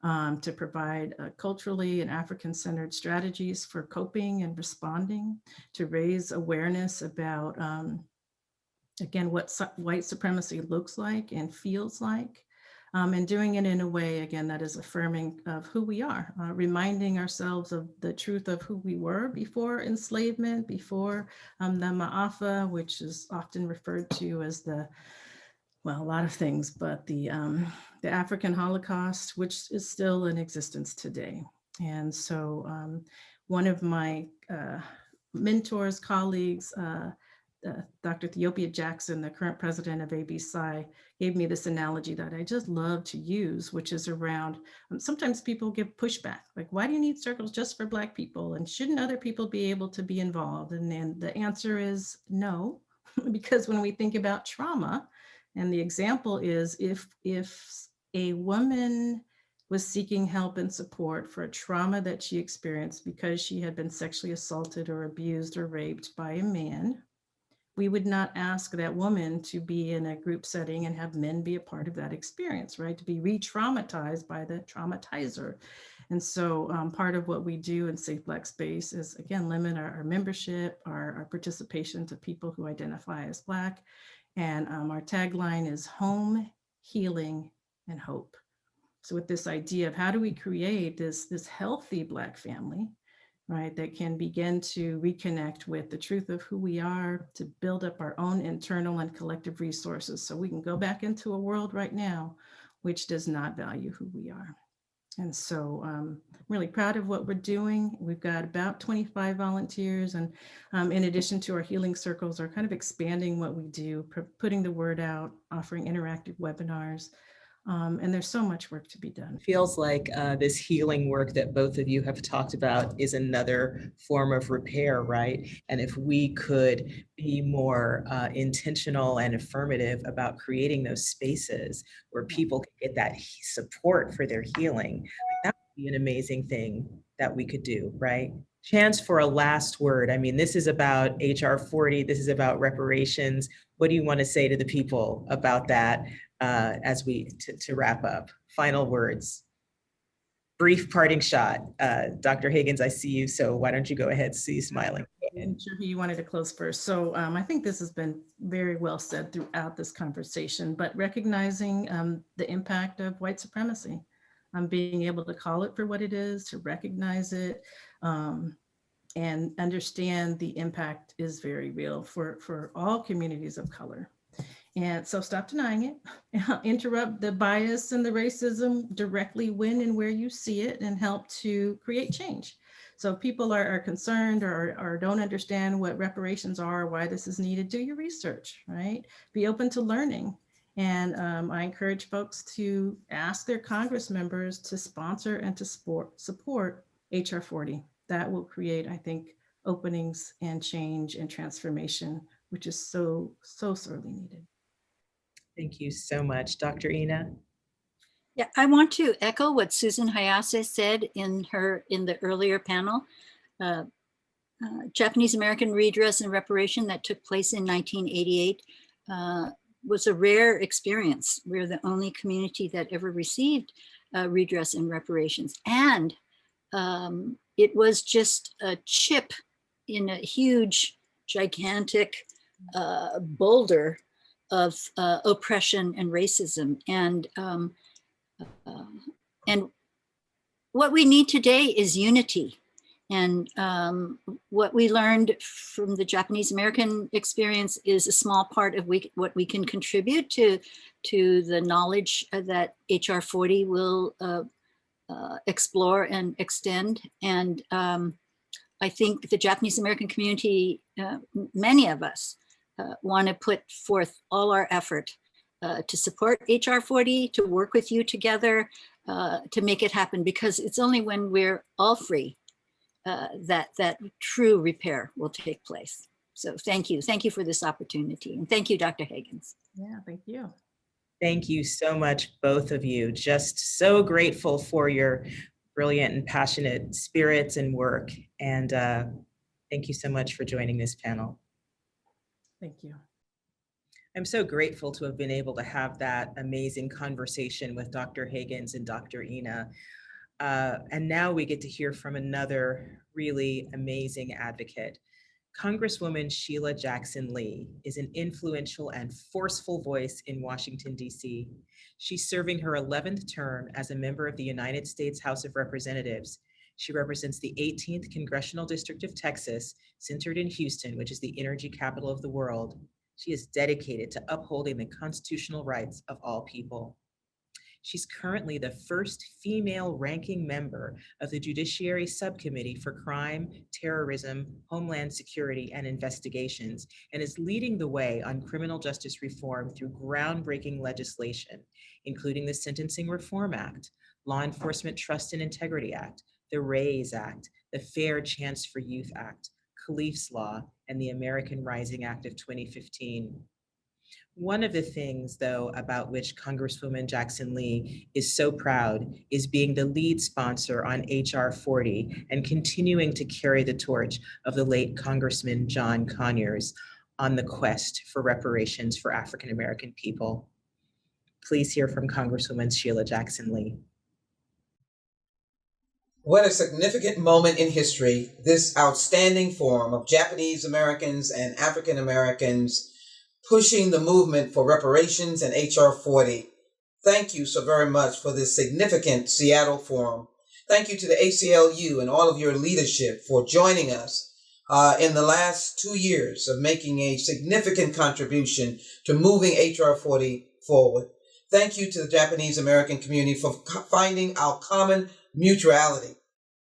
to provide culturally and African-centered strategies for coping and responding, to raise awareness about, again, what white supremacy looks like and feels like, and doing it in a way, again, that is affirming of who we are, reminding ourselves of the truth of who we were before enslavement, before the Ma'afa, which is often referred to as the, well, a lot of things, but the African Holocaust, which is still in existence today. And so one of my mentors, colleagues, Dr. Sheila Jackson, the current president of ABSI, gave me this analogy that I just love to use, which is around, sometimes people give pushback, like, why do you need circles just for Black people? And shouldn't other people be able to be involved? And then the answer is no, because when we think about trauma, and the example is if a woman was seeking help and support for a trauma that she experienced because she had been sexually assaulted or abused or raped by a man, we would not ask that woman to be in a group setting and have men be a part of that experience, right? To be re-traumatized by the traumatizer. And so part of what we do in Safe Black Space is, again, limit our membership, our participation to people who identify as Black. And our tagline is home, healing, and hope. So with this idea of how do we create this healthy Black family, right, that can begin to reconnect with the truth of who we are, to build up our own internal and collective resources so we can go back into a world right now which does not value who we are. And so I'm really proud of what we're doing. We've got about 25 volunteers, and in addition to our healing circles, are kind of expanding what we do, putting the word out, offering interactive webinars. And there's so much work to be done. Feels like this healing work that both of you have talked about is another form of repair, right? And if we could be more intentional and affirmative about creating those spaces where people can get that support for their healing, that would be an amazing thing that we could do, right? Chance for a last word. I mean, this is about HR 40, this is about reparations. What do you want to say to the people about that as we to wrap up? Final words. Brief parting shot. Dr. Higgins, I see you, so why don't you go ahead, see you smiling. I'm sure you wanted to close first. So I think this has been very well said throughout this conversation, but recognizing the impact of white supremacy, being able to call it for what it is, to recognize it, and understand the impact is very real for all communities of color. And so stop denying it, interrupt the bias and the racism directly when and where you see it, and help to create change. So if people are concerned or don't understand what reparations are, why this is needed, do your research, right? Be open to learning. And I encourage folks to ask their Congress members to sponsor and to support HR 40. That will create, I think, openings and change and transformation, which is so sorely needed. Thank you so much. Dr. Ina? Yeah, I want to echo what Susan Hayasa said in the earlier panel. Japanese American redress and reparation that took place in 1988 was a rare experience. We're the only community that ever received redress and reparations. And it was just a chip in a huge, gigantic boulder of oppression and racism. And what we need today is unity. And what we learned from the Japanese American experience is a small part of what we can contribute to the knowledge that HR 40 will explore and extend. And I think the Japanese American community, many of us, want to put forth all our effort to support HR 40, to work with you together, to make it happen, because it's only when we're all free that true repair will take place. So thank you for this opportunity, and thank you, Dr. Higgins. Yeah, thank you. Thank you so much, both of you. Just so grateful for your brilliant and passionate spirits and work. And thank you so much for joining this panel. Thank you. I'm so grateful to have been able to have that amazing conversation with Dr. Higgins and Dr. Ina. And now we get to hear from another really amazing advocate. Congresswoman Sheila Jackson Lee is an influential and forceful voice in Washington, D.C. She's serving her 11th term as a member of the United States House of Representatives. She represents the 18th Congressional District of Texas, centered in Houston, which is the energy capital of the world. She is dedicated to upholding the constitutional rights of all people. She's currently the first female ranking member of the Judiciary Subcommittee for Crime, Terrorism, Homeland Security, and Investigations, and is leading the way on criminal justice reform through groundbreaking legislation, including the Sentencing Reform Act, Law Enforcement Trust and Integrity Act, the RAISE Act, the Fair Chance for Youth Act, Khalif's Law, and the American Rising Act of 2015. One of the things, though, about which Congresswoman Jackson Lee is so proud is being the lead sponsor on H.R. 40 and continuing to carry the torch of the late Congressman John Conyers on the quest for reparations for African American people. Please hear from Congresswoman Sheila Jackson Lee. What a significant moment in history, this outstanding forum of Japanese Americans and African Americans pushing the movement for reparations and H.R. 40. Thank you so very much for this significant Seattle forum. Thank you to the ACLU and all of your leadership for joining us in the last 2 years of making a significant contribution to moving H.R. 40 forward. Thank you to the Japanese American community for finding our common mutuality,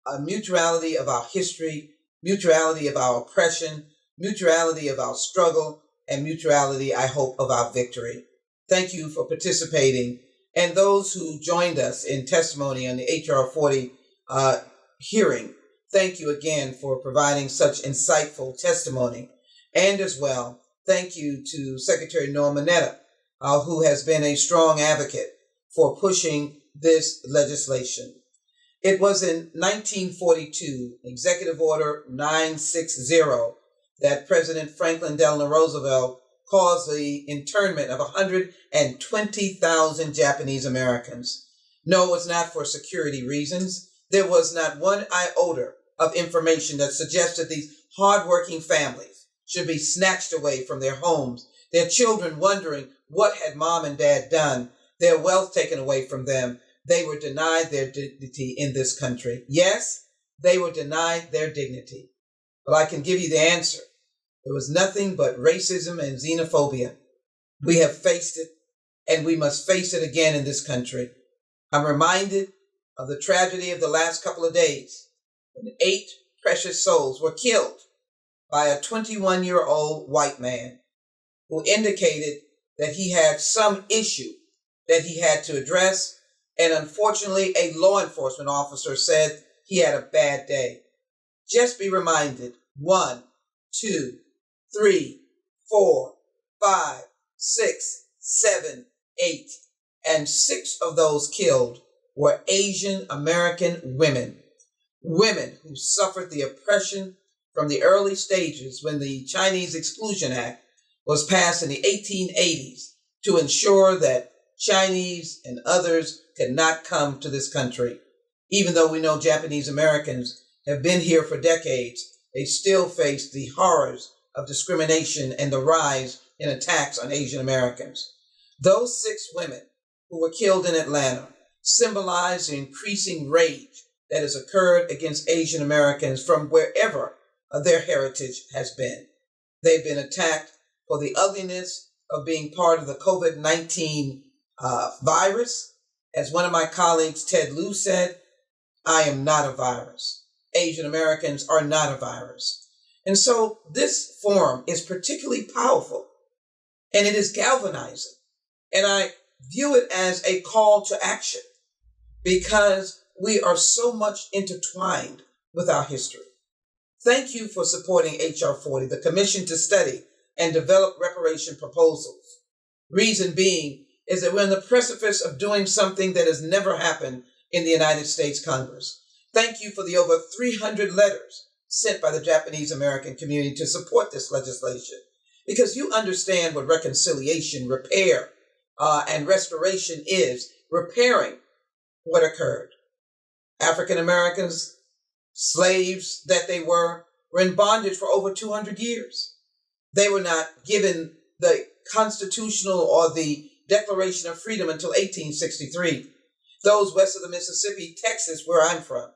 a mutuality of our history, mutuality of our oppression, mutuality of our struggle, and mutuality, I hope, of our victory. Thank you for participating. And those who joined us in testimony on the H.R. 40 hearing, thank you again for providing such insightful testimony. And as well, thank you to Secretary Norma Mineta, who has been a strong advocate for pushing this legislation. It was in 1942, Executive Order 960, that President Franklin Delano Roosevelt caused the internment of 120,000 Japanese Americans. No, it was not for security reasons. There was not one iota of information that suggested these hardworking families should be snatched away from their homes, their children wondering what had mom and dad done, their wealth taken away from them. They were denied their dignity in this country. Yes, they were denied their dignity. But I can give you the answer. It was nothing but racism and xenophobia. We have faced it, and we must face it again in this country. I'm reminded of the tragedy of the last couple of days when 8 precious souls were killed by a 21-year-old white man who indicated that he had some issue that he had to address, and unfortunately, a law enforcement officer said he had a bad day. Just be reminded, 1, 2, 3, 4, 5, 6, 7, 8, and 6 of those killed were Asian American women. Women who suffered the oppression from the early stages when the Chinese Exclusion Act was passed in the 1880s to ensure that Chinese and others could not come to this country. Even though we know Japanese Americans have been here for decades, they still face the horrors of discrimination and the rise in attacks on Asian Americans. Those 6 women who were killed in Atlanta symbolize the increasing rage that has occurred against Asian Americans from wherever their heritage has been. They've been attacked for the ugliness of being part of the COVID-19 virus. As one of my colleagues, Ted Lieu, said, I am not a virus. Asian Americans are not a virus. And so this forum is particularly powerful, and it is galvanizing. And I view it as a call to action because we are so much intertwined with our history. Thank you for supporting H.R. 40, the Commission to Study and Develop Reparation Proposals. Reason being is that we're on the precipice of doing something that has never happened in the United States Congress. Thank you for the over 300 letters sent by the Japanese American community to support this legislation. because you understand what reconciliation, repair, and restoration is, repairing what occurred. African Americans, slaves that they were in bondage for over 200 years. They were not given the constitutional or the Declaration of Freedom until 1863. Those west of the Mississippi, Texas, where I'm from,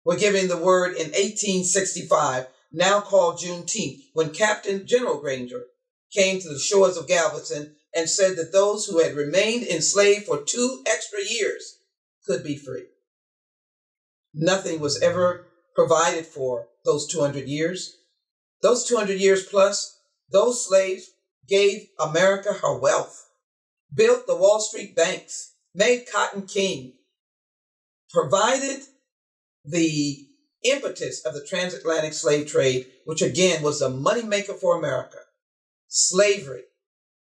were given the word in 1865, now called Juneteenth, when Captain General Granger came to the shores of Galveston and said that those who had remained enslaved for 2 extra years could be free. Nothing was ever provided for those 200 years. Those 200 years plus, those slaves gave America her wealth, built the Wall Street banks, made cotton king, provided the impetus of the transatlantic slave trade, which again was a moneymaker for America. Slavery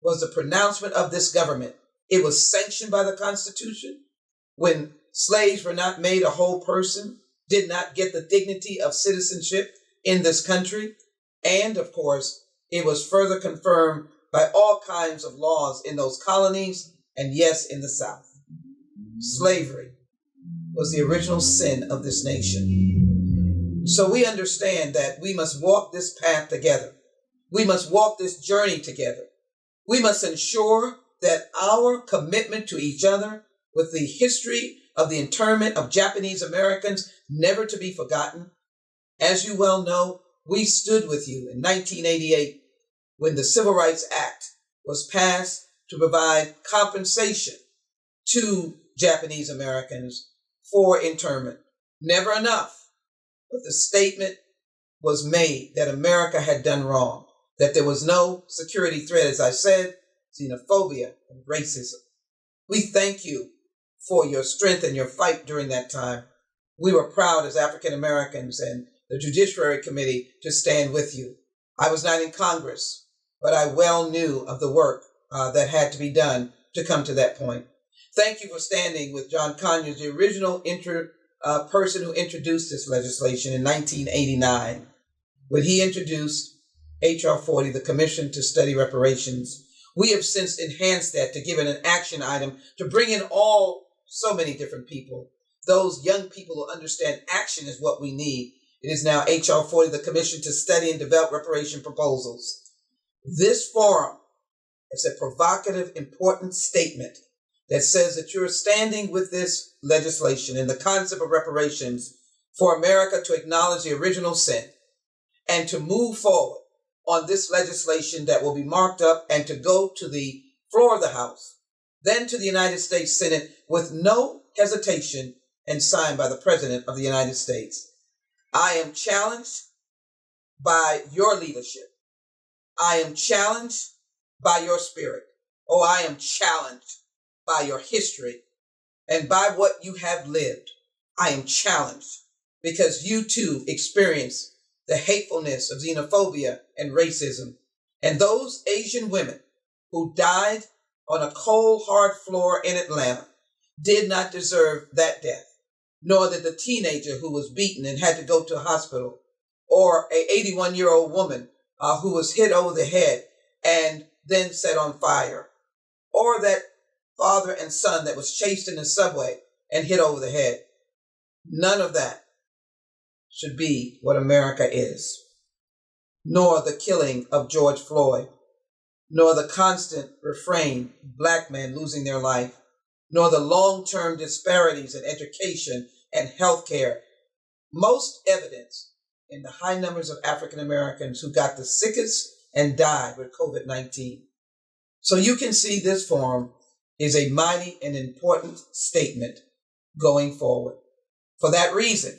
was the pronouncement of this government. It was sanctioned by the Constitution. When slaves were not made a whole person, did not get the dignity of citizenship in this country. And of course, it was further confirmed by all kinds of laws in those colonies, and yes, in the South. Slavery was the original sin of this nation. So we understand that we must walk this path together. We must walk this journey together. We must ensure that our commitment to each other with the history of the internment of Japanese Americans never to be forgotten. As you well know, we stood with you in 1988 when the Civil Rights Act was passed to provide compensation to Japanese Americans for internment. Never enough, but the statement was made that America had done wrong, that there was no security threat, as I said, xenophobia and racism. We thank you for your strength and your fight during that time. We were proud as African Americans and the Judiciary Committee to stand with you. I was not in Congress, but I well knew of the work that had to be done to come to that point. Thank you for standing with John Conyers, the original person who introduced this legislation in 1989. When he introduced H.R. 40, the Commission to Study Reparations, we have since enhanced that to give it an action item to bring in so many different people. Those young people who understand action is what we need. It is now H.R. 40, the Commission to Study and Develop Reparation Proposals. This forum is a provocative, important statement that says that you're standing with this legislation and the concept of reparations for America to acknowledge the original sin and to move forward on this legislation that will be marked up and to go to the floor of the House, then to the United States Senate with no hesitation and signed by the President of the United States. I am challenged by your leadership. I am challenged by your spirit. Oh, I am challenged by your history and by what you have lived. I am challenged because you too experience the hatefulness of xenophobia and racism. And those Asian women who died on a cold, hard floor in Atlanta did not deserve that death, nor did the teenager who was beaten and had to go to a hospital, or a 81-year-old woman who was hit over the head and then set on fire, or that father and son that was chased in the subway and hit over the head. None of that should be what America is, nor the killing of George Floyd, nor the constant refrain of Black men losing their life, nor the long-term disparities in education and healthcare, most evidence in the high numbers of African Americans who got the sickest and died with COVID-19. So you can see this forum is a mighty and important statement going forward. For that reason,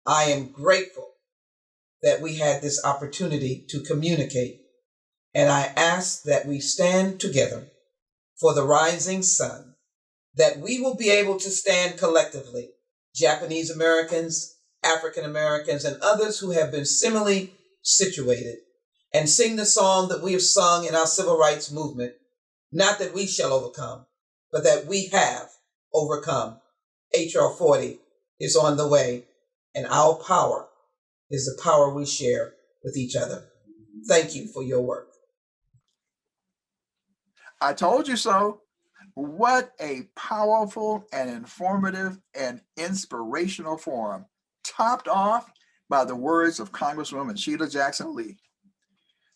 I am grateful that we had this opportunity to communicate, and I ask that we stand together for the rising sun, that we will be able to stand collectively, Japanese Americans, African Americans, and others who have been similarly situated, and sing the song that we have sung in our civil rights movement, not that we shall overcome, but that we have overcome. H.R. 40 is on the way, and our power is the power we share with each other. Thank you for your work. I told you so. What a powerful and informative and inspirational forum, topped off by the words of Congresswoman Sheila Jackson Lee.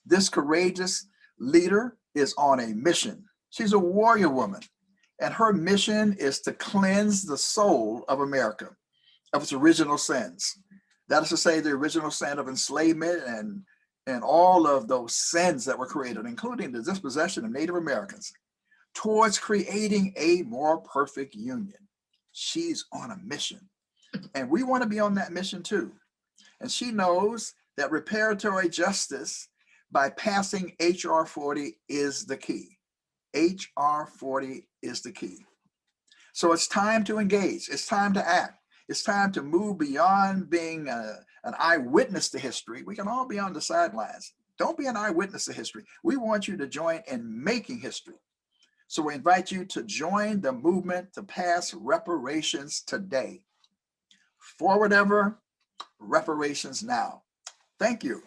This courageous leader is on a mission. She's a warrior woman, and her mission is to cleanse the soul of America of its original sins. That is to say, the original sin of enslavement and all of those sins that were created, including the dispossession of Native Americans, towards creating a more perfect union. She's on a mission, and we want to be on that mission too. And she knows that reparatory justice by passing HR 40 is the key. HR 40 is the key. So it's time to engage. It's time to act. It's time to move beyond being an eyewitness to history. We can all be on the sidelines. Don't be an eyewitness to history. We want you to join in making history. So we invite you to join the movement to pass reparations today. Forward ever, reparations now. Thank you.